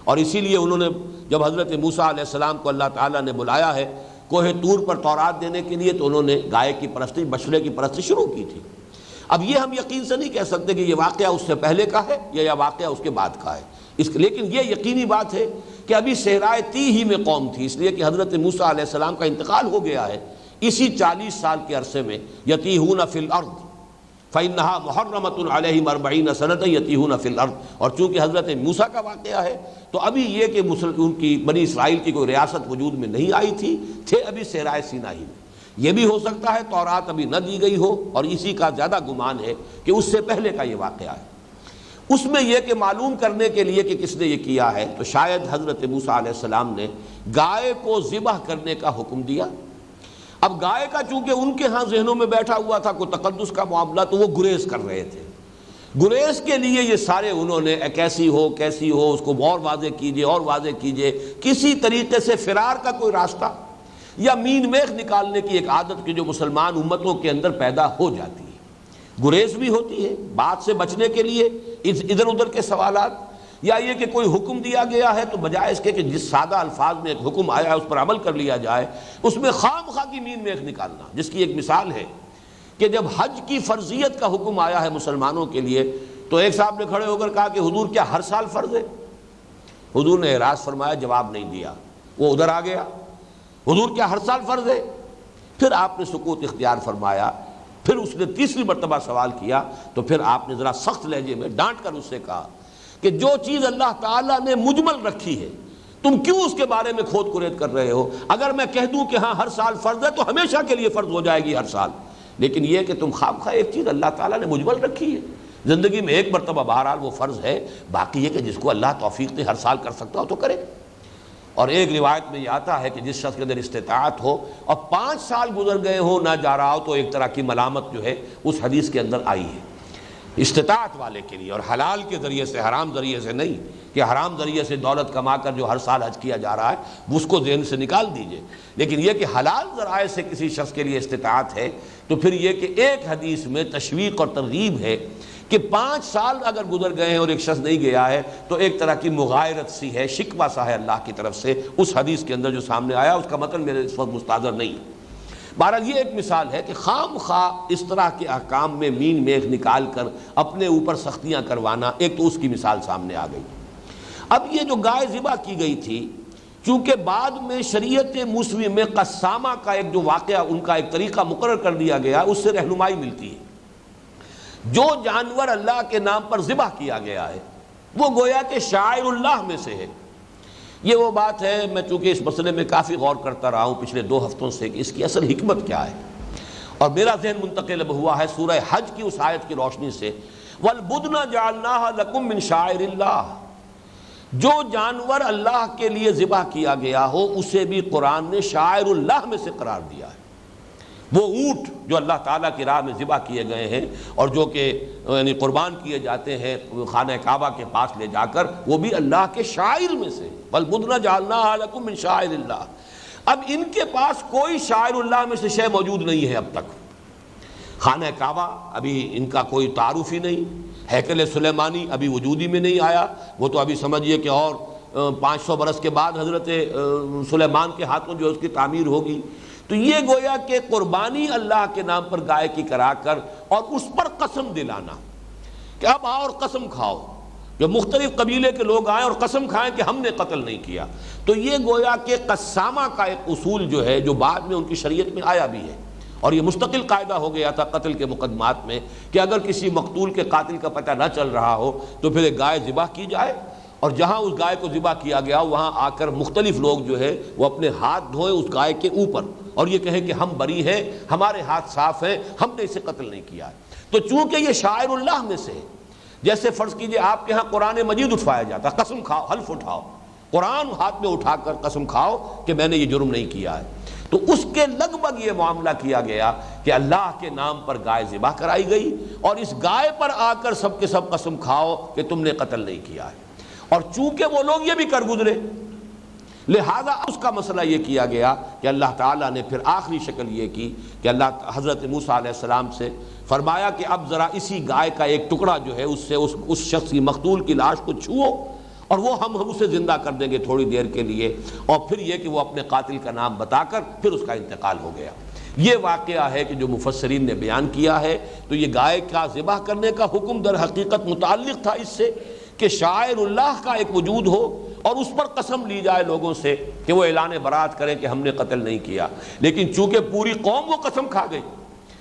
اور اسی لیے انہوں نے جب حضرت موسیٰ علیہ السلام کو اللہ تعالیٰ نے بلایا ہے کوہ طور پر تورات دینے کے لیے، تو انہوں نے گائے کی پرستی، بچڑے کی پرستی شروع کی تھی۔ اب یہ ہم یقین سے نہیں کہہ سکتے کہ یہ واقعہ اس سے پہلے کا ہے یا یہ واقعہ اس کے بعد کا ہے، لیکن یہ یقینی بات ہے کہ ابھی صحرائے تی ہی میں قوم تھی، اس لیے کہ حضرت موسیٰ علیہ السلام کا انتقال ہو گیا ہے اسی 40 سال کے عرصے میں۔ یتیہون فی الارض فإنہا محرمۃ علیہم 40 سنۃ یتیہون فی الارض، اور چونکہ حضرت موسیٰ کا واقعہ ہے تو ابھی یہ کہ ان کی بنی اسرائیل کی کوئی ریاست وجود میں نہیں آئی تھے ابھی صحرائے سینا ہی میں۔ یہ بھی ہو سکتا ہے تورات ابھی نہ دی گئی ہو، اور اسی کا زیادہ گمان ہے کہ اس سے پہلے کا یہ واقعہ ہے۔ اس میں یہ کہ معلوم کرنے کے لیے کہ کس نے یہ کیا ہے، تو شاید حضرت موسیٰ علیہ السلام نے گائے کو ذبح کرنے کا حکم دیا۔ اب گائے کا چونکہ ان کے ہاں ذہنوں میں بیٹھا ہوا تھا کوئی تقدس کا معاملہ، تو وہ گریز کر رہے تھے، گریز کے لیے یہ سارے انہوں نے کیسی ہو اس کو اور واضح کیجئے، کسی طریقے سے فرار کا کوئی راستہ یا مین میخ نکالنے کی ایک عادت کی جو مسلمان امتوں کے اندر پیدا ہو جاتی ہے، گریز بھی ہوتی ہے بات سے بچنے کے لیے، ادھر ادھر کے سوالات، یا یہ کہ کوئی حکم دیا گیا ہے تو بجائے اس کے کہ جس سادہ الفاظ میں ایک حکم آیا ہے اس پر عمل کر لیا جائے، اس میں خام خواہ کی مین میخ نکالنا، جس کی ایک مثال ہے کہ جب حج کی فرضیت کا حکم آیا ہے مسلمانوں کے لیے، تو ایک صاحب نے کھڑے ہو کر کہا کہ حضور کیا ہر سال فرض ہے؟ حضور نے اعراض فرمایا، جواب نہیں دیا، وہ ادھر آ گیا، حضور کیا ہر سال فرض ہے؟ پھر آپ نے سکوت اختیار فرمایا، پھر اس نے تیسری مرتبہ سوال کیا، تو پھر آپ نے ذرا سخت لہجے میں ڈانٹ کر اس سے کہا کہ جو چیز اللہ تعالیٰ نے مجمل رکھی ہے تم کیوں اس کے بارے میں کھود کرید کر رہے ہو؟ اگر میں کہہ دوں کہ ہاں ہر سال فرض ہے تو ہمیشہ کے لیے فرض ہو جائے گی ہر سال، لیکن یہ کہ تم خواہ خواہ ایک چیز اللہ تعالیٰ نے مجمل رکھی ہے، زندگی میں ایک مرتبہ بہرحال وہ فرض ہے، باقی یہ کہ جس کو اللہ توفیق دے ہر سال کر سکتا ہو تو کرے۔ اور ایک روایت میں یہ آتا ہے کہ جس شخص کے اندر استطاعت ہو اور 5 سال گزر گئے ہو نہ جا رہا ہو، تو ایک طرح کی ملامت جو ہے اس حدیث کے اندر آئی ہے استطاعت والے کے لیے، اور حلال کے ذریعے سے، حرام ذریعے سے نہیں کہ حرام ذریعے سے دولت کما کر جو ہر سال حج کیا جا رہا ہے اس کو ذہن سے نکال دیجئے، لیکن یہ کہ حلال ذرائع سے کسی شخص کے لیے استطاعت ہے، تو پھر یہ کہ ایک حدیث میں تشویق اور ترغیب ہے کہ 5 سال اگر گزر گئے ہیں اور ایک شخص نہیں گیا ہے تو ایک طرح کی مغایرت سی ہے، شکوہ سا ہے اللہ کی طرف سے اس حدیث کے اندر جو سامنے آیا، اس کا مطلب میرے اس وقت مستحضر نہیں۔ بہرحال یہ ایک مثال ہے کہ خام خواہ اس طرح کے احکام میں مین میخ نکال کر اپنے اوپر سختیاں کروانا، ایک تو اس کی مثال سامنے آ گئی۔ اب یہ جو گائے ذبح کی گئی تھی، چونکہ بعد میں شریعت موسوی میں قسامہ کا ایک جو واقعہ ان کا ایک طریقہ مقرر کر دیا گیا، اس سے رہنمائی ملتی ہے۔ جو جانور اللہ کے نام پر ذبح کیا گیا ہے وہ گویا کہ شاعر اللہ میں سے ہے۔ یہ وہ بات ہے، میں چونکہ اس مسئلے میں کافی غور کرتا رہا ہوں پچھلے 2 ہفتوں سے کہ اس کی اصل حکمت کیا ہے، اور میرا ذہن منتقل ہوا ہے سورہ حج کی اس آیت کی روشنی سے، وَالْبُدْنَ جَعَلْنَاهَا لَكُم مِّن شَعَائِرِ اللَّهِ۔ جو جانور اللہ کے لیے ذبح کیا گیا ہو اسے بھی قرآن نے شاعر اللہ میں سے قرار دیا ہے۔ وہ اونٹ جو اللہ تعالیٰ کی راہ میں ذبح کیے گئے ہیں اور جو کہ یعنی قربان کیے جاتے ہیں خانہ کعبہ کے پاس لے جا کر، وہ بھی اللہ کے شاعر میں سے، وَالْبُدْنَ جَعَلْنَاهَا لَكُم مِّن شَعَائِرِ اللَّهِ۔ اب ان کے پاس کوئی شاعر اللہ میں سے شے موجود نہیں ہے اب تک۔ خانہ کعبہ ابھی ان کا کوئی تعارف ہی نہیں، ہیکل سلیمانی ابھی وجودی میں نہیں آیا، وہ تو ابھی سمجھیے کہ اور 500 برس کے بعد حضرت سلیمان کے ہاتھوں جو اس کی تعمیر ہوگی۔ تو یہ گویا کہ قربانی اللہ کے نام پر گائے کی کرا کر اور اس پر قسم دلانا کہ اب آؤ اور قسم کھاؤ، جو مختلف قبیلے کے لوگ آئیں اور قسم کھائیں کہ ہم نے قتل نہیں کیا، تو یہ گویا کہ قسامہ کا ایک اصول جو ہے جو بعد میں ان کی شریعت میں آیا بھی ہے، اور یہ مستقل قاعدہ ہو گیا تھا قتل کے مقدمات میں کہ اگر کسی مقتول کے قاتل کا پتہ نہ چل رہا ہو تو پھر ایک گائے ذبح کی جائے، اور جہاں اس گائے کو ذبح کیا گیا وہاں آ کر مختلف لوگ جو ہے وہ اپنے ہاتھ دھوئیں اس گائے کے اوپر اور یہ کہیں کہ ہم بری ہیں، ہمارے ہاتھ صاف ہیں، ہم نے اسے قتل نہیں کیا ہے۔ تو چونکہ یہ شاعر اللہ میں سے ہے، جیسے فرض کیجئے آپ کے ہاں قرآن مجید اٹھوایا جاتا، قسم کھاؤ، حلف اٹھاؤ، قرآن ہاتھ میں اٹھا کر قسم کھاؤ کہ میں نے یہ جرم نہیں کیا ہے، تو اس کے لگ بھگ یہ معاملہ کیا گیا کہ اللہ کے نام پر گائے ذبح کرائی گئی اور اس گائے پر آ کر سب کے سب قسم کھاؤ کہ تم نے قتل نہیں کیا ہے۔ اور چونکہ وہ لوگ یہ بھی کر گزرے، لہذا اس کا مسئلہ یہ کیا گیا کہ اللہ تعالیٰ نے پھر آخری شکل یہ کی کہ اللہ حضرت موسیٰ علیہ السلام سے فرمایا کہ اب ذرا اسی گائے کا ایک ٹکڑا جو ہے اس سے اس شخص کی مقتول کی لاش کو چھوؤ اور وہ ہم اسے زندہ کر دیں گے تھوڑی دیر کے لیے، اور پھر یہ کہ وہ اپنے قاتل کا نام بتا کر پھر اس کا انتقال ہو گیا۔ یہ واقعہ ہے کہ جو مفسرین نے بیان کیا ہے، تو یہ گائے کا ذبح کرنے کا حکم در حقیقت متعلق تھا اس سے کہ شاعر اللہ کا ایک وجود ہو اور اس پر قسم لی جائے لوگوں سے کہ وہ اعلان برات کریں کہ ہم نے قتل نہیں کیا، لیکن چونکہ پوری قوم وہ قسم کھا گئی،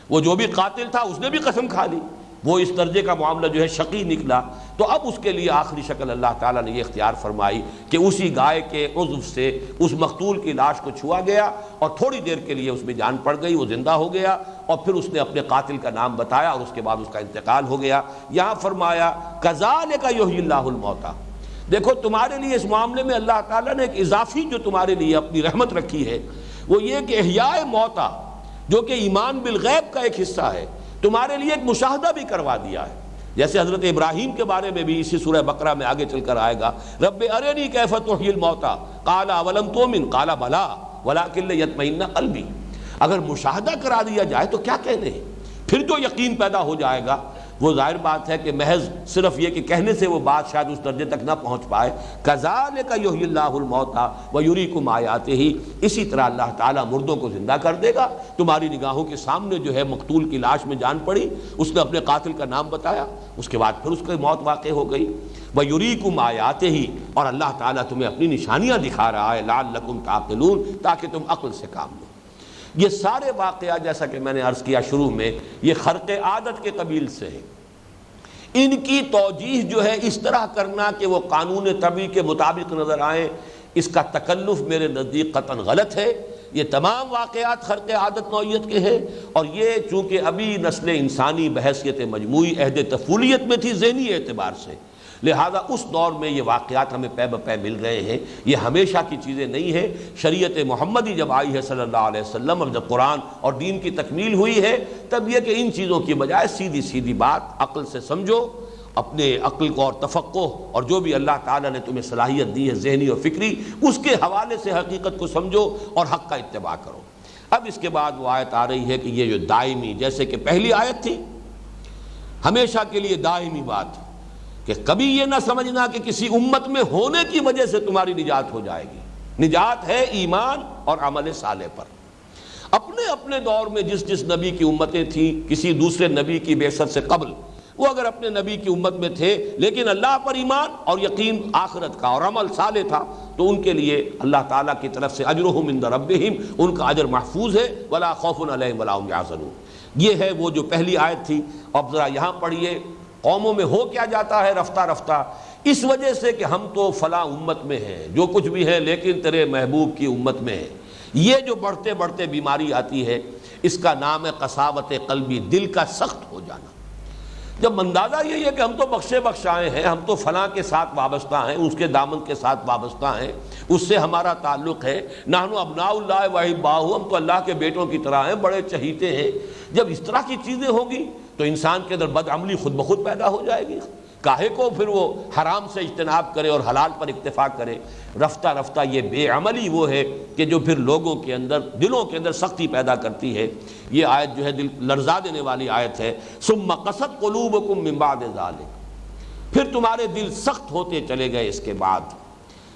وہ جو بھی قاتل تھا اس نے بھی قسم کھا لی، وہ اس درجے کا معاملہ جو ہے شقی نکلا، تو اب اس کے لیے آخری شکل اللہ تعالیٰ نے یہ اختیار فرمائی کہ اسی گائے کے عضو سے اس مقتول کی لاش کو چھوا گیا اور تھوڑی دیر کے لیے اس میں جان پڑ گئی، وہ زندہ ہو گیا اور پھر اس نے اپنے قاتل کا نام بتایا اور اس کے بعد اس کا انتقال ہو گیا۔ یہاں فرمایا کذالک یحیی اللہ الموتیٰ، دیکھو تمہارے لیے اس معاملے میں اللہ تعالیٰ نے ایک اضافی جو تمہارے لیے اپنی رحمت رکھی ہے وہ یہ کہ احیاء موتیٰ جو کہ ایمان بالغیب کا ایک حصہ ہے، تمہارے لیے ایک مشاہدہ بھی کروا دیا ہے، جیسے حضرت ابراہیم کے بارے میں بھی اسی سورہ بقرہ میں آگے چل کر آئے گا، رب ارنی کیف تحیی الموتیٰ قال اولم تؤمن قال بلی ولکن لیطمئن قلبی۔ اگر مشاہدہ کرا دیا جائے تو کیا کہنے ہیں، پھر جو یقین پیدا ہو جائے گا وہ ظاہر بات ہے کہ محض صرف یہ کہ کہنے سے وہ بات شاید اس درجے تک نہ پہنچ پائے۔ کذالک یحیی اللہ الموتیٰ ویریکم آیاتہ، اسی طرح اللہ تعالیٰ مردوں کو زندہ کر دے گا، تمہاری نگاہوں کے سامنے جو ہے مقتول کی لاش میں جان پڑی، اس نے اپنے قاتل کا نام بتایا، اس کے بعد پھر اس کی موت واقع ہو گئی۔ ویریکم آیاتہ، اور اللہ تعالیٰ تمہیں اپنی نشانیاں دکھا رہا ہے، لعلکم تعقلون، تاکہ تم عقل سے کام لو۔ یہ سارے واقعات جیسا کہ میں نے عرض کیا شروع میں، یہ خرق عادت کے قبیل سے ہے، ان کی توجیہ جو ہے اس طرح کرنا کہ وہ قانون طبعی کے مطابق نظر آئیں، اس کا تکلف میرے نزدیک قطعاً غلط ہے۔ یہ تمام واقعات خرق عادت نوعیت کے ہیں، اور یہ چونکہ ابھی نسل انسانی بحیثیت مجموعی عہد طفولیت میں تھی ذہنی اعتبار سے، لہذا اس دور میں یہ واقعات ہمیں پے بپے مل رہے ہیں، یہ ہمیشہ کی چیزیں نہیں ہیں۔ شریعت محمدی جب آئی ہے صلی اللہ علیہ وسلم، اور جب قرآن اور دین کی تکمیل ہوئی ہے، تب یہ کہ ان چیزوں کی بجائے سیدھی سیدھی بات عقل سے سمجھو، اپنے عقل کو اور تفقہ اور جو بھی اللہ تعالیٰ نے تمہیں صلاحیت دی ہے ذہنی اور فکری، اس کے حوالے سے حقیقت کو سمجھو اور حق کا اتباع کرو۔ اب اس کے بعد وہ آیت آ رہی ہے کہ یہ جو دائمی، جیسے کہ پہلی آیت تھی ہمیشہ کے لیے دائمی بات، کہ کبھی یہ نہ سمجھنا کہ کسی امت میں ہونے کی وجہ سے تمہاری نجات ہو جائے گی، نجات ہے ایمان اور عمل صالح پر۔ اپنے اپنے دور میں جس جس نبی کی امتیں تھیں، کسی دوسرے نبی کی بعثت سے قبل وہ اگر اپنے نبی کی امت میں تھے لیکن اللہ پر ایمان اور یقین آخرت کا اور عمل صالح تھا تو ان کے لیے اللہ تعالیٰ کی طرف سے اجرہم عند ربہم، ان کا اجر محفوظ ہے، ولا خوف علیہم ولا ہم یحزنون۔ یہ ہے وہ جو پہلی آیت تھی۔ اب ذرا یہاں پڑھیے قوموں میں ہو کیا جاتا ہے رفتہ رفتہ، اس وجہ سے کہ ہم تو فلاں امت میں ہیں، جو کچھ بھی ہے لیکن تیرے محبوب کی امت میں ہے۔ یہ جو بڑھتے بڑھتے بیماری آتی ہے اس کا نام ہے قساوت قلبی، دل کا سخت ہو جانا۔ جب اندازہ یہی ہے کہ ہم تو بخشے بخشائے ہیں، ہم تو فلاں کے ساتھ وابستہ ہیں، اس کے دامن کے ساتھ وابستہ ہیں، اس سے ہمارا تعلق ہے، نحن ابناء اللہ و احباؤہ، ہم تو اللہ کے بیٹوں کی طرح ہیں، بڑے چہیتے ہیں۔ جب اس طرح کی چیزیں ہوگی تو انسان کے اندر بدعملی خود بخود پیدا ہو جائے گی، کاہے کو پھر وہ حرام سے اجتناب کرے اور حلال پر اکتفا کرے۔ رفتہ رفتہ یہ بے عملی وہ ہے کہ جو پھر لوگوں کے اندر دلوں کے اندر سختی پیدا کرتی ہے۔ یہ آیت جو ہے دل لرزا دینے والی آیت ہے۔ ثم قست قلوبکم من بعد ذلک، پھر تمہارے دل سخت ہوتے چلے گئے اس کے بعد۔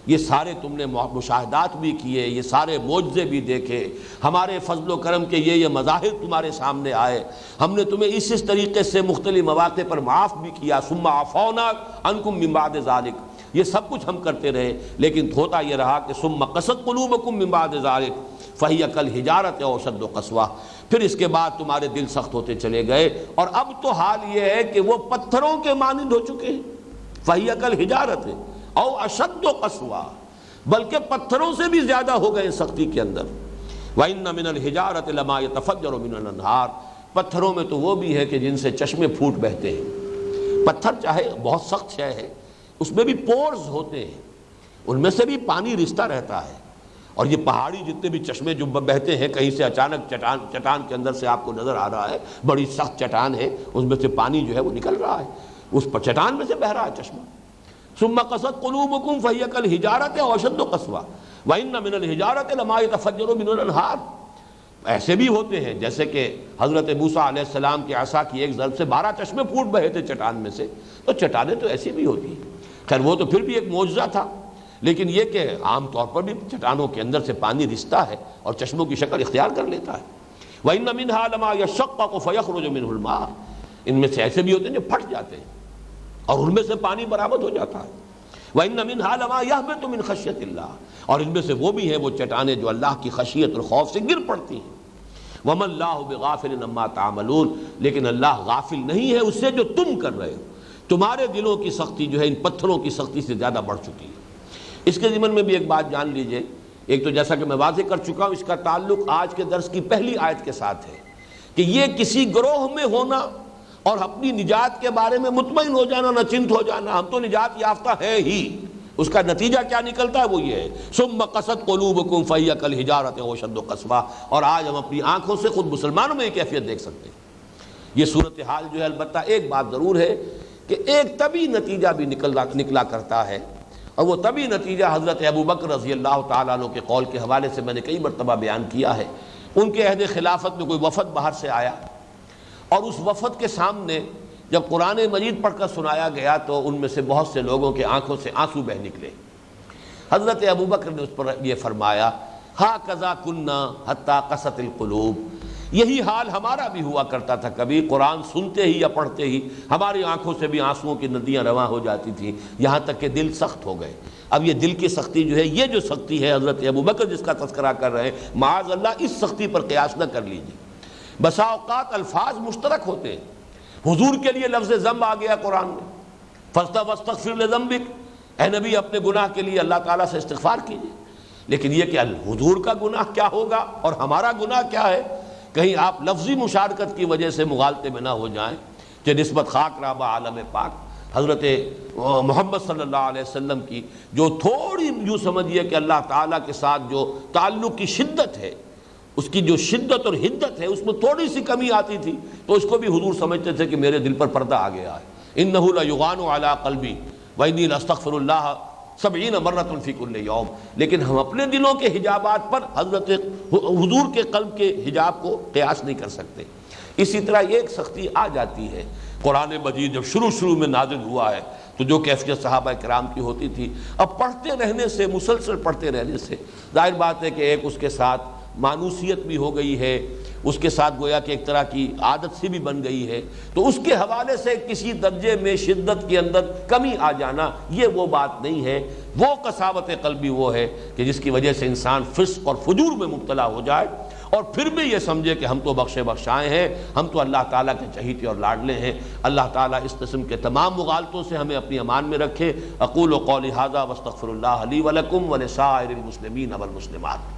یہ سارے تم نے مشاہدات بھی کیے، یہ سارے معجزے بھی دیکھے، ہمارے فضل و کرم کے یہ مظاہر تمہارے سامنے آئے، ہم نے تمہیں اس طریقے سے مختلف مواقع پر معاف بھی کیا۔ ثم عفونا عنکم من بعد ذلک، یہ سب کچھ ہم کرتے رہے، لیکن ہوتا یہ رہا کہ ثم قست قلوبکم من بعد ذلک فہی کالحجارۃ او اشد قسوہ، پھر اس کے بعد تمہارے دل سخت ہوتے چلے گئے، اور اب تو حال یہ ہے کہ وہ پتھروں کے مانند ہو چکے ہیں۔ فہی کالحجارۃ او اشد قسوہ، بلکہ پتھروں سے بھی زیادہ ہو گئے سختی کے اندر۔ وَإِنَّ مِنَ الْحِجَارَةِ لَمَا يَتَفَجَّرُ مِنْهُ الْأَنْهَارُ، پتھروں میں تو وہ بھی ہے کہ جن سے چشمے پھوٹ بہتے ہیں۔ پتھر چاہے بہت سخت شے ہے، اس میں بھی پورز ہوتے ہیں، ان میں سے بھی پانی رستا رہتا ہے، اور یہ پہاڑی جتنے بھی چشمے جو بہتے ہیں، کہیں سے اچانک چٹان کے اندر سے آپ کو نظر آ رہا ہے بڑی سخت چٹان ہے، اس میں سے پانی جو ہے وہ نکل رہا ہے، اس پر چٹان میں سے بہہ رہا ہے چشمہ۔ ثم قست قلوبکم فہی کالحجارۃ او اشد قسوہ وَإِنَّ مِنَ الْحِجَارَةِ لَمَا يَتَفَجَّرُ مِنْهُ الْأَنْهَارُ، ایسے بھی ہوتے ہیں جیسے کہ حضرت موسیٰ علیہ السلام کی عصا کی ایک ضرب سے 12 چشمے پھوٹ بہے تھے چٹان میں سے، تو چٹانیں تو ایسی بھی ہوتی ہیں۔ خیر وہ تو پھر بھی ایک معجزہ تھا، لیکن یہ کہ عام طور پر بھی چٹانوں کے اندر سے پانی رستا ہے اور چشموں کی شکل اختیار کر لیتا ہے۔ وَإِنَّ مِنْهَا لَمَا يَشَّقَّقُ فَيَخْرُجُ مِنْهُ الْمَاءُ، ان میں سے ایسے بھی ہوتے ہیں جو پھٹ جاتے ہیں اور ان میں سے پانی برآمد ہو جاتا ہے۔ وَإِنَّ مِنْهَا لَمَا يَهْبِطُ مِنْ خَشْيَةِ اللَّهِ، اور ان میں سے وہ بھی ہیں وہ چٹانیں جو اللہ کی خشیت اور خوف سے گر پڑتی ہیں۔ وَمَا اللَّهُ بِغَافِلٍ عَمَّا تَعْمَلُونَ، لیکن اللہ غافل نہیں ہے اس سے جو تم کر رہے ہو۔ تمہارے دلوں کی سختی جو ہے ان پتھروں کی سختی سے زیادہ بڑھ چکی ہے۔ اس کے ضمن میں بھی ایک بات جان لیجئے، ایک تو جیسا کہ میں واضح کر چکا ہوں، اس کا تعلق آج کے درس کی پہلی آیت کے ساتھ ہے کہ یہ کسی گروہ میں ہونا اور اپنی نجات کے بارے میں مطمئن ہو جانا، نہ چنت ہو جانا، ہم تو نجات یافتہ ہیں ہی، اس کا نتیجہ کیا نکلتا ہے وہ یہ ہے ثم قست قلوبکم فہی کالحجارۃ او اشد قسوہ۔ اور آج ہم اپنی آنکھوں سے خود مسلمانوں میں یہ کیفیت دیکھ سکتے ہیں۔ یہ صورتحال جو ہے، البتہ ایک بات ضرور ہے کہ ایک طبی نتیجہ بھی نکلا کرتا ہے، اور وہ طبی نتیجہ حضرت ابوبکر رضی اللہ تعالیٰ عنہ کے قول کے حوالے سے میں نے کئی مرتبہ بیان کیا ہے۔ ان کے عہد خلافت میں کوئی وفد باہر سے آیا، اور اس وفد کے سامنے جب قرآن مجید پڑھ کر سنایا گیا تو ان میں سے بہت سے لوگوں کے آنکھوں سے آنسو بہہ نکلے۔ حضرت ابوبکر نے اس پر یہ فرمایا، ہاکذا کنا حتی قست القلوب، یہی حال ہمارا بھی ہوا کرتا تھا، کبھی قرآن سنتے ہی یا پڑھتے ہی ہماری آنکھوں سے بھی آنسوؤں کی ندیاں رواں ہو جاتی تھیں، یہاں تک کہ دل سخت ہو گئے۔ اب یہ دل کی سختی جو ہے، یہ جو سختی ہے حضرت ابوبکر جس کا تذکرہ کر رہے ہیں، معاذ اللہ اس سختی پر قیاس نہ کر لیجیے۔ بسا اوقات الفاظ مشترک ہوتے ہیں، حضور کے لیے لفظ ذنب آ گیا قرآن میں، فاستغفر لذنبک، اے نبی اپنے گناہ کے لیے اللہ تعالیٰ سے استغفار کیجیے، لیکن یہ کہ حضور کا گناہ کیا ہوگا اور ہمارا گناہ کیا ہے، کہیں آپ لفظی مشارکت کی وجہ سے مغالطے میں نہ ہو جائیں کہ نسبت خاک رابہ عالم پاک حضرت محمد صلی اللہ علیہ وسلم کی جو تھوڑی یوں سمجھیے کہ اللہ تعالیٰ کے ساتھ جو تعلق کی شدت ہے، اس کی جو شدت اور حدت ہے اس میں تھوڑی سی کمی آتی تھی تو اس کو بھی حضور سمجھتے تھے کہ میرے دل پر پردہ آ گیا ہے۔ انہ لیغان علی قلبی وانی لاستغفر اللہ 70 مرۃ فی کل یوم، لیکن ہم اپنے دلوں کے حجابات پر حضرت حضور کے قلب کے حجاب کو قیاس نہیں کر سکتے۔ اسی طرح ایک سختی آ جاتی ہے، قرآن مجید جب شروع میں نازل ہوا ہے تو جو کیفیت صحابہ کرام کی ہوتی تھی، اب پڑھتے رہنے سے، مسلسل پڑھتے رہنے سے ظاہر بات ہے کہ ایک اس کے ساتھ مانوسیت بھی ہو گئی ہے، اس کے ساتھ گویا کہ ایک طرح کی عادت سی بھی بن گئی ہے، تو اس کے حوالے سے کسی درجے میں شدت کے اندر کمی آ جانا یہ وہ بات نہیں ہے۔ وہ قساوت قلبی وہ ہے کہ جس کی وجہ سے انسان فسق اور فجور میں مبتلا ہو جائے اور پھر بھی یہ سمجھے کہ ہم تو بخشے بخشائے ہیں، ہم تو اللہ تعالیٰ کے چہیتے اور لاڈلے ہیں۔ اللہ تعالیٰ اس قسم کے تمام مغالطوں سے ہمیں اپنی امان میں رکھے۔ اقول قولی ھذا واستغفر اللہ لی ولکم ولسائر المسلمین والمسلمات۔